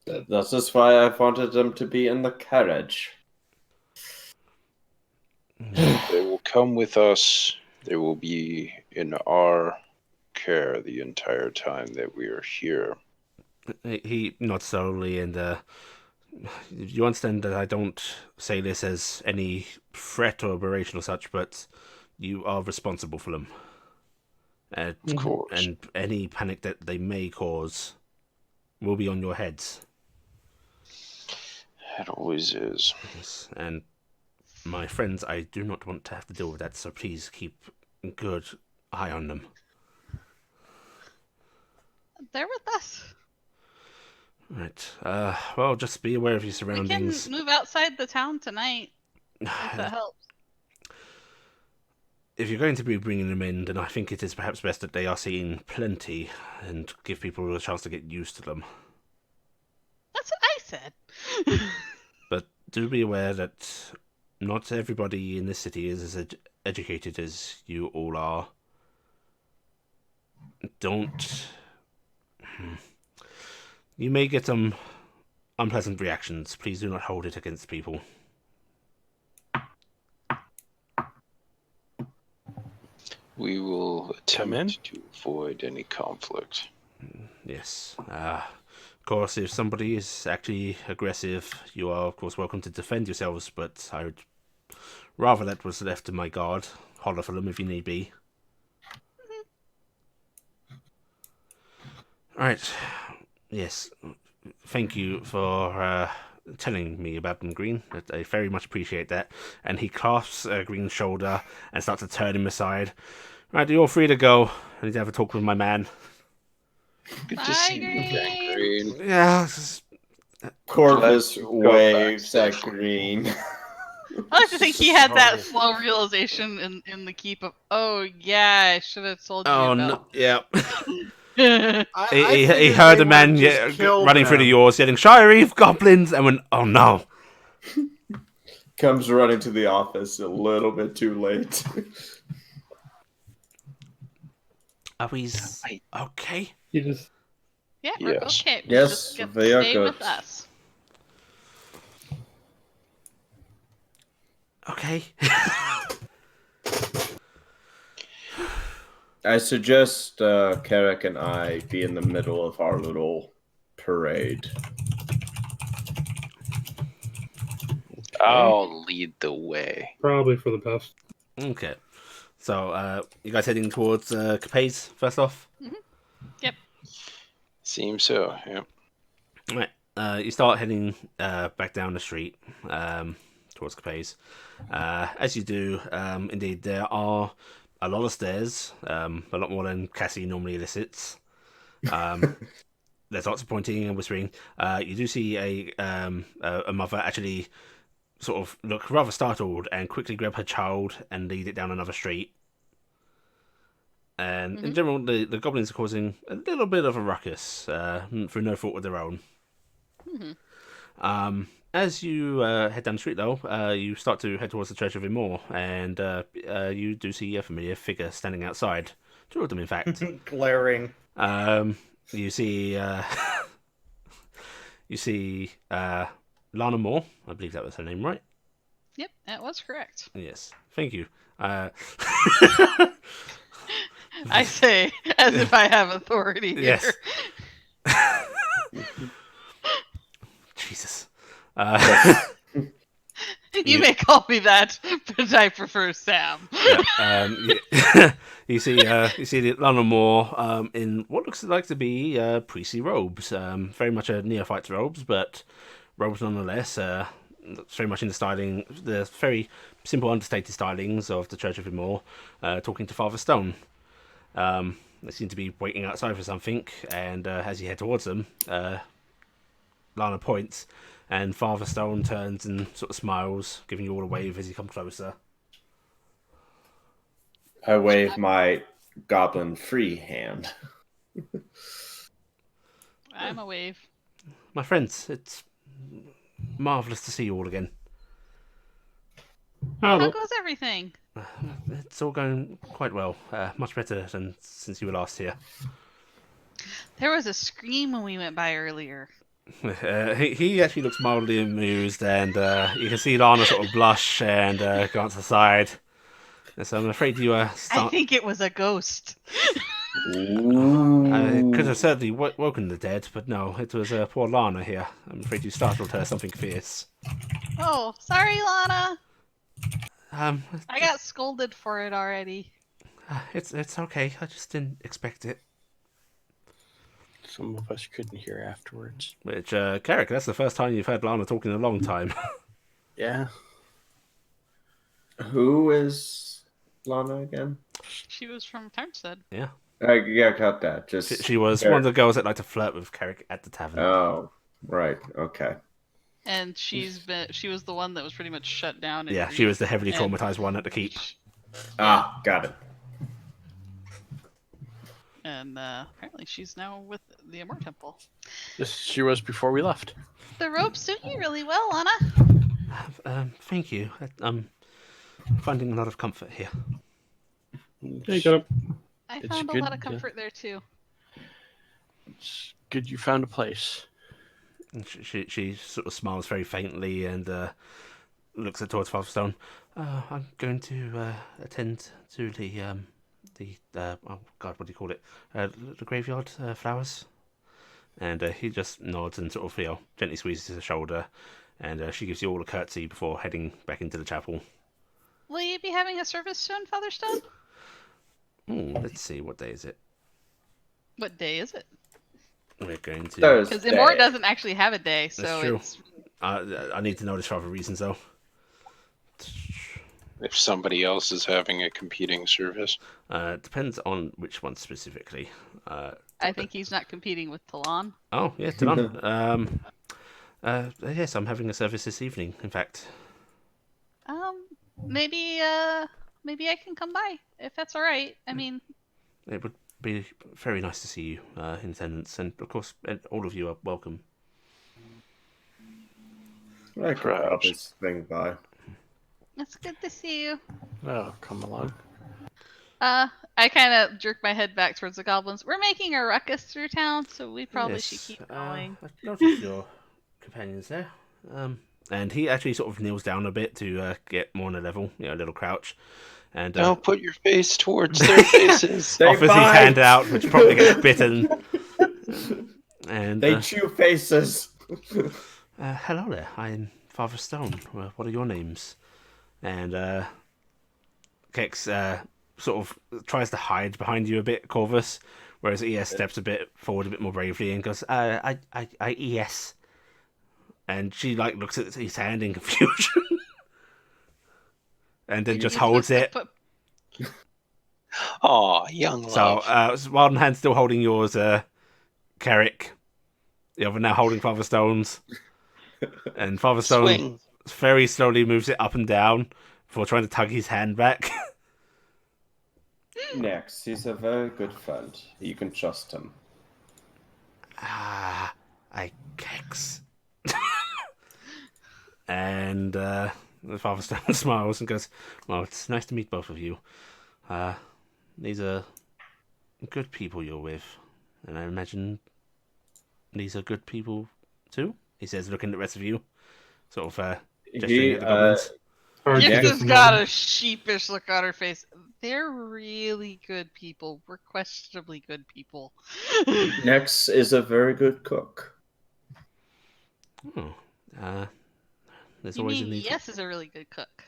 That is why I wanted them to be in the carriage. They will come with us. They will be in our care the entire time that we are here. He nods slowly, and you understand that I don't say this as any threat or aberration or such, but you are responsible for them. Of course. And any panic that they may cause will be on your heads. It always is. Yes, and my friends, I do not want to have to deal with that, so please keep a good eye on them. They're with us. Right. Well, just be aware of your We surroundings. can move outside the town tonight if that helps. If you're going to be bringing them in, then I think it is perhaps best that they are seeing plenty and give people a chance to get used to them. That's what I said. But do be aware that not everybody in this city is as educated as you all are. Don't... You may get some unpleasant reactions. Please do not hold it against people. We will Come in. attempt to avoid any conflict. Yes. Of course, if somebody is actually aggressive, you are, of course, welcome to defend yourselves, but I would rather that was left to my guard. Holler for them if you need be. Alright. Yes. Thank you for telling me about them, Green. I very much appreciate that. And he clasps Green's shoulder and starts to turn him aside. Right, you're all free to go. I need to have a talk with my man. Good Bye, to see you Green. again, Green. Yeah, Corvus Glad you got waves back at safely. Green. I like to think he had that So- slow realization in the keep of, oh yeah, I should have told you oh about. no, yeah. No. He figured heard they a man would've just killed running through the them. yard yelling, Shire Eve, goblins! And went, oh no. Comes running to the office a little bit too late. Are we I- okay? You just Yeah, we're Yes. okay. Yes, Just get they are stay good. with us. Okay. I suggest Carrick and I be in the middle of our little parade. I'll lead the way. probably for the best. Okay. So, you guys heading towards Capes first off? Seems so, yeah. Right. You start heading back down the street towards Capes. As you do, indeed, there are a lot of stairs, a lot more than Cassie normally elicits. There's lots of pointing and whispering. You do see a mother actually sort of look rather startled and quickly grab her child and lead it down another street. And in general, the goblins are causing a little bit of a ruckus through no fault of their own. As you head down the street, though, you start to head towards the Church of Immoor, and you do see a familiar figure standing outside. Two of them, in fact. Glaring. You see, you see Lana Moore. I believe that was her name, right? Yep, that was correct. Yes. Thank you. I say as if I have authority here. Yes. Jesus. You may call me that, but I prefer Sam. You see Lana Moore in what looks like to be priestly robes. Very much a neophyte's robes, but robes nonetheless. Very much in the styling, the very simple, understated stylings of the Church of Immoor. Talking to Father Stone. They seem to be waiting outside for something, and as you head towards them, Lana points, and Father Stone turns and sort of smiles, giving you all a wave as you come closer. I wave my goblin free hand. I'm a wave. My friends, it's marvellous to see you all again. How goes everything? It's all going quite well. Much better than since you were last here. There was a scream when we went by earlier. He actually looks mildly amused, and you can see Lana sort of blush and glance aside. So I'm afraid you I think it was a ghost. I could have certainly woken the dead, but no, it was poor Lana here. I'm afraid you startled her something fierce. Oh, sorry, Lana. I got scolded for it already. It's okay. I just didn't expect it. Some of us couldn't hear afterwards. Which, Carrick, that's the first time you've heard Lana talk in a long time. Yeah. Who is Lana again? She was from Tarnstead. Yeah. Yeah, got that. Just She was one of the girls that liked to flirt with Carrick at the tavern. Oh, right. Okay. And she was the one that was pretty much shut down. Yeah, she was the heavily traumatized one at the keep. Ah, got it. And apparently she's now with the Immoor Temple. Yes, she was before we left. The robes suit you really well, Lana. Thank you. I'm finding a lot of comfort here. There you go. I found a lot of comfort there too. It's good you found a place. And she sort of smiles very faintly and looks towards Father Stone. I'm going to attend to the oh god, what do you call it? The graveyard flowers. And he just nods and sort of gently squeezes his shoulder, and she gives you all a curtsy before heading back into the chapel. Will you be having a service soon, Father Stone? Let's see, what day is it? What day is it? We're going to because Immoor doesn't actually have a day, so That's true. it's. I need to know this for other reasons though. If somebody else is having a competing service. Depends on which one specifically. I think he's not competing with Talon. Oh, yeah, Talon. Yes, I'm having a service this evening, in fact. Maybe I can come by, if that's alright. I mean... It would be very nice to see you in attendance, and of course, all of you are welcome. I could probably swing by. It's good to see you. Oh, come along. I kind of jerk my head back towards the goblins. We're making a ruckus through town, so we probably should keep going. I noticed your companions there. And he actually sort of kneels down a bit to get more on a level, a little crouch. And don't put your face towards their faces. Offers his hand out, which probably gets bitten. And they chew faces. Hello there, I'm Father Stone. What are your names? And Kex sort of tries to hide behind you a bit, Corvus, whereas ES steps a bit forward, a bit more bravely, and goes, I ES. And she looks at his hand in confusion, and then just holds it. Aw, young love. So, one hand still holding yours, Carrick. The other now holding Father Stone's. And Father Stone very slowly moves it up and down before trying to tug his hand back. Next, he's a very good friend. You can trust him. I Kex. And the Father Stone smiles and goes, "Well, it's nice to meet both of you. These are good people you're with, and I imagine these are good people too." He says, looking at the rest of you, sort of gesturing He, at the goblins. Hard to Gift get has from got home. a sheepish look on her face. They're really good people. We're questionably good people. Nex is a very good cook. Oh, there's You always a mean need. Yes is a really good cook.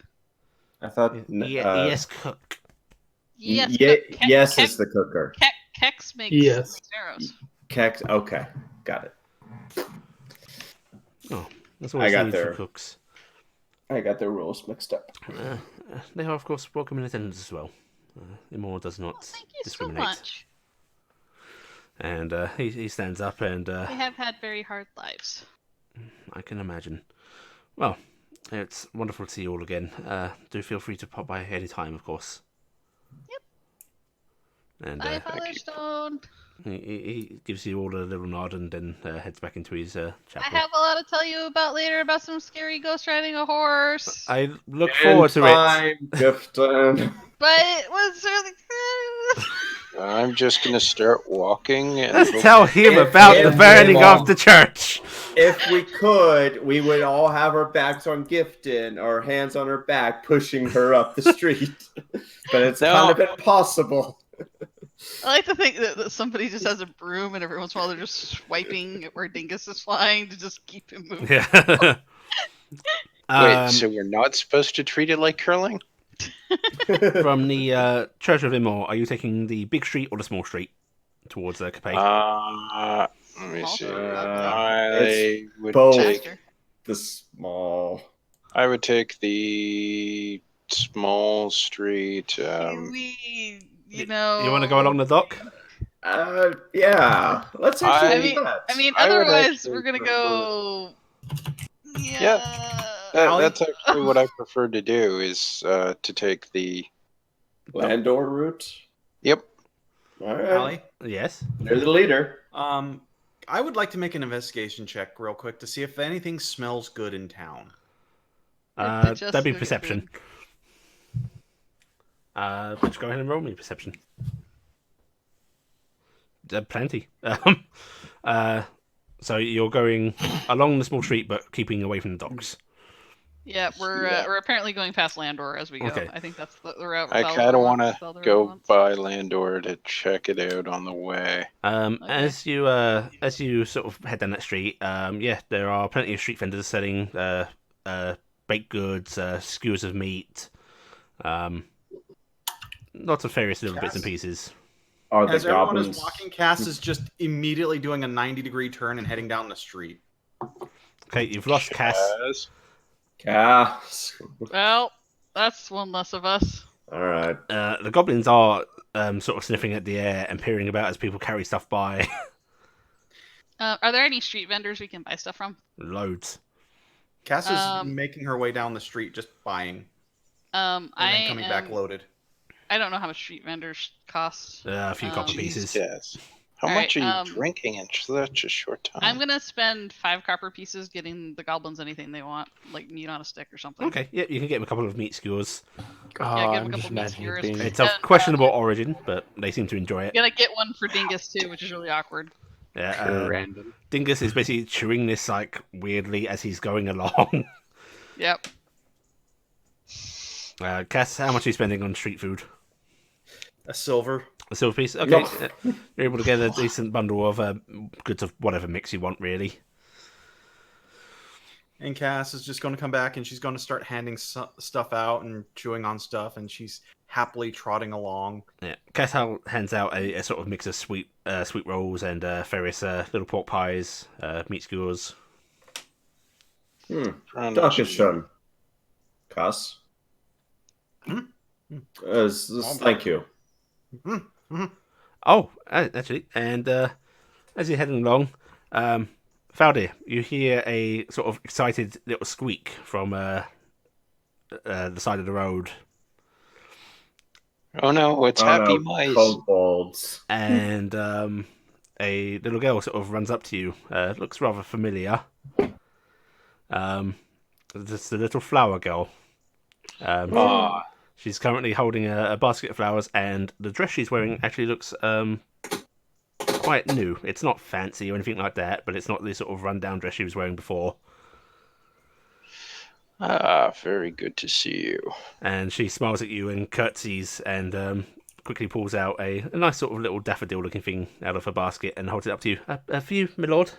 I thought. Yes, cook. Yes, cook. Yes is the cooker. Kex makes Yes. arrows. Kex. Okay, got it. Oh, there's I always a got need for there. cooks. I got their rules mixed up. They are, of course, welcome in attendance as well. Imor does not Thank you so discriminate. much. And he stands up, and They have had very hard lives. I can imagine. Well, it's wonderful to see you all again. Do feel free to pop by any time, of course. Yep. And Bye, Father Stone. he gives you all a little nod and then heads back into his I chapel. have a lot to tell you about later about some scary ghost riding a horse. I look forward to it. Gifton. But it was really good. I'm just gonna start walking and Let's tell him If- about the if burning Imor- of the church. If we could, we would all have our backs on Gifton, our hands on her back, pushing her up the street. But it's kind of impossible. I like to think that somebody just has a broom and every once in a while they're just swiping where Dingus is flying to just keep him moving. Yeah. Wait, so we're not supposed to treat it like curling? From the Church of Imor, are you taking the big street or the small street towards Capet? Let me Small see. street, I would both. take. Faster. The small. I would take the small street. We, You want to go along the dock? Yeah. Let's actually I- do that. I mean, I would otherwise actually we're gonna prefer- go. That's actually what I prefer to do is to take the. Landor route. Yep. All right. Allie, Yes. You're the leader. I would like to make an investigation check real quick to see if anything smells good in town. That'd be perception. Let's go ahead and roll me perception. Plenty. So you're going along the small street, but keeping away from the docks. Yeah, we're apparently going past Landor as we go. Okay. I think that's the route. I Valdor kind of want wants- to Valdor go wants. by Landor to check it out on the way. As you sort of head down that street, yeah, there are plenty of street vendors selling baked goods, skewers of meat, lots of various little bits and pieces. Are the As everyone goblins? is walking, Cass is just immediately doing a 90-degree turn and heading down the street. Okay, you've lost Cass. Yes. Cass. Well, that's one less of us. All right. The goblins are sort of sniffing at the air and peering about as people carry stuff by. Are there any street vendors we can buy stuff from? Loads. Cass is making her way down the street, just buying, and then coming back loaded. I don't know how much street vendors cost. A few copper pieces. Yes. How All much right, are you drinking in such a short time? I'm gonna spend 5 copper pieces getting the goblins anything they want, like meat on a stick or something. Okay, yeah, you can get them a couple of meat skewers. Oh, give him a I'm couple just of imagining meat it being. It's of And, questionable origin, but they seem to enjoy it. Gonna get one for Dingus too, which is really awkward. Yeah, Pure random. Dingus is basically chewing this like weirdly as he's going along. Yep. Cass, how much are you spending on street food? A silver. A silver piece? Okay. No. You're able to get a decent bundle of goods of whatever mix you want, really. And Cass is just going to come back and she's going to start handing stuff out and chewing on stuff, and she's happily trotting along. Yeah. Cass hands out a sort of mix of sweet rolls and various little pork pies, meat skewers. Dankeschön. Cass. Thank you. Oh, actually, and as you're heading along, Faldir, you hear a sort of excited little squeak from the side of the road, Oh no, it's happy mice. Kobolds. and a little girl sort of runs up to you. Looks rather familiar. Just the little flower girl. Ah, She's currently holding a basket of flowers, and the dress she's wearing actually looks quite new. It's not fancy or anything like that, but it's not the sort of rundown dress she was wearing before. very good to see you. And she smiles at you and curtsies and quickly pulls out a nice sort of little daffodil-looking thing out of her basket and holds it up to you. For you, my lord.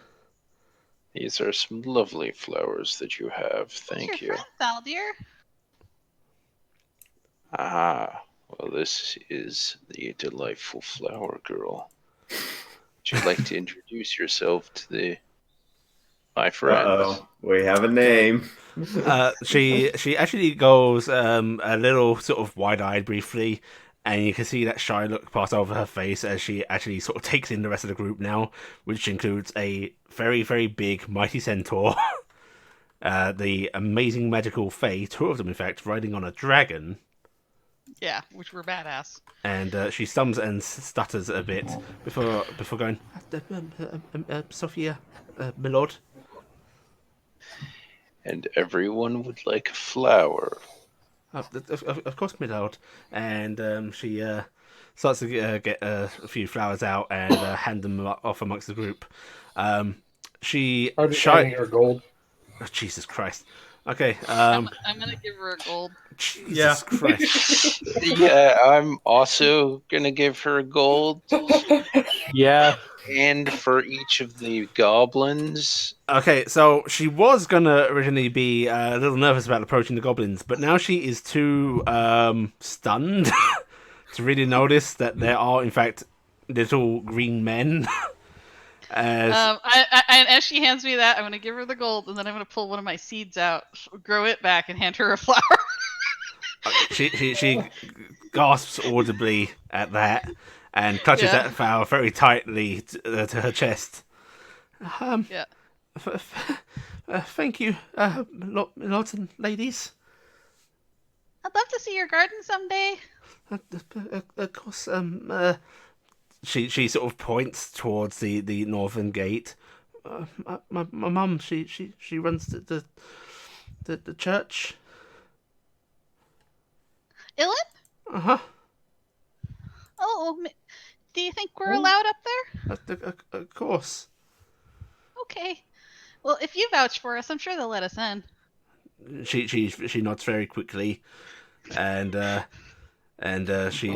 These are some lovely flowers that you have. Thank Who's you. your friend, Thaldir? Well, this is the delightful flower girl. Would you like to introduce yourself to my friends? Uh-oh. We have a name. She actually goes a little sort of wide-eyed briefly, and you can see that shy look pass over her face as she actually sort of takes in the rest of the group now, which includes a very, very big mighty centaur, the amazing magical fae, two of them in fact, riding on a dragon. Yeah, which were badass. And she stums and stutters a bit before going, Sophia, my lord. And everyone would like a flower. Of course, my lord. And she starts to get a few flowers out and hand them off amongst the group. She Are they handing her gold? Oh, Jesus Christ. Okay. I'm gonna give her a gold. Jesus Yeah. Christ. Yeah, I'm also gonna give her gold, Yeah. and for each of the goblins. Okay, so she was gonna originally be a little nervous about approaching the goblins, but now she is too stunned to really notice that there are, in fact, little green men. And as she hands me that, I'm gonna give her the gold, and then I'm gonna pull one of my seeds out, grow it back, and hand her a flower. She gasps audibly at that and clutches Yeah. that flower very tightly to her chest. Yeah. Thank you, lords and ladies. I'd love to see your garden someday. Of course, she sort of points towards the northern gate. My mum, she runs the church. Ilan? Uh-huh. Oh, do you think we're allowed up there? Of course. Okay. Well, if you vouch for us, I'm sure they'll let us in. She nods very quickly, and she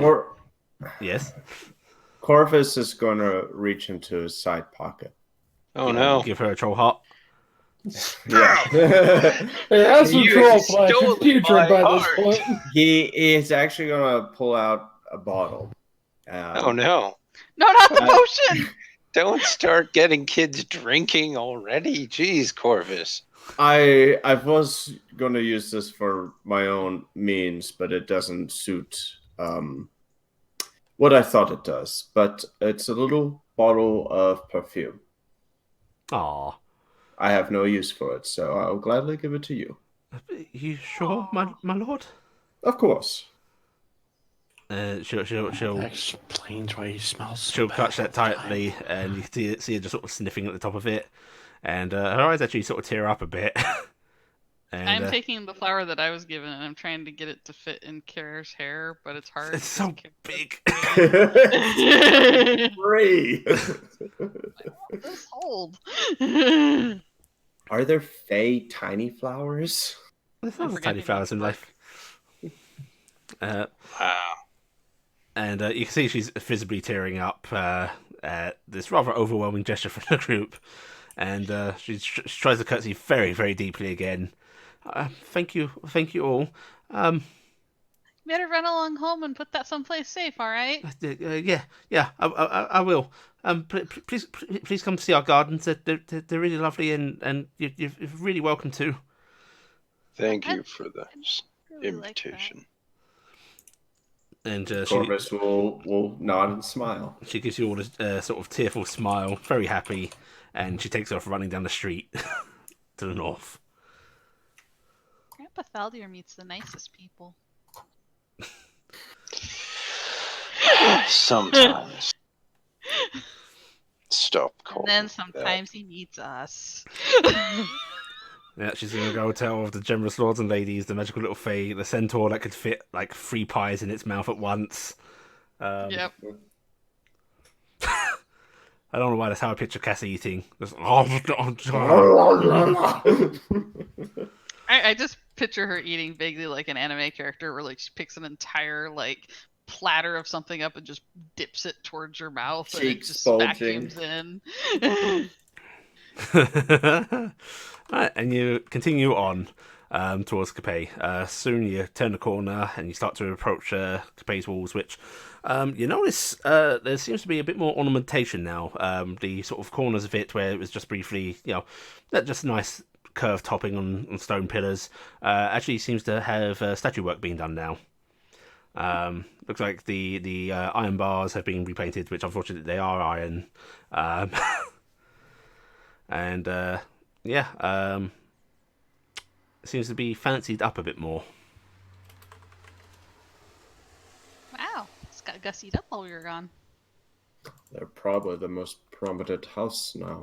yes. Corvus is going to reach into his side pocket. Oh no! Give her a troll heart. Yeah. It has some You troll stole flesh in future my by heart. this point. He is actually going to pull out a bottle. Oh no! No, not the potion! Don't start getting kids drinking already. Jeez, Corvus. I was going to use this for my own means, but it doesn't suit what I thought it does. But it's a little bottle of perfume. Aw. I have no use for it, so I'll gladly give it to you. You sure, my lord? Of course. She'll That explains why he smells so she'll bad clutch that all the time. tightly, and you can see her just sort of sniffing at the top of it, and her eyes actually sort of tear up a bit. And I'm taking the flower that I was given, and I'm trying to get it to fit in Kara's hair, but it's hard. it's so big. Free. This hold. Are there fey tiny flowers? There's lots of forget tiny me flowers not in to life. Wow. And you can see she's visibly tearing up at this rather overwhelming gesture from the group. And she tries to curtsy very, very deeply again. Thank you all. Better run along home and put that someplace safe, all right? Yeah, I will. Please come see our gardens. They're really lovely, and you're really welcome to. Thank you for the Really like that. invitation. And Corvus will nod and smile. she gives you all a sort of tearful smile, very happy, and she takes off running down the street to the north. Grandpa Thaldir meets the nicest people. Sometimes. Stop And calling. then me that. sometimes he meets us. Yeah, she's gonna go tell the generous lords and ladies, the magical little fae, the centaur that could fit like 3 pies in its mouth at once. Yep. I don't know why that's how I picture Cassie eating. Just, I just picture her eating vaguely like an anime character, where like she picks an entire like platter of something up and just dips it towards her mouth, and it Cheeks just bulging. vacuums in. Right, and you continue on towards Capet. Soon you turn the corner and you start to approach Capet's walls, which you notice there seems to be a bit more ornamentation now. The sort of corners of it where it was just briefly, that just nice curved topping on stone pillars, actually seems to have statue work being done now. Looks like the iron bars have been repainted, which unfortunately they are iron. And it seems to be fancied up a bit more. Wow, it's got gussied up while we were gone. They're probably the most prominent house now.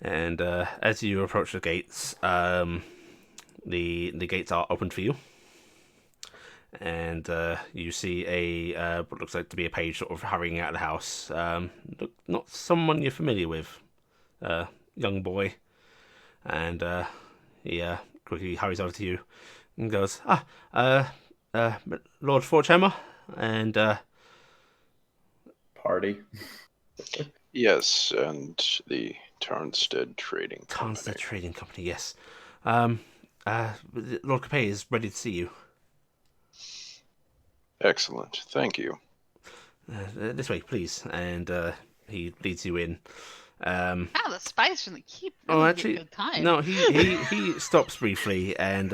And as you approach the gates, the gates are opened for you, and you see what looks like to be a page sort of hurrying out of the house. Not someone you're familiar with, young boy, and he quickly hurries over to you and goes, Lord Forgehammer, and Party. Yes, and the Tarnstead Trading Company. Tarnstead Trading Company, yes. Lord Capet is ready to see you. Excellent, thank you. This way, please. And he leads you in. Wow, the spies from the keep really Actually, get good time. no, he stops briefly, and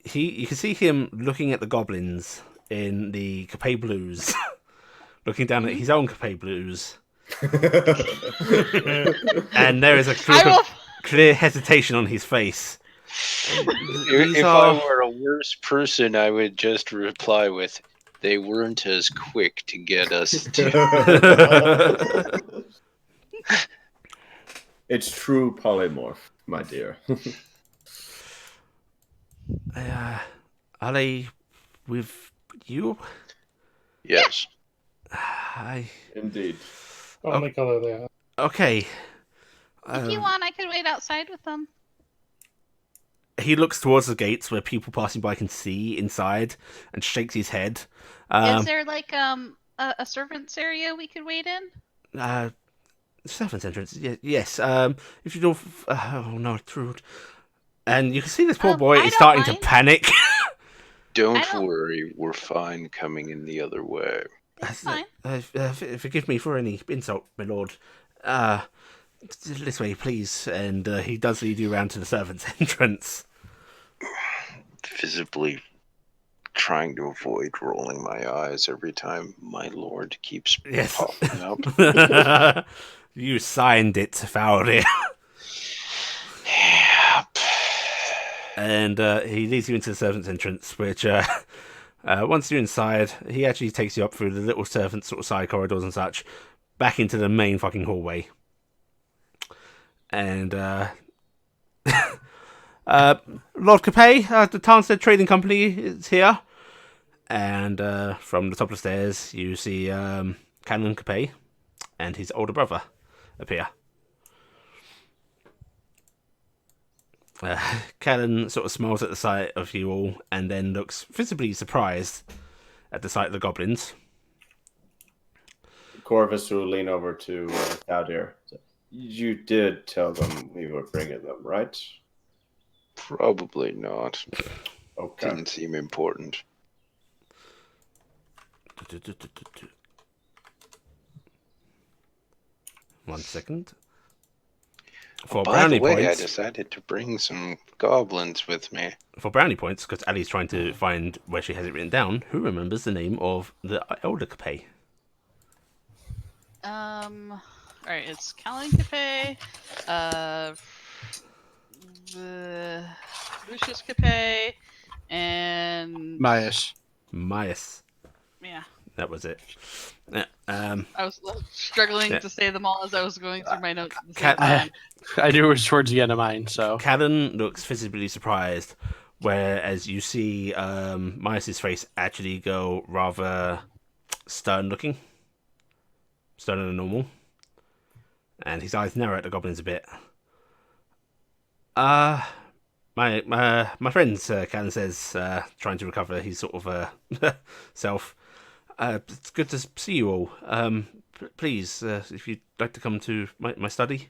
you can see him looking at the goblins in the Capet Blues, looking down at his own Capet Blues, and there is a clear hesitation on his face. If I were a worse person, I would just reply with, "They weren't as quick to get us to." It's true polymorph, my dear. Are they with you? Yes. Indeed. Only color they have. Okay. If you want, I could wait outside with them. He looks towards the gates where people passing by can see inside and shakes his head. Is there like a servants area we could wait in? Servants' entrance, yes. If you don't... oh, no, true. And you can see this poor boy is starting to panic. Don't worry, we're fine coming in the other way. It's fine. Forgive me for any insult, my lord. This way, please. And he does lead you around to the servants' entrance. Visibly trying to avoid rolling my eyes every time my lord keeps popping up. You signed it, Fowler. Yep. And he leads you into the servants' entrance, which, once you're inside, he actually takes you up through the little servants' sort of side corridors and such, back into the main fucking hallway. And, Lord Capet, the Tarnstead Trading Company is here. And from the top of the stairs, you see Canon Capet and his older brother appear. Callan sort of smiles at the sight of you all and then looks visibly surprised at the sight of the goblins. Corvus will lean over to Cowdeer. You did tell them we were bringing them, right? Probably not. Okay. Didn't seem important. One second. For by the way, I decided to bring some goblins with me. For brownie points, because Ali's trying to find where she has it written down, who remembers the name of the elder Capet? Alright, it's Callan Capet, the Lucius Capet, and Myas. Myas. yeah. that was it. Yeah, I was struggling Yeah. to say them all as I was going through my notes at the same Cat- time. I knew it was towards the end of mine, so Callan looks visibly surprised, whereas you see Myers' face actually go rather stern-looking, sterner than normal, and his eyes narrow at the goblins a bit. My friends, Callan says, trying to recover his sort of self. It's good to see you all. Please, if you'd like to come to my study.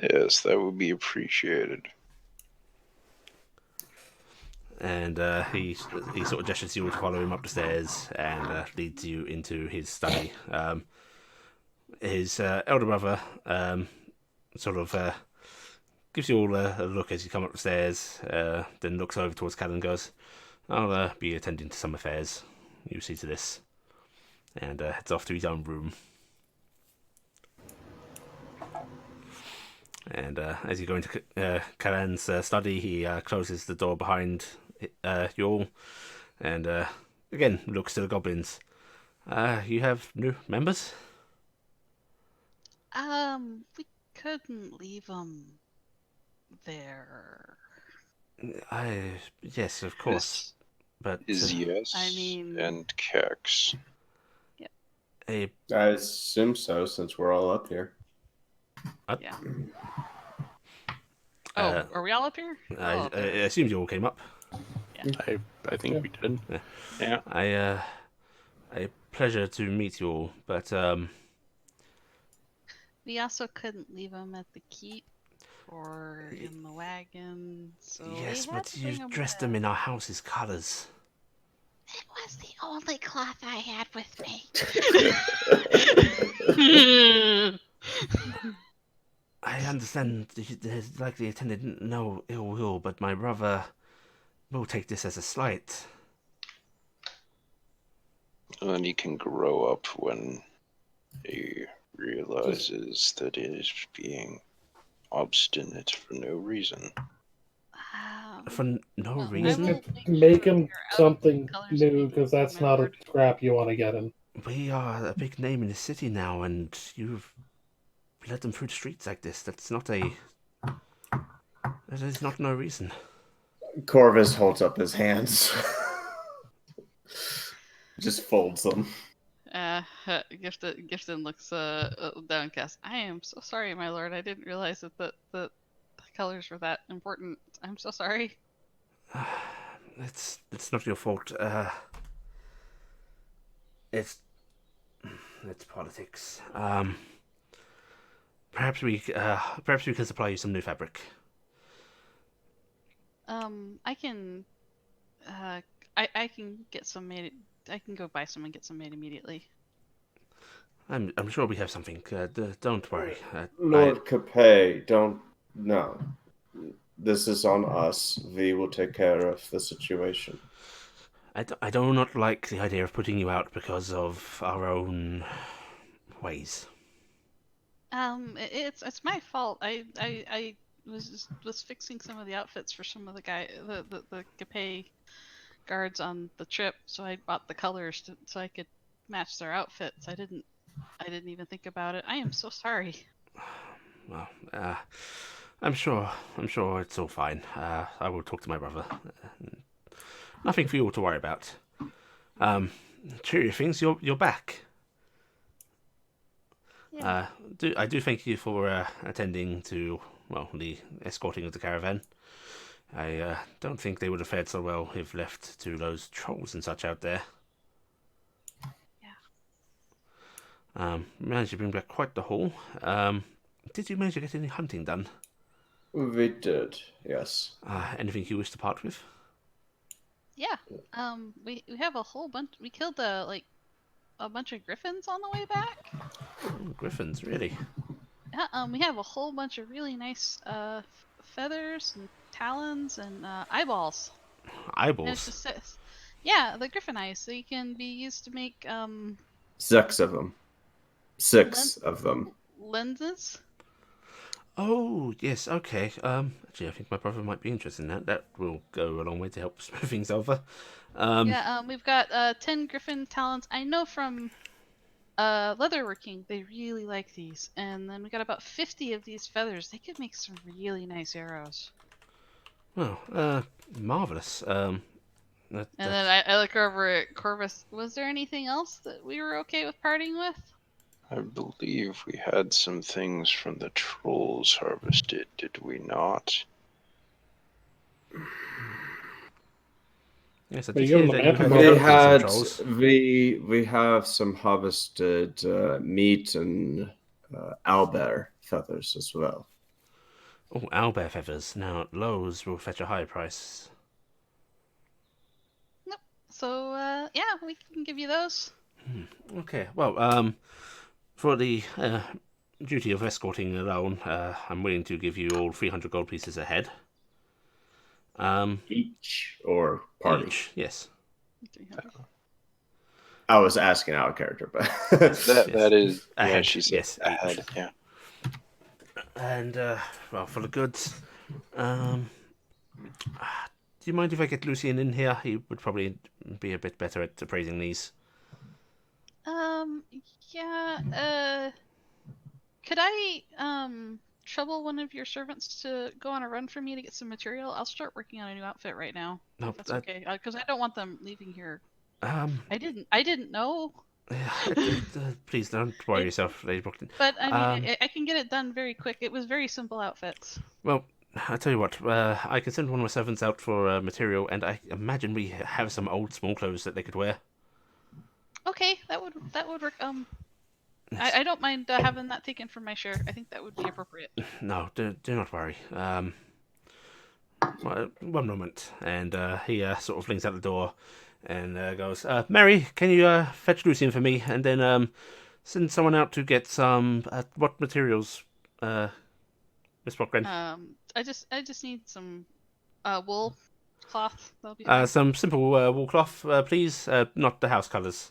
Yes, that would be appreciated. And he sort of gestures to you all to follow him up the stairs and leads you into his study. His elder brother sort of gives you all a look as you come up the stairs, then looks over towards Callan and goes, I'll be attending to some affairs. You see to this. And heads off to his own room. And as you go into Callan's study, he closes the door behind you all, and again looks to the goblins. You have new members? We couldn't leave them there. Yes, of course. But Is yes I mean- and Kex. a I assume so, since we're all up here. Yeah. Oh, are we all up here? I Oh, okay. assume you all came up. I think we did. Yeah. A pleasure to meet you all, but We also couldn't leave them at the keep or in the wagon, so yes, we had but to bring you 'em dressed with. them in our house's colours. It was the only cloth I had with me. I understand there's likely attended no ill will, but my brother will take this as a slight. And he can grow up when he realizes that he is being obstinate for no reason. For no Well, I reason. will Make sure him you're out something of colours new, maybe, because that's my not a lord. scrap you want to get him. We are a big name in the city now, and you've led them through the streets like this. That is not no reason. Corvus holds up his hands. Just folds them. Gifton looks downcast. I am so sorry, my lord. I didn't realize that the colors were that important. I'm so sorry. It's not your fault. It's politics. Perhaps we can supply you some new fabric. I can I can get some made. I can go buy some and get some made immediately. I'm sure we have something. Don't worry. Lord Capet, don't. No. This is on us. We will take care of the situation. I do not like the idea of putting you out because of our own ways. It's my fault. I was fixing some of the outfits for some of the Capet guards on the trip, so I bought the colors so I could match their outfits. I didn't even think about it. I am so sorry. Well, I'm sure it's all fine. I will talk to my brother. Nothing for you all to worry about. Cheery things, you're back. Yeah. I do thank you for attending to the escorting of the caravan. I don't think they would have fared so well if left to those trolls and such out there. Yeah. Managed to bring back quite the haul. Did you manage to get any hunting done? We did, yes. Anything you wish to part with? Yeah. We have a whole bunch. We killed a bunch of griffins on the way back. Griffins, really? Yeah. We have a whole bunch of really nice feathers and talons and eyeballs. Eyeballs? Yeah, the griffin eyes. They can be used to make 6 of them. 6 of them. lenses. Oh, yes, okay. Actually, I think my brother might be interested in that. That will go a long way to help smooth things over. We've got 10 griffin talons. I know from leatherworking they really like these, and then we got about 50 of these feathers. They could make some really nice arrows. Well, marvelous. And then I look over at Corvus. Was there anything else that we were okay with parting with? I believe we had some things from the trolls harvested, did we not? Yes, I Well, did you hear give that them you the had map. We killed some had trolls. we have some harvested meat and owlbear feathers as well. Oh, owlbear feathers. Now, those will fetch a high price. So yeah, we can give you those. Okay, well, for the duty of escorting alone, I'm willing to give you all 300 gold pieces a head. Each or party? Each, yes. 300. I was asking our character, but That is, A yeah, head, she said yes, a each. head, yeah. And, well, for the goods, do you mind if I get Lucian in here? He would probably be a bit better at appraising these. Yeah. Could I trouble one of your servants to go on a run for me to get some material? I'll start working on a new outfit right now. No, If that's okay, because I don't want them leaving here. Um, I didn't know. please don't worry yourself, Lady Brockton. But I mean, I can get it done very quick. It was very simple outfits. Well, I'll tell you what, I can send one of my servants out for material, and I imagine we have some old small clothes that they could wear. Okay, that would work. I don't mind having that taken from my share. I think that would be appropriate. No, do not worry. One moment. And he sort of flings out the door and goes, Mary, can you fetch Lucian for me? And then send someone out to get some, what materials, Miss Brockgren? I just need some wool cloth. That'll be fine. Some simple wool cloth, please. Not the house colours.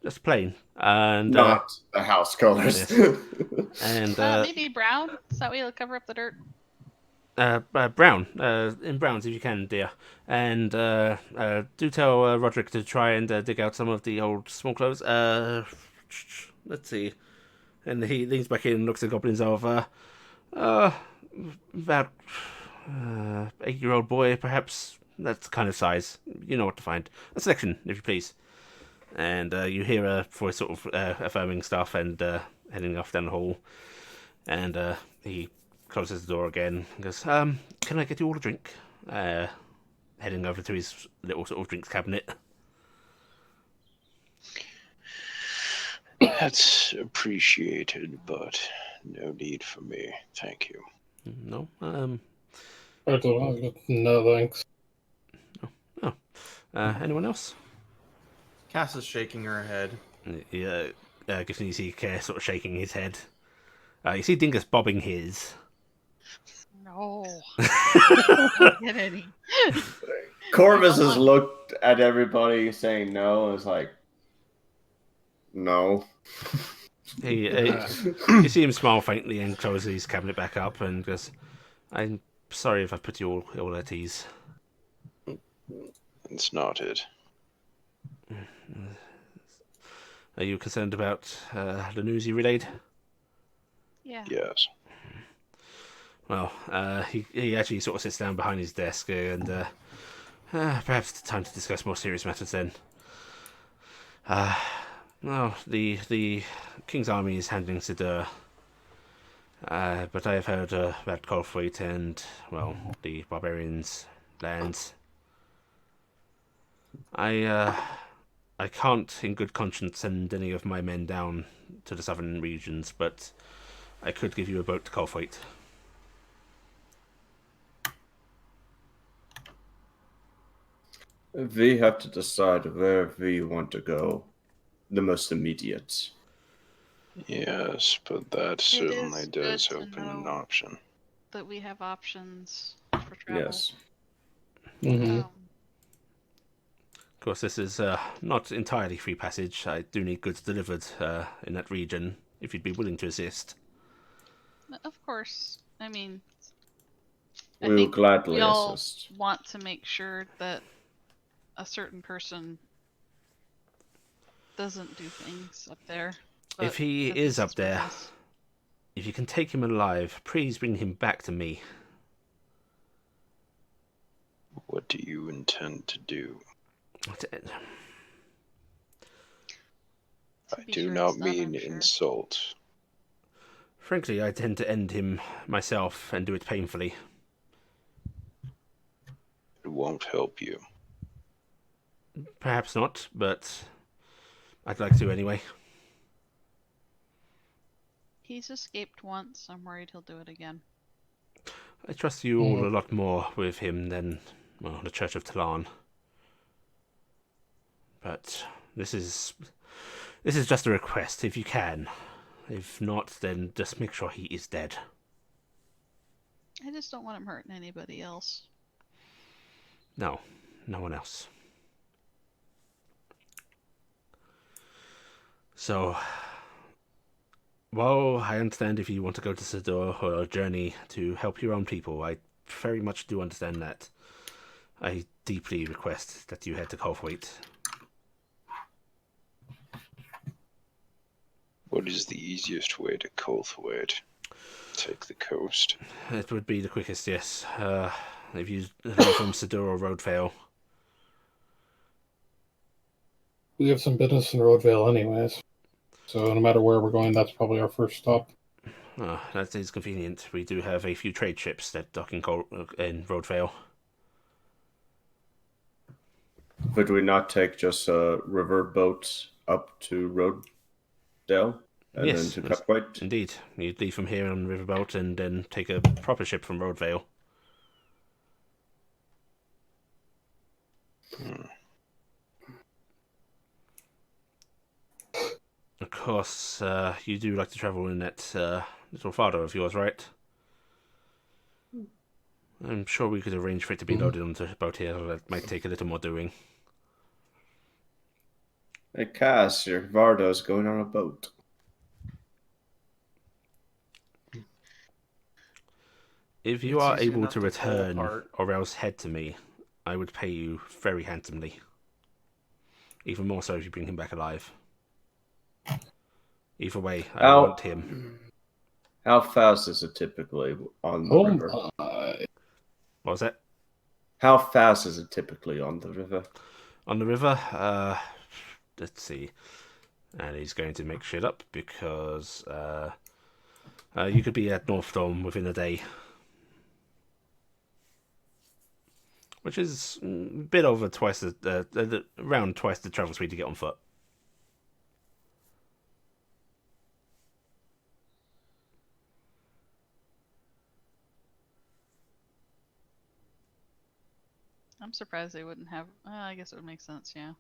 Just plain. And not the house colors. Yes. And maybe brown. So that way it'll cover up the dirt. brown. In browns if you can, dear. And do tell Roderick to try and dig out some of the old small clothes. Let's see. And he leans back in and looks at goblins of about 8-year-old boy, perhaps. That's the kind of size. You know what to find. A selection, if you please. And you hear a voice sort of affirming stuff and heading off down the hall. And he closes the door again and goes, can I get you all a drink? Heading over to his little sort of drinks cabinet. That's appreciated, but no need for me. Thank you. No? No, thanks. Anyone else? Cass is shaking her head. Yeah, you see Care sort of shaking his head. You see Dingus bobbing his. No. Don't get any. Corvus has looked at everybody saying no and is like, no. You see him smile faintly and close his cabinet back up and goes, I'm sorry if I put you all at ease. It's not it. Are you concerned about the news you relayed? Yeah. Yes. Well, he actually sort of sits down behind his desk and perhaps it's time to discuss more serious matters then. Well, the King's army is handling Siddur, but I have heard about Colfleet and, well, the barbarians' lands. I can't, in good conscience, send any of my men down to the southern regions, but I could give you a boat to Colfleet. We have to decide where we want to go. The most immediate. Yes, but that certainly is does good to open an know. option. That we have options for travel. Yes. Mm-hmm. Of course, this is not entirely free passage. I do need goods delivered in that region, if you'd be willing to assist. Of course. I mean, I We'll think gladly we all assist. want to make sure that a certain person doesn't do things up there. If he because is this up there, business. if you can take him alive, please bring him back to me. What do you intend to do? To I be do sure not it's done, mean I'm sure. insult. Frankly, I tend to end him myself and do it painfully. It won't help you. Perhaps not, but I'd like to anyway. He's escaped once. I'm worried he'll do it again. I trust you all a lot more with him than, well, the Church of Talan. But this is just a request, if you can. If not, then just make sure he is dead. I just don't want him hurting anybody else. No, no one else. So, well, I understand if you want to go to Sidor or a journey to help your own people. I very much do understand that. I deeply request that you head to Colthwaite. What is the easiest way to Colthwaite? Take the coast. It would be the quickest, yes. If you leave from Sidor or Roadvale. We have some business in Roadvale anyways. So no matter where we're going, that's probably our first stop. That is convenient. We do have a few trade ships that dock in Roadvale. Would we not take just a river boat up to Roadale and Yes, then to Cupwhite? indeed. You'd leave from here on Riverboat and then take a proper ship from Roadvale. Of course, you do like to travel in that little Fado of yours, right? I'm sure we could arrange for it to be loaded onto a boat here. That might take a little more doing. Hey, Cass, your Vardo's going on a boat. If you It's are easy able enough to to pull return apart. or else head to me, I would pay you very handsomely. Even more so if you bring him back alive. Either way, I want him. How fast is it typically on the Oh river? my. What was that? How fast is it typically on the river? On the river, let's see. And he's going to make shit up because you could be at North Storm within a day. Which is a bit over twice around twice the travel speed you get on foot. I'm surprised they wouldn't have. I guess it would make sense, yeah.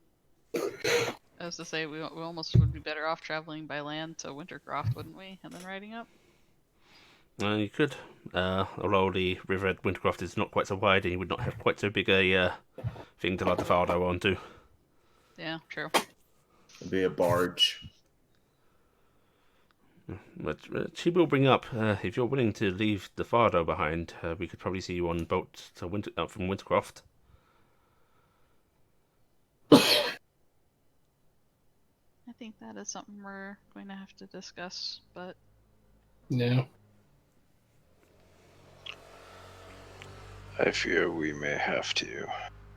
I was to say, we almost would be better off traveling by land to Wintercroft, wouldn't we? And then riding up? You could. Although the river at Wintercroft is not quite so wide and you would not have quite so big a thing to load the Fardo onto. Yeah, true. It'd be a barge. But she will bring up, if you're willing to leave the Fardo behind, we could probably see you on boat to from Wintercroft. I think that is something we're going to have to discuss, but Yeah. I fear we may have to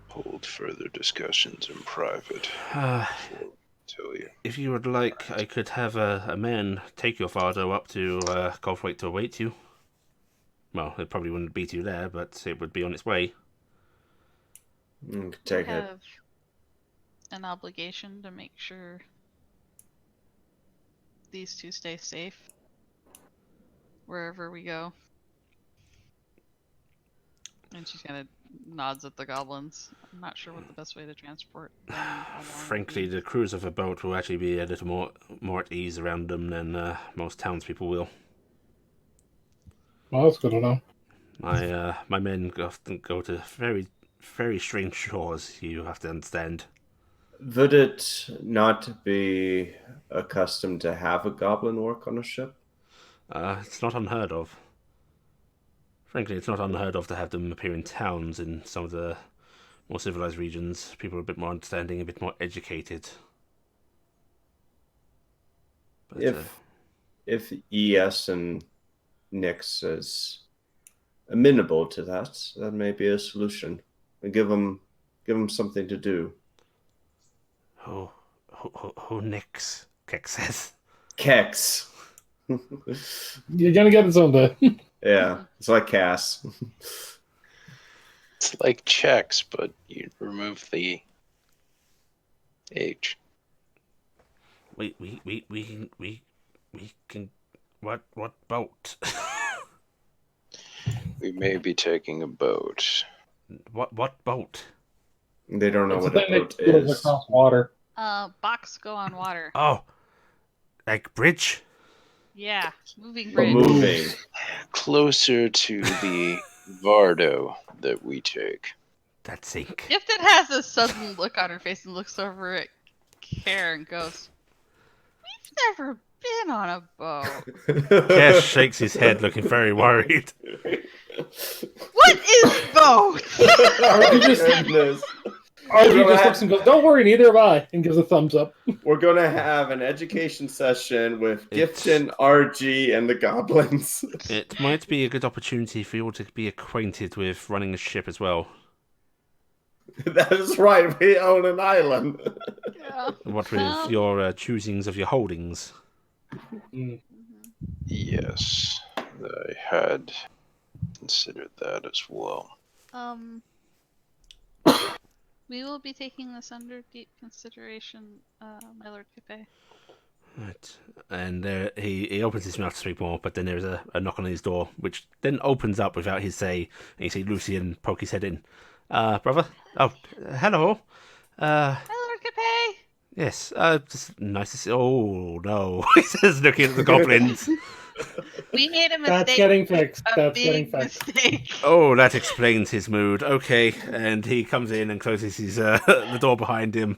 hold further discussions in private. Tell you. If you would like, I could have a man take your Fardo up to Colthwaite to await you. Well, it probably wouldn't beat you there, but it would be on its way. You could we take it. have an obligation to make sure these two stay safe wherever we go. And she kind of nods at the goblins. I'm not sure what the best way to transport them. Frankly, the crews of a boat will actually be a little more at ease around them than most townspeople will. Well, that's good to know. My men often go to very, very strange shores, you have to understand. Would it not be accustomed to have a goblin work on a ship? It's not unheard of. Frankly, it's not unheard of to have them appear in towns in some of the more civilized regions. People are a bit more understanding, a bit more educated. But, If ES and Nyx is amenable to that, that may be a solution. And give them something to do. who Nix? Keck says. Kex. You're gonna get it someday. Yeah, it's like Cass. It's like checks, but you remove the H. We can. What boat? We may be taking a boat. What boat? They don't know It's what the a thing that boat goes is. across water. Box go on water. Oh, like bridge? Yeah, moving But bridge. moving. Closer to the Vardo that we take. That sink. Gifted has a sudden look on her face and looks over at Karen and goes, "We've never been on a boat. Cash shakes his head, looking very worried. What is boat?" Archie just- Goodness. RG just looks and goes, "Don't worry, neither have I," and gives a thumbs up. We're gonna have an education session with It's- Gifton, RG, and the goblins. It might be a good opportunity for you all to be acquainted with running a ship as well. That is right. We own an island. Yeah. What with your choosings of your holdings? Mm. Yes, I had considered that as well. We will be taking this under deep consideration, my Lord Capet. Right. And he opens his mouth to speak more, but then there's a knock on his door, which then opens up without his say, and you see Lucian poke his head in. Brother? Oh, hello. My Lord Capet! Yes, just nice to see. Oh, no. He says, looking at the goblins. We made a mistake. That's getting fixed. A That's big getting fixed. mistake. Oh, that explains his mood. Okay, and he comes in and closes his the door behind him.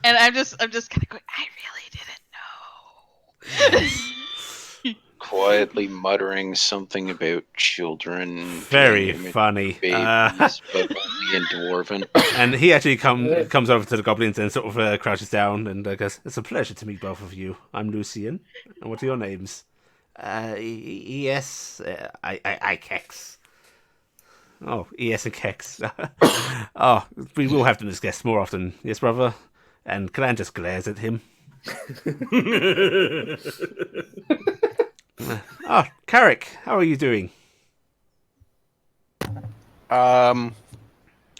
And I'm just kind of going, I really didn't know. Quietly muttering something about children. Very being funny. babies, but only in Dwarven. And he actually comes over to the goblins and sort of crouches down and goes, "It's a pleasure to meet both of you. I'm Lucian. And what are your names?" ES, I Kex. Oh, ES and Kex. Oh, we will have them as guests more often. Yes, brother? And Kalan just glares at him. Oh, Carrick, how are you doing?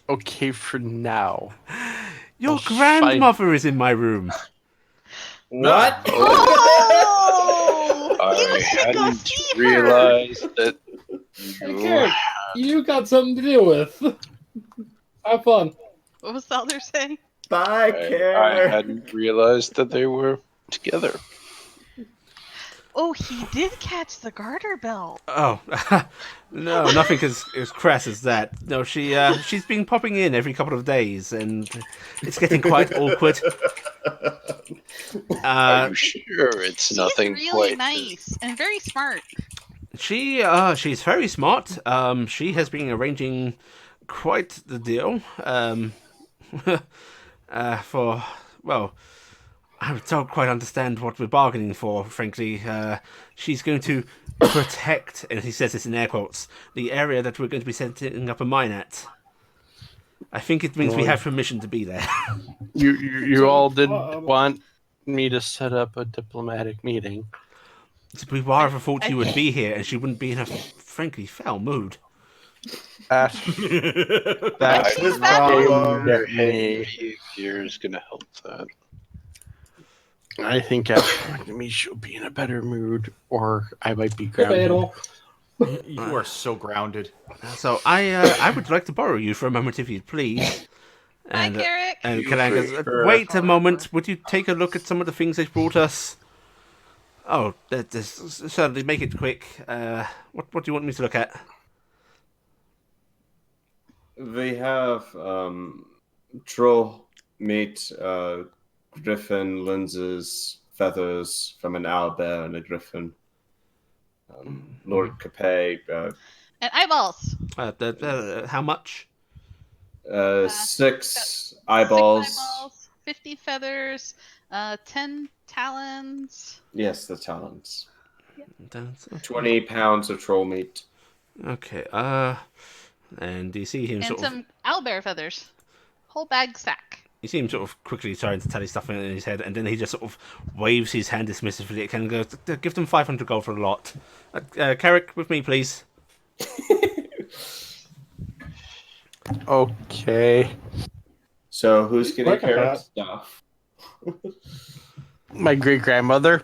Okay for now. Your I'll grandmother is in my room. What? Oh! I You should go hadn't see her! realized that Hey, you Karen, you got something to deal with. Have fun. What was the other saying? Bye, I Karen. hadn't realized that they were together. Oh, he did catch the garter belt. Oh, no, nothing as crass as that. No, she's been popping in every couple of days, and it's getting quite awkward. Are you sure it's nothing She's really quite nice and very smart. She's very smart. She has been arranging quite the deal. For, well, I don't quite understand what we're bargaining for, frankly. She's going to protect, and he says this in air quotes, the area that we're going to be setting up a mine at. I think it means we have permission to be there. You all did um, want me to set up a diplomatic meeting. We rather thought you would be here, and she wouldn't be in a frankly foul mood. That's His Bad. problem. get me. behavior is going to help that? I think after me, she'll be in a better mood, or I might be grounded. Debatable. You are so grounded. So I would like to borrow you for a moment, if you'd please. Hi, Carrick. And You Kalan goes, prefer- wait a moment. Would you take a look at some of the things they've brought us? Oh, certainly. Make it quick. What do you want me to look at? They have troll meat, griffin lenses, feathers from an owlbear and a griffin. Lord Capet, And eyeballs. How much? Six Got eyeballs. 6 eyeballs, 50 feathers, 10 talons. Yes, the talons. That's, 20 pounds of troll meat. okay. And you see him And sort of. some owlbear feathers. Whole bag sack. You see him sort of quickly trying to tally stuff in his head, and then he just sort of waves his hand dismissively at Ken and goes, "Give them 500 gold for a lot. Carrick, with me, please." Okay. So who's getting Quick at carrot that. stuff? My great grandmother.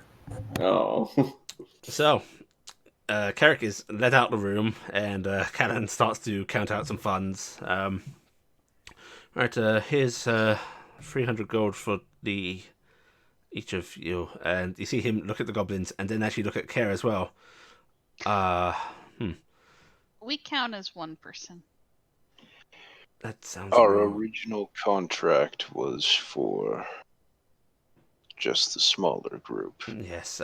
Oh. So, Carrick is led out of the room, and Callan starts to count out some funds. Right, here's 300 gold for each of you, and you see him look at the goblins, and then actually look at Care as well. We count as one person. That sounds Our wrong. original contract was for just the smaller group. Yes,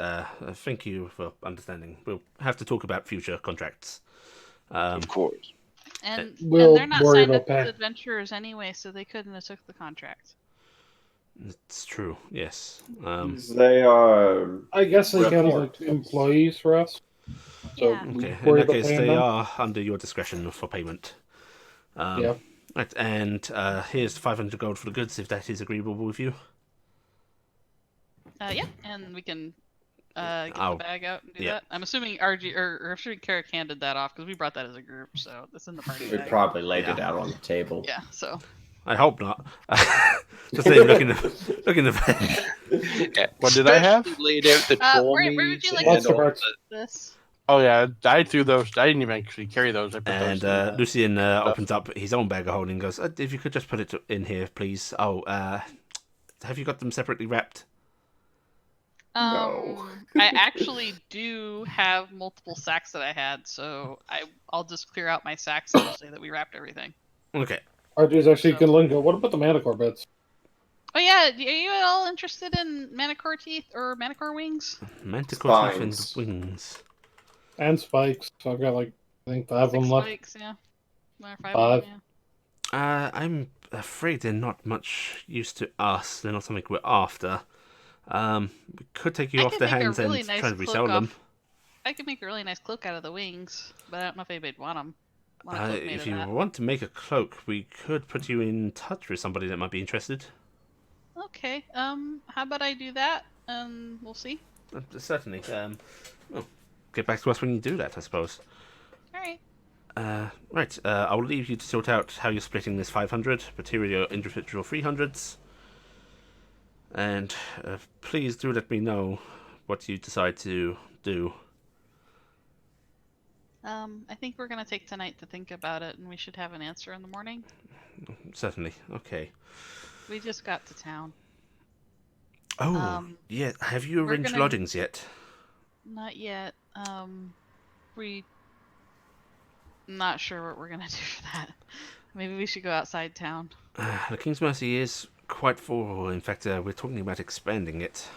thank you for understanding. We'll have to talk about future contracts. Of course. And We'll they're not worry signed about up as that. adventurers anyway, so they couldn't have took the contract. It's true, yes. They are. I guess they count as Report. like employees for us. So Yeah. Okay, in worry that about case, paying they them. are under your discretion for payment. Yeah. Right, and here's 500 gold for the goods, if that is agreeable with you. Yeah, and we can get Oh, the bag out and do yeah. that. I'm assuming RG or I'm sure Carrick handed that off because we brought that as a group, so it's in the party We bag. probably laid it Yeah. out on the table. Yeah, so I hope not. Just then look in the bag. What did I have? Especially laid out the troll where would meats you like and Lots of all parts. the- this. Oh yeah, I threw those. I didn't even actually carry those. I put And those. In, Lucian opens up his own bag of holding and goes, if you could just put it in here, please. Oh, have you got them separately wrapped? No. I actually do have multiple sacks that I had, so I'll just clear out my sacks and just say that we wrapped everything. Okay. RJ's actually So- can link. What about the Manicore bits? Oh yeah, are you at all interested in manicore teeth or manicore wings? Manticore teeth and Spines. wings. And spikes. So I've got like I think 5 of 6 them left. spikes, yeah. Or 5 5. of them, yeah. I'm afraid they're not much use to us. They're not something we're after. We could take you I off could their make a hands really and nice try to cloak resell them. I could make a really nice cloak out of the wings, but I don't know if anybody'd want them. Want a cloak made If of you that. want to make a cloak, we could put you in touch with somebody that might be interested. Okay, how about I do that, and we'll see. Certainly. Well, get back to us when you do that, I suppose. Alright. Right, I'll leave you to sort out how you're splitting this 500, material individual 300s. And please do let me know what you decide to do. I think we're gonna take tonight to think about it, and we should have an answer in the morning. Certainly, okay. We just got to town. Oh, yeah, have you we're arranged gonna- lodgings yet? Not yet. We not sure what we're gonna do for that. Maybe we should go outside town. The King's Mercy is quite full. In fact, we're talking about expanding it.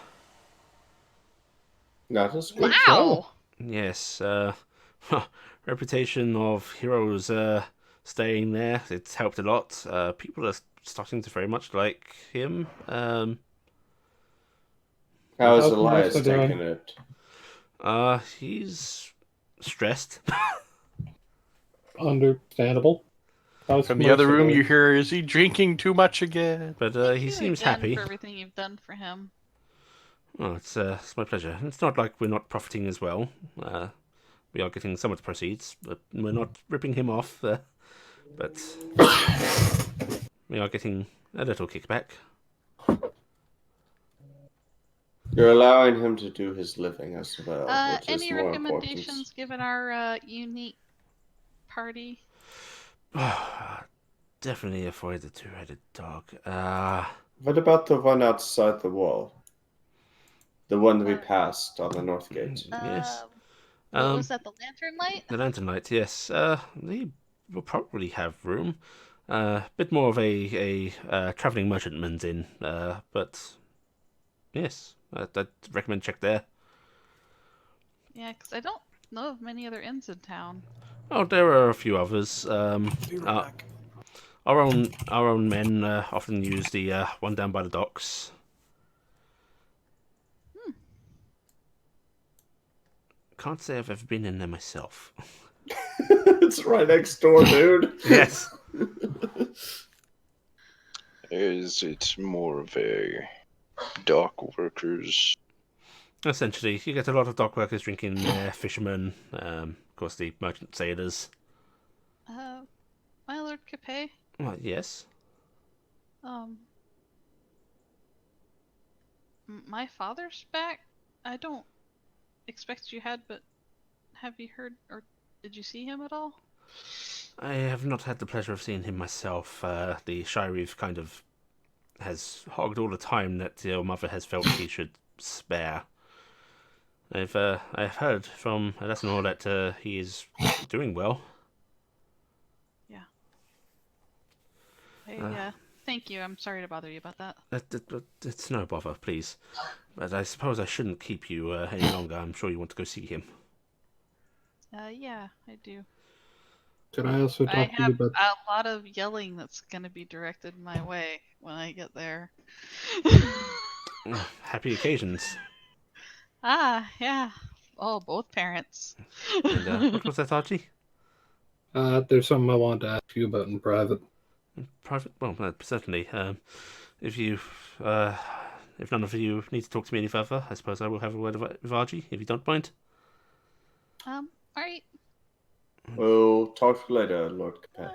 That is good. Wow! Yes, reputation of heroes staying there, it's helped a lot. People are starting to very much like him. How is How's Elias Martha doing? taking it? He's stressed. Understandable. How's From the other Marissa room, doing? you hear, "Is he drinking too much again?" But Thank he you seems again happy. for everything you've done for him. Oh, it's my pleasure. It's not like we're not profiting as well. We are getting some of the proceeds, but we're not ripping him off. But we are getting a little kickback. You're allowing him to do his living as well, which is Any more recommendations important. given our unique party? Definitely avoid the two-headed dog. What about the one outside the wall? The one we passed on the north gate. Yes. What was that? The lantern light? The lantern light, yes. They will probably have room. Bit more of a traveling merchantman's inn, but yes, I'd recommend check there. Yeah, because I don't know of many other inns in town. Oh, there are a few others. Be right back. our own men often use the one down by the docks. Can't say I've ever been in there myself. It's right next door, dude. Yes. Is it more of a dock workers? Essentially, you get a lot of dock workers drinking there, fishermen, of course the merchant sailors. My Lord Capet, Well, yes. My father's back. I don't expect you had, but have you heard or did you see him at all? I have not had the pleasure of seeing him myself. The Shireve kind of has hogged all the time that your mother has felt he should spare. I've heard from Alessanor that he is doing well. Yeah. Thank you. I'm sorry to bother you about that. It's no bother, please. But I suppose I shouldn't keep you any longer. I'm sure you want to go see him. Yeah, I do. Can I also I talk to you have about? a lot of yelling that's going to be directed my way when I get there. Happy occasions. Yeah. Oh, both parents. And what was that, Archie? There's something I wanted to ask you about in private. Private? Well, certainly. If none of you need to talk to me any further, I suppose I will have a word with Archie, if you don't mind. All right. We'll talk later, Lord Capet.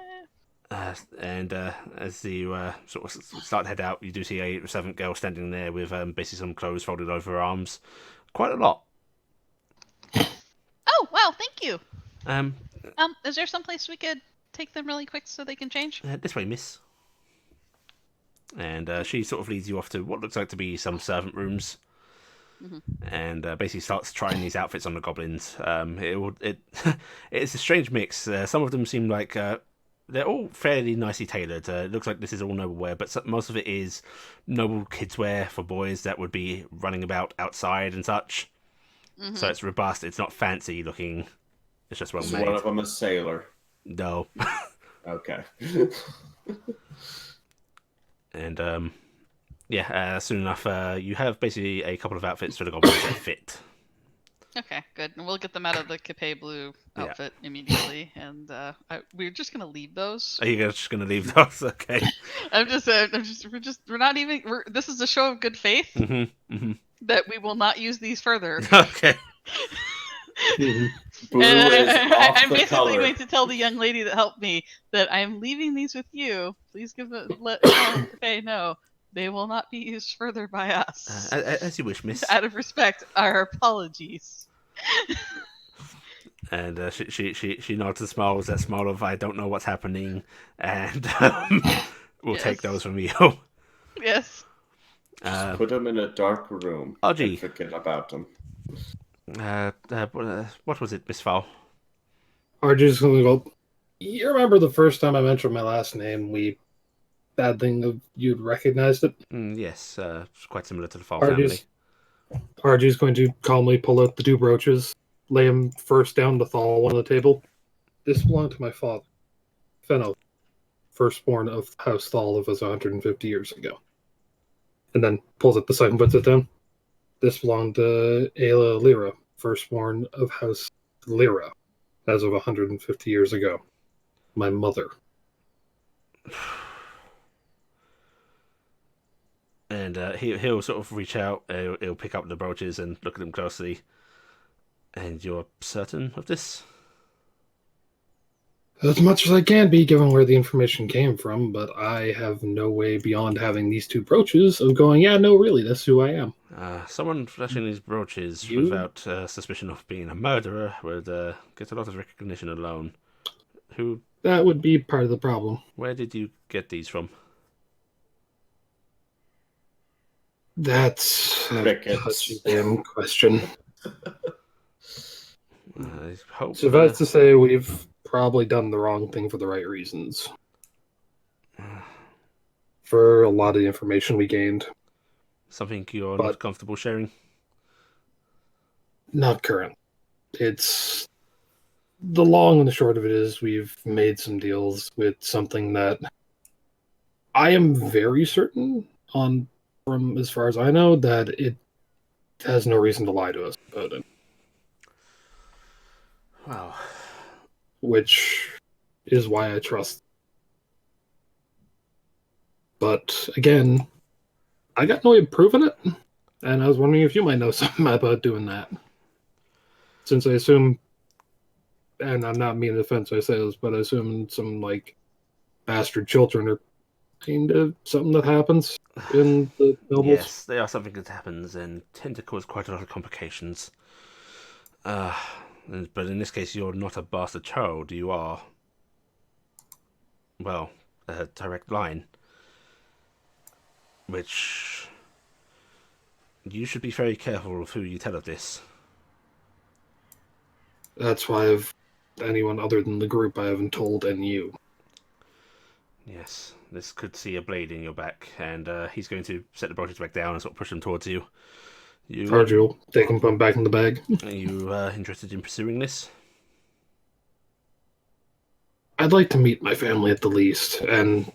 And as you sort of start to head out, you do see a servant girl standing there with basically some clothes folded over her arms. Quite a lot. Oh, wow, thank you. Um, Is there someplace we could take them really quick so they can change? This way, miss. And she sort of leads you off to what looks like to be some servant rooms. And basically starts trying these outfits on the goblins. It's a strange mix. Some of them seem like they're all fairly nicely tailored. It looks like this is all noble wear, but most of it is noble kids wear for boys that would be running about outside and such. So it's robust. It's not fancy looking. It's just well Is made. one of them a sailor? No. Okay. And soon enough, you have basically a couple of outfits for the goblins that fit. Okay, good. And we'll get them out of the Capet Blue outfit immediately. And we're just gonna leave those. Are you just going to leave those? Okay. We're not even. This is a show of good faith that we will not use these further. Okay. Blue is off I'm the basically color. going to tell the young lady that helped me that I'm leaving these with you. Please let Capet know they will not be used further by us. As you wish, miss. Out of respect, our apologies. And she nods and smiles that smile of I don't know what's happening, and we'll take those from you. Yes. Put them in a dark room Archie. and forget about them. What was it, Miss Fowl? Archie's gonna go. You remember the first time I mentioned my last name? Bad thing of you'd recognized it. Yes, it's quite similar to the Fowl family. Archie's going to calmly pull out the two brooches, lay them first down to Thal on the table. This belonged to my father, Fenno, firstborn of House Thal of us 150 years ago. And then pulls it the side and puts it down. This belonged to Ayla Lyra, firstborn of House Lyra, as of 150 years ago. My mother. And he'll sort of reach out, he'll pick up the brooches and look at them closely. And you're certain of this? As much as I can be, given where the information came from, but I have no way beyond having these two brooches of going, yeah, no, really, that's who I am. Someone flashing these brooches without suspicion of being a murderer would get a lot of recognition alone. Who? That would be part of the problem. Where did you get these from? That's a touchy damn question. I hope. Suffice to say, we've probably done the wrong thing for the right reasons. For a lot of the information we gained. Something you're not comfortable sharing? Not current. It's... The long and the short of it is we've made some deals with something that I am very certain, from as far as I know, that it has no reason to lie to us about it. Well, Which is why I trust. But again, I got no way of proving it, and I was wondering if you might know something about doing that. Since I assume, and I'm not meaning to offend I say this, but I assume some like bastard children are kind of something that happens in the nobles. yes, they are something that happens and tend to cause quite a lot of complications. Uh, but in this case, you're not a bastard child. You are, well, a direct line. Which you should be very careful of who you tell of this. That's why I've anyone other than the group I haven't told and you. Yes, this could see a blade in your back, and he's going to set the brooches back down and sort of push them towards you. Arjul, take him, put him back in the bag. Are you interested in pursuing this? I'd like to meet my family at the least, and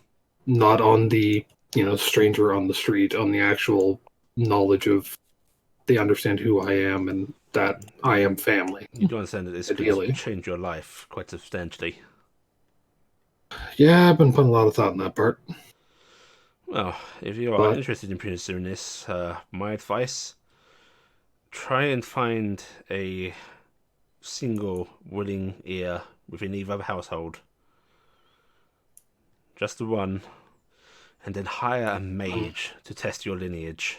not on the, stranger on the street, on the actual knowledge of they understand who I am and that I am family. You do understand that this Ideally. could change your life quite substantially. Yeah, I've been putting a lot of thought in that part. Well, if you are But- interested in pursuing this, my advice, try and find a single willing ear within either household. Just the one. And then hire a mage to test your lineage.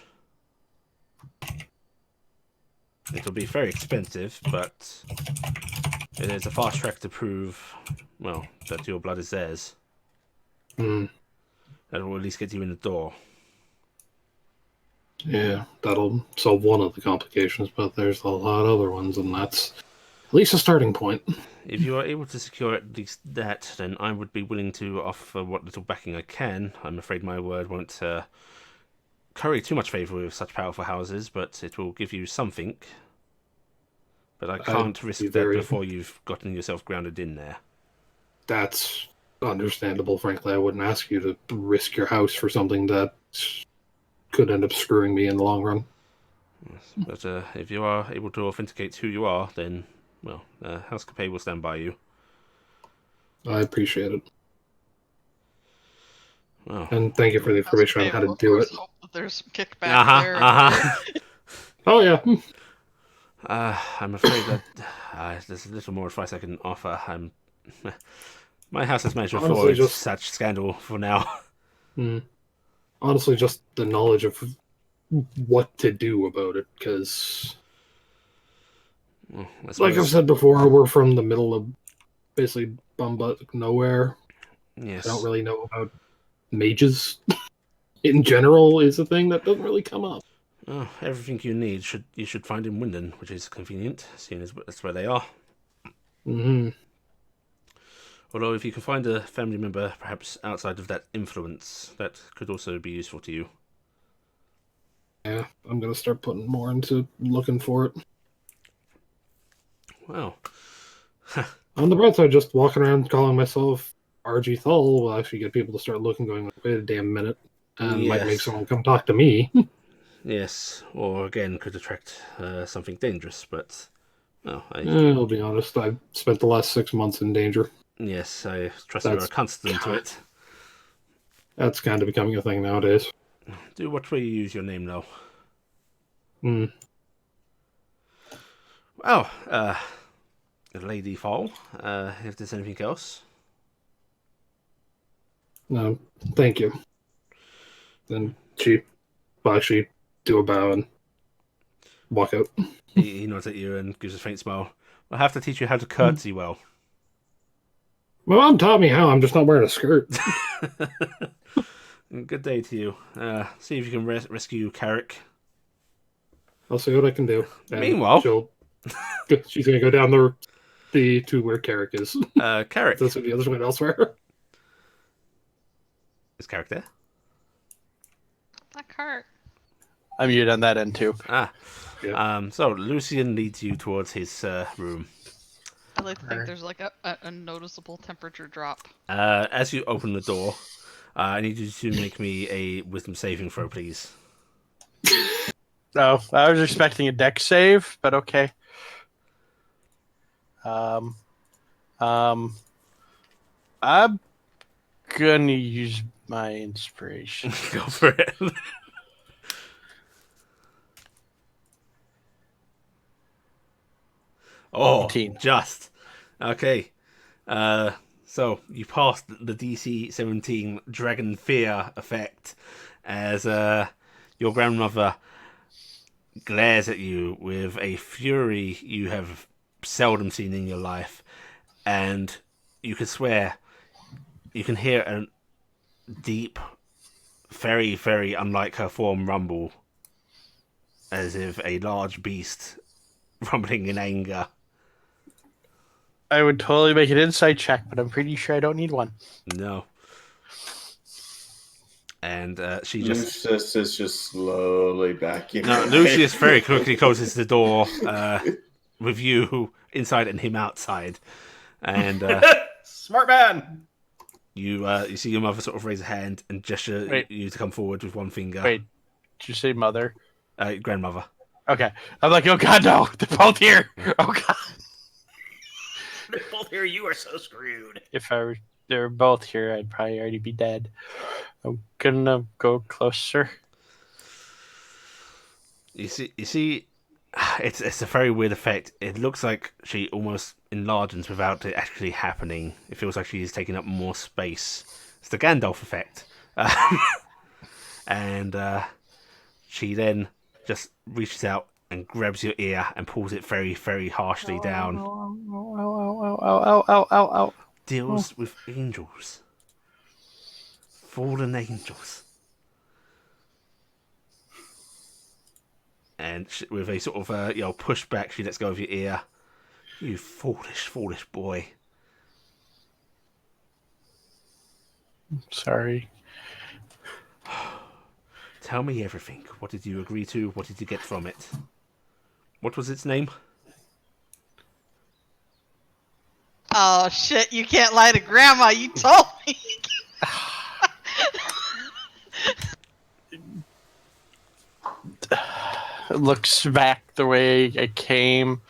It'll be very expensive, but it is a fast track to prove, well, that your blood is theirs. Hmm. That will at least get you in the door. Yeah, that'll solve one of the complications, but there's a lot of other ones, and that's at least a starting point. If you are able to secure at least that, then I would be willing to offer what little backing I can. I'm afraid my word won't curry too much favour with such powerful houses, but it will give you something. But I can't risk be that very- before you've gotten yourself grounded in there. That's understandable, frankly. I wouldn't ask you to risk your house for something that could end up screwing me in the long run. Yes. But if you are able to authenticate who you are, then, well, House Capet will stand by you. I appreciate it. Well, And thank you for the information on how to do it. Hope that there's some kickback there. Oh, yeah. I'm afraid that there's a little more advice I can offer. My house has managed to Honestly, avoid just- such scandal for now. Honestly, just the knowledge of what to do about it, because, Well, I like suppose- I've said before, we're from the middle of basically bumbuck nowhere. yes. I don't really know about mages in general is a thing that doesn't really come up. Oh, everything you need you should find in Winden, which is convenient, seeing as that's where they are. Hmm. Although, if you can find a family member, perhaps outside of that influence, that could also be useful to you. Yeah, I'm gonna start putting more into looking for it. Well, On the bright side, just walking around calling myself RG Thull will actually get people to start looking, going, wait a damn minute, and might make Yes. someone come talk to me. yes, or again, could attract something dangerous, but, well, I'll be honest, I've spent the last 6 months in danger. yes, I trust you're That's accustomed to it. That's kind of becoming a thing nowadays. Do watch where you use your name, though. Hmm. Well, Lady Fall, if there's anything else. No, thank you. Then she will actually do a bow and walk out. He nods at you and gives a faint smile. I'll have to teach you how to curtsy well. My mom taught me how. I'm just not wearing a skirt. Good day to you. See if you can rescue Carrick. I'll see what I can do. And Meanwhile- she's gonna go down the to where Carrick is. Carrick. That's what the others went elsewhere. Is Carrick there? That cart. I'm mute on that end too. Yeah. So Lucian leads you towards his room. I like to think there's like a noticeable temperature drop. As you open the door, I need you to make me a wisdom saving throw, please. No, I was expecting a deck save, but okay. Um, I'm gonna use my inspiration. Go for it. Oh, 18. just. Okay. So you passed the DC 17 Dragon Fear effect as your grandmother glares at you with a fury you have seldom seen in your life, and you can swear you can hear a deep, very, very unlike her form rumble, as if a large beast rumbling in anger. I would totally make an insight check, but I'm pretty sure I don't need one. No. And she just... Lucius is just slowly backing No, away. Lucius very quickly closes the door with you inside and him outside. And Smart man. you see your mother sort of raise a hand and gesture Wait. you to come forward with one finger. Wait, did you say mother? Grandmother. Okay. I'm like, oh god, no, they're both here. Oh god. They're both here. You are so screwed. If they were both here, I'd probably already be dead. I'm gonna go closer. You see, it's a very weird effect. It looks like she almost enlarges without it actually happening. It feels like she's taking up more space. It's the Gandalf effect. And she then just reaches out and grabs your ear and pulls it very, very harshly down. Ow. Deals with angels. Fallen angels. And with a sort of pushback, she lets go of your ear. You foolish, foolish boy. Sorry. Tell me everything. What did you agree to? What did you get from it? What was its name? Oh shit! You can't lie to Grandma. You told me. Looks back the way I came.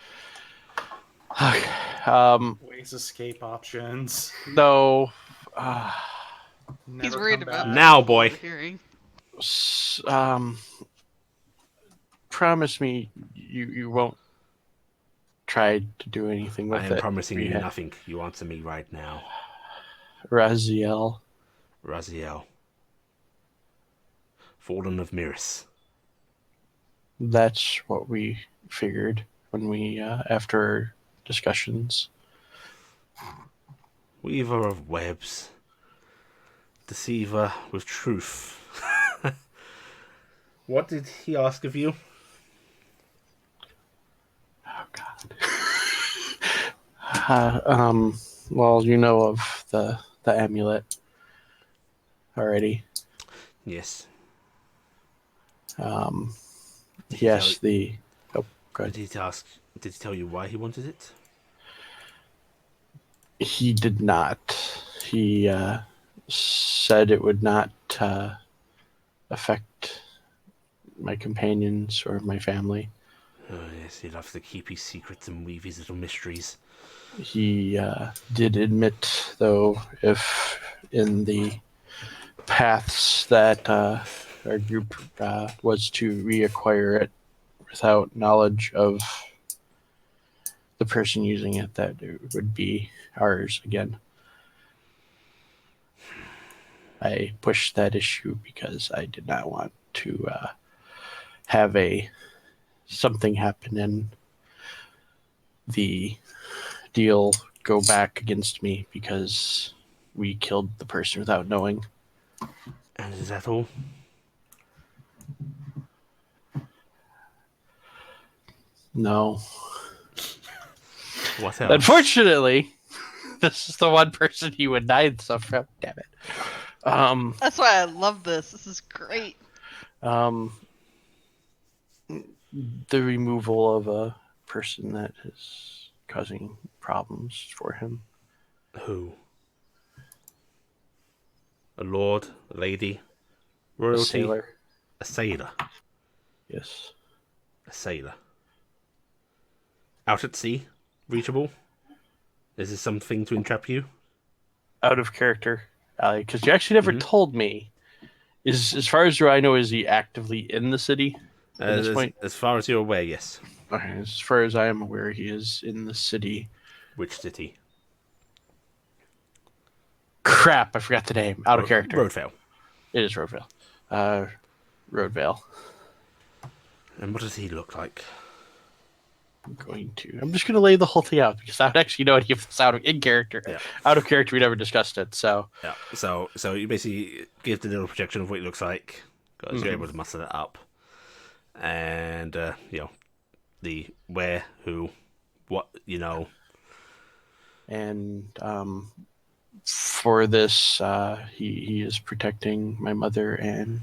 Ways escape options. No. He's Never worried come about back. Now, boy. overhearing. Promise me you won't try to do anything with I it. am promising you Yeah. nothing. You answer me right now. Raziel. Raziel. Fallen of Miris. That's what we figured when we, after discussions. Weaver of webs. Deceiver with truth. What did he ask of you? Oh, God. Well, you know of the amulet already. Yes. Yes, the... Oh, go Did ahead. he ask? Did he tell you why he wanted it? He did not. He said it would not affect my companions or my family. Oh, yes, he loves to keep his secrets and weave his little mysteries. He did admit, though, if in the paths that our group was to reacquire it without knowledge of the person using it, that it would be ours again. I pushed that issue because I did not want to have something happen and the deal go back against me because we killed the person without knowing. And is that all? No. What else? Unfortunately, this is the one person he would hide stuff from. Damn it. That's why I love this. This is great. The removal of a person that is causing problems for him. Who? A lord, a lady, A royalty, sailor. a sailor. Yes. A sailor. Out at sea? Reachable? Is this something to entrap you? Out of character, Ali, because you actually never Mhm. told me. Is as far as I know, is he actively in the city at this point? As far as you're aware, yes. Okay, as far as I am aware, he is in the city. Which city? Crap, I forgot the name. Out of character. Roadvale. It is Roadvale. Roadvale. And what does he look like? I'm just going to lay the whole thing out because I would actually know if it's out of in character. Yeah. Out of character, we never discussed it. So Yeah. So you basically give the little projection of what it looks like, because you're able to muster that up, and the where, who, what, and for this, he is protecting my mother and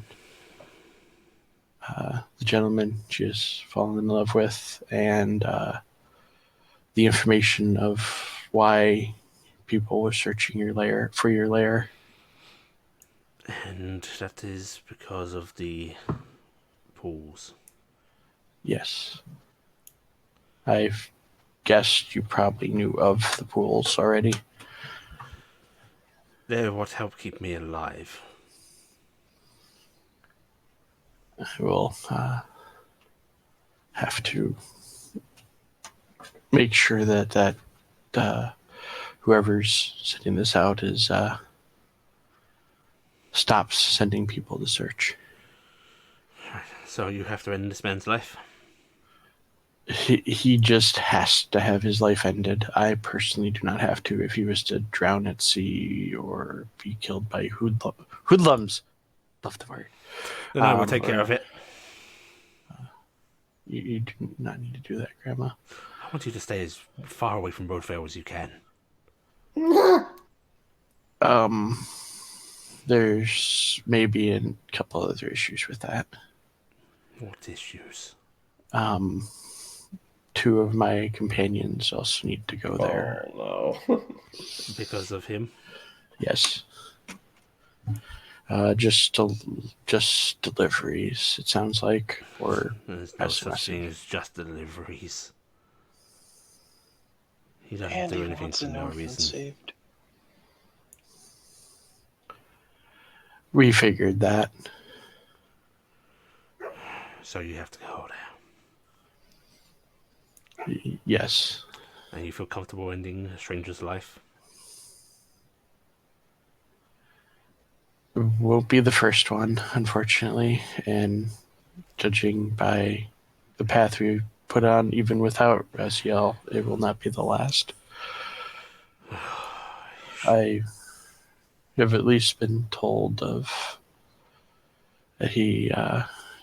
the gentleman she has fallen in love with, and the information of why people were searching your lair for your lair. And that is because of the pools. Yes, I've guessed you probably knew of the pools already. They're what help keep me alive. I will have to make sure that whoever's sending this out is stops sending people to search. So you have to end this man's life? He just has to have his life ended. I personally do not have to. If he was to drown at sea or be killed by hoodlums, love the word. Then I will take care of it. You do not need to do that, Grandma. I want you to stay as far away from Roadvale as you can. There's maybe a couple other issues with that. What issues? Two of my companions also need to go there. Oh no. Because of him? Yes. Just deliveries, it sounds like, or There's no pass a such thing message. as just deliveries. He doesn't And do he anything wants for an no orphan reason. saved. We figured that. So you have to go there. Yes. And you feel comfortable ending a stranger's life? Won't be the first one, unfortunately, and judging by the path we put on, even without Raziel, it will not be the last. I have at least been told of that he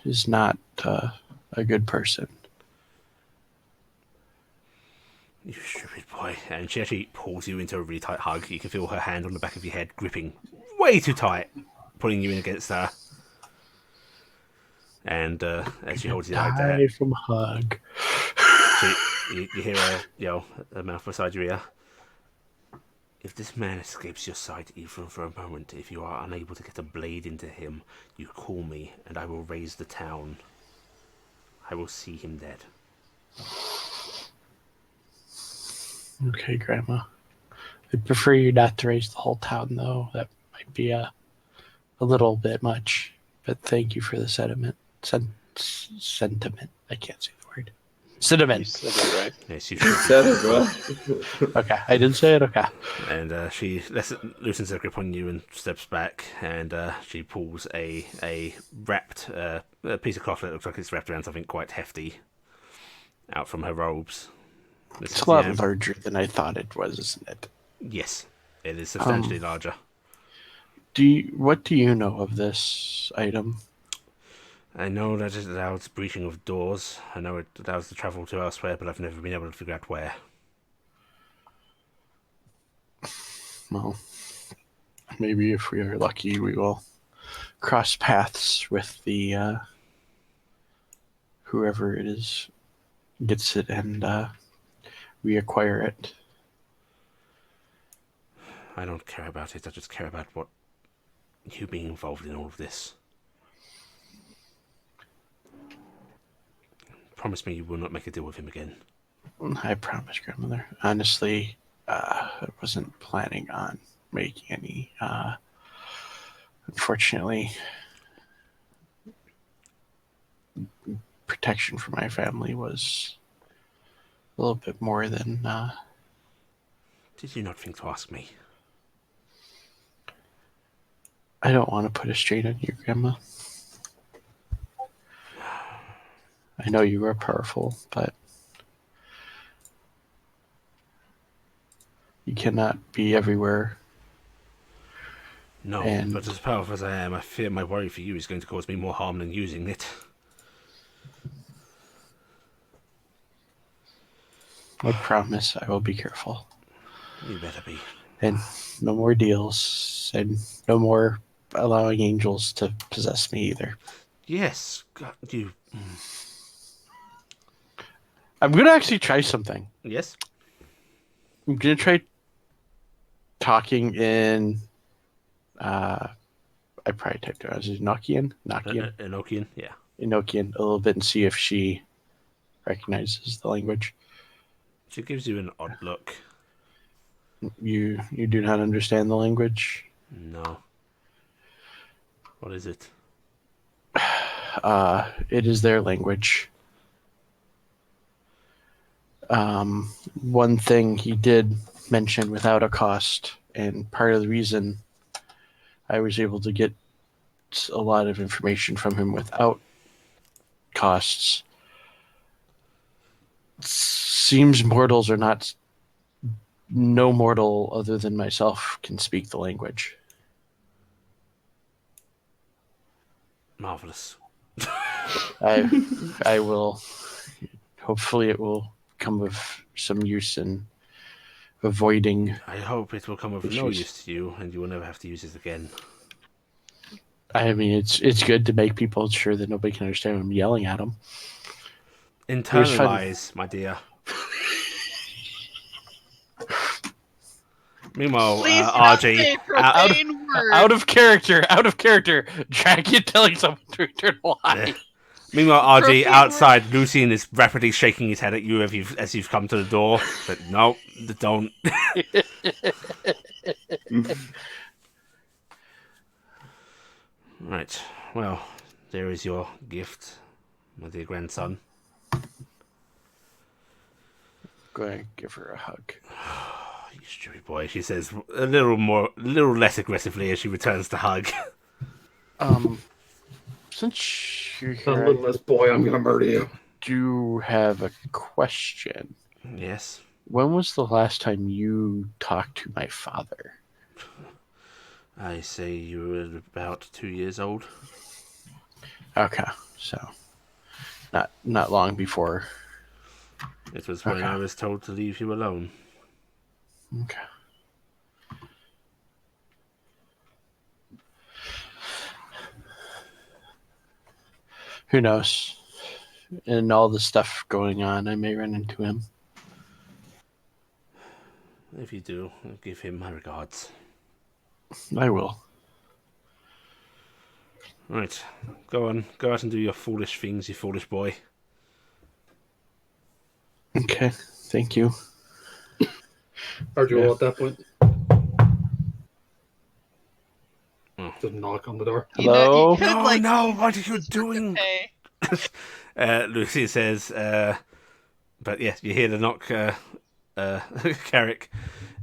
is not a good person. You stupid boy. And she actually pulls you into a really tight hug. You can feel her hand on the back of your head gripping way too tight, pulling you in against her. And as she holds you like that, Die from hug. you hear her yell, her mouth beside your ear. If this man escapes your sight even for a moment, if you are unable to get a blade into him, you call me and I will raise the town. I will see him dead. Okay, Grandma. I'd prefer you not to raise the whole town, though. That might be a little bit much. But thank you for the sentiment. Sentiment. I can't say the word. You Sentiment. said it right. Yes, you You should. said it, bro. Okay, I did say it. Okay. And she loosens her grip on you and steps back, and she pulls a wrapped a piece of cloth that looks like it's wrapped around something quite hefty out from her robes. It's a lot larger than I thought it was, isn't it? Yes, it is substantially larger. What do you know of this item? I know that it allows breaching of doors. I know it allows to travel to elsewhere, but I've never been able to figure out where. Well, maybe if we are lucky, we will cross paths with the whoever it is gets it and we acquire it. I don't care about it. I just care about what you being involved in all of this. Promise me you will not make a deal with him again. I promise, grandmother. Honestly, I wasn't planning on making any. Unfortunately, protection for my family was a little bit more than. Did you not think to ask me? I don't want to put a strain on you, Grandma. I know you are powerful, but you cannot be everywhere. No, And- but as powerful as I am, I fear my worry for you is going to cause me more harm than using it. I promise I will be careful. You better be. And no more deals, and no more allowing angels to possess me either. Yes, God, you. I'm going to actually try something. Yes? I'm going to try talking in. I probably typed it as Enochian. Enochian, yeah. Enochian a little bit and see if she recognizes the language. She gives you an odd look. You do not understand the language. No. What is it? It is their language. One thing he did mention without a cost, and part of the reason I was able to get a lot of information from him without costs, seems mortals are not. No mortal other than myself can speak the language. Marvelous. I will. Hopefully, it will come of some use in avoiding. I hope it will come of no Issues. use to you, and you will never have to use it again. I mean, it's good to make people sure that nobody can understand when I'm yelling at them. Internalize, my dear. Meanwhile, Please do not RG, say out, profane words. Out of character. Dragon telling someone to internalize. meanwhile, RG Profane outside, Lucian is rapidly shaking his head at you as you've come to the door. But no, don't. Right. Well, there is your gift, my dear grandson. Go ahead and give her a hug. You stupid boy, she says a little less aggressively as she returns the hug. Since you're A here, little I less boy, I'm gonna murder you. do have a question. Yes. When was the last time you talked to my father? I say you were about 2 years old. Okay, so not long before. It was when I was told to leave you alone. Okay. Who knows? And all the stuff going on, I may run into him. If you do, give him my regards. I will. Right, go on. Go out and do your foolish things, you foolish boy. Okay, thank you. Arjul Yeah. at that point. Oh. Just knock on the door. You know, Hello? you could, No, like, no, use what are it you as doing? pay. Lucy says, but yes, you hear the knock, Carrick,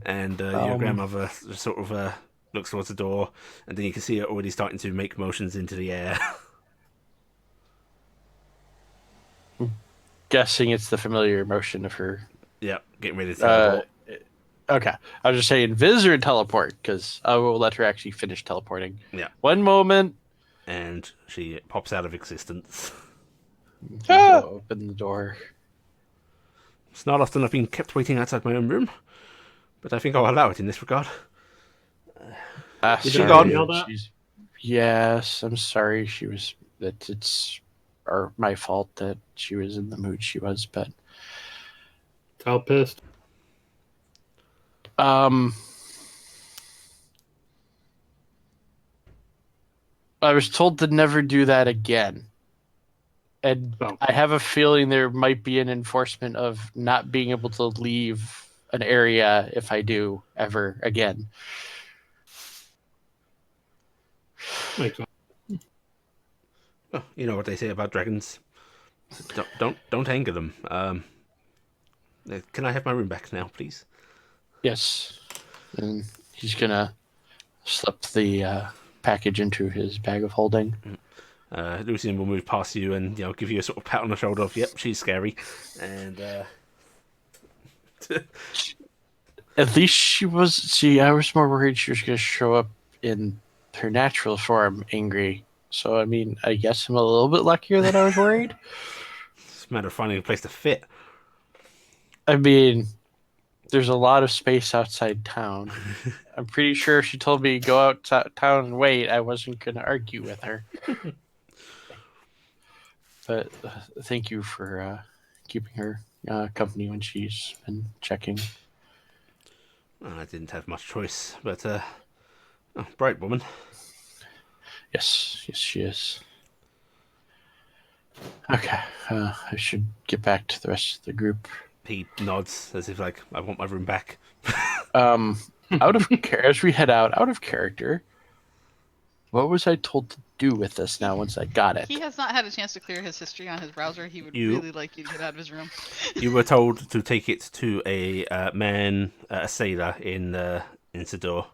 and your grandmother sort of looks towards the door, and then you can see her already starting to make motions into the air. Guessing it's the familiar motion of her. Yep, getting ready to teleport. Okay, I was just saying visitor and teleport because I will let her actually finish teleporting. Yeah. One moment. And she pops out of existence. Open the door. It's not often I've been kept waiting outside my own room, but I think I'll allow it in this regard. Is she Sorry, gone? Yell that? Yes, I'm sorry. She was. That it's my fault that she was in the mood she was, but How pissed? I was told to never do that again. And Oh. I have a feeling there might be an enforcement of not being able to leave an area if I do ever again. Makes sense. Oh, you know what they say about dragons. Don't anger them. Can I have my room back now, please? Yes. And he's going to slip the package into his bag of holding. Lucian will move past you and give you a sort of pat on the shoulder of, yep, she's scary, and At least she was. See, I was more worried she was going to show up in her natural form, angry. So, I mean, I guess I'm a little bit luckier than I was worried. it's a matter of finding a place to fit. I mean, there's a lot of space outside town. I'm pretty sure if she told me to go out town and wait, I wasn't going to argue with her. But thank you for keeping her company when she's been checking. I didn't have much choice, but bright woman. Yes, she is. Okay, I should get back to the rest of the group. He nods as if like, I want my room back. As we head out of character, what was I told to do with this now once I got it? He has not had a chance to clear his history on his browser. He would You- really like you to get out of his room. You were told to take it to a sailor in Sidor,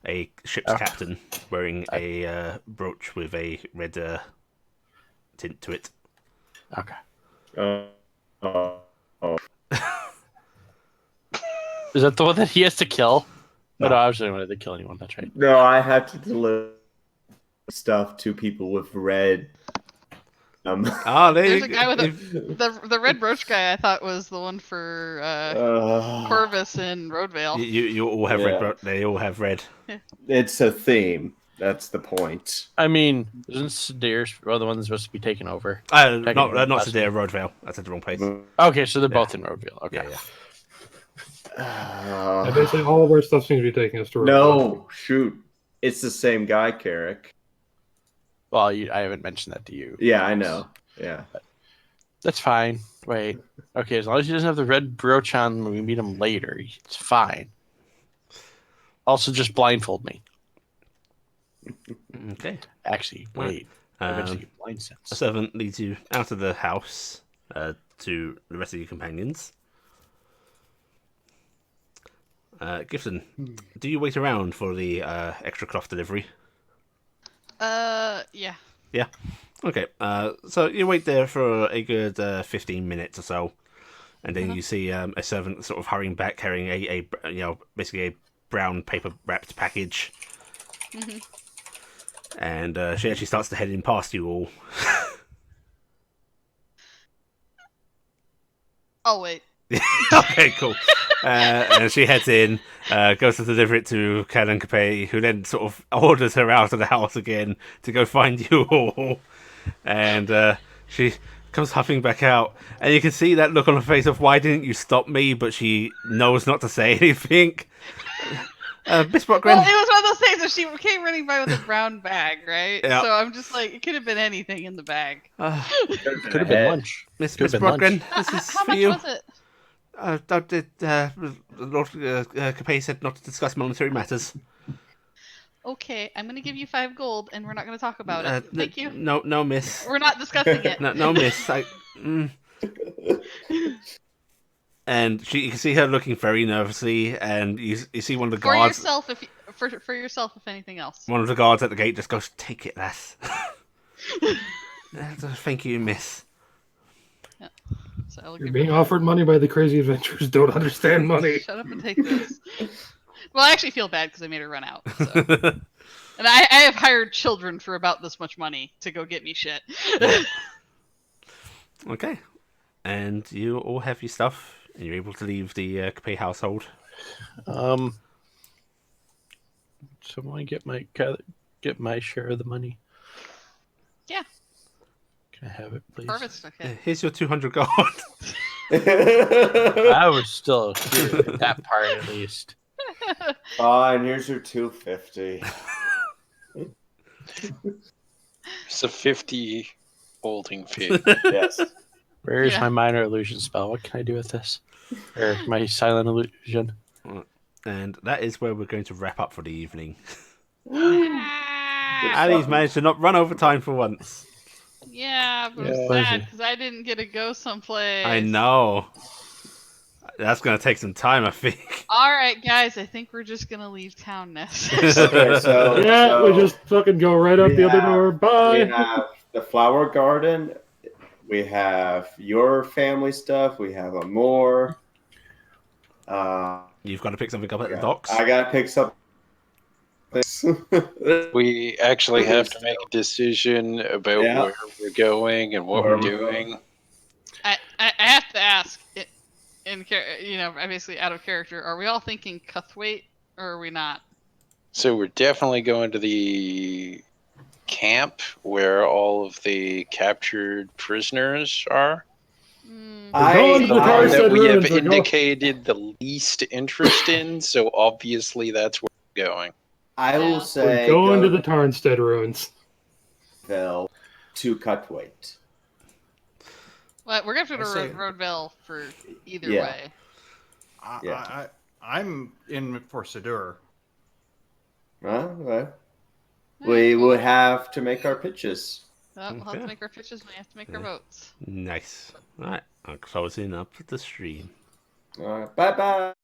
a ship's captain wearing a brooch with a red tint to it. Okay. Oh. Is that the one that he has to kill? No. No, I was the only one that kill anyone. That's right. No, I had to deliver stuff to people with red. Ah, there There's you a guy with go. the red brooch guy. I thought was the one for Corvus and Roadvale. You all have Yeah. red. They all have red. It's a theme. That's the point. I mean, isn't Sedair the one that's supposed to be taken over? Not last Sedair, Roadvale. That's at the wrong place. Okay, so they're both in Roadville. Okay. Yeah. And basically, all of our stuff seems to be taking us to. No, shoot. It's the same guy, Carrick. Well, I haven't mentioned that to you. Yeah, I know. Yeah. That's fine. Wait. Okay, as long as he doesn't have the red brooch on when we meet him later, it's fine. Also, just blindfold me. Okay. Actually, wait. I eventually get blind A sense. servant leads you out of the house to the rest of your companions. Gifton, do you wait around for the extra cloth delivery? Yeah. Yeah. Okay. So you wait there for a good 15 minutes or so, and then you see a servant sort of hurrying back, carrying a basically a brown paper wrapped package. Mm-hmm. And she actually starts to head in past you all. Oh wait. Okay, cool. And she heads in, goes to deliver it to Canon Capet, who then sort of orders her out of the house again to go find you all. And she comes huffing back out, and you can see that look on her face of, why didn't you stop me? But she knows not to say anything. Miss Brockgren. Well, it was one of those things that she came running by with a brown bag, right? Yeah. So I'm just like, it could have been anything in the bag. Could have been lunch. Miss Could've been Brockgren, lunch. this is How for much you. was it? Lord Capet said not to discuss monetary matters. Okay, I'm gonna give you 5 gold, and we're not gonna talk about it. Thank you. No, miss. We're not discussing it. No, miss. And you can see her looking very nervously, and you see one of the For guards. yourself, for yourself, if anything else. One of the guards at the gate just goes, "Take it, lass." Thank you, miss. So I'll You're give being her- offered money by the crazy adventurers. Don't understand money. Shut up and take this. Well, I actually feel bad because I made her run out. So. And I have hired children for about this much money to go get me shit. Okay. And you all have your stuff, and you're able to leave the Capet household. So I get my share of the money. Yeah. Can I have it, please? Perfect. Okay. Here's your 200 gold. I was still here at that part at least. Fine, here's your 250. It's a 50 holding fee. Yes. Where is Yeah. my minor illusion spell? What can I do with this? Or my silent illusion? And that is where we're going to wrap up for the evening. Ah! Ali's managed to not run over time for once. Yeah, but I'm Yeah. sad because I didn't get to go someplace. I know. That's going to take some time, I think. All right, guys, I think we're just gonna leave town now. Okay, so Yeah, we just fucking go right out we the other have- door. we Bye. have the flower garden. We have your family stuff. We have a more. You've got to pick something up at the docks. I gotta pick something. We actually have to make a decision about Yeah. where we're going and what Where we're we're doing. I have to ask, basically out of character, are we all thinking Cuthwaite or are we not? So we're definitely going to the camp where all of the captured prisoners are. Hmm. We're going to The the one Tarnstead that we have ruins. We're going- indicated the least interest in, so obviously that's where we're going. I will Yeah. We're say going go to the Tarnstead ruins. Vel to Cutweight. Well, we're gonna have to I go say- to Roadville for either Yeah. way. Yeah. I'm in for Sadur. Okay. We Alright, will well, have to make our pitches. we'll have Okay. to make our pitches. We have to make our Yeah. votes. Nice. Right, I'm closing up the stream. All right. Bye bye.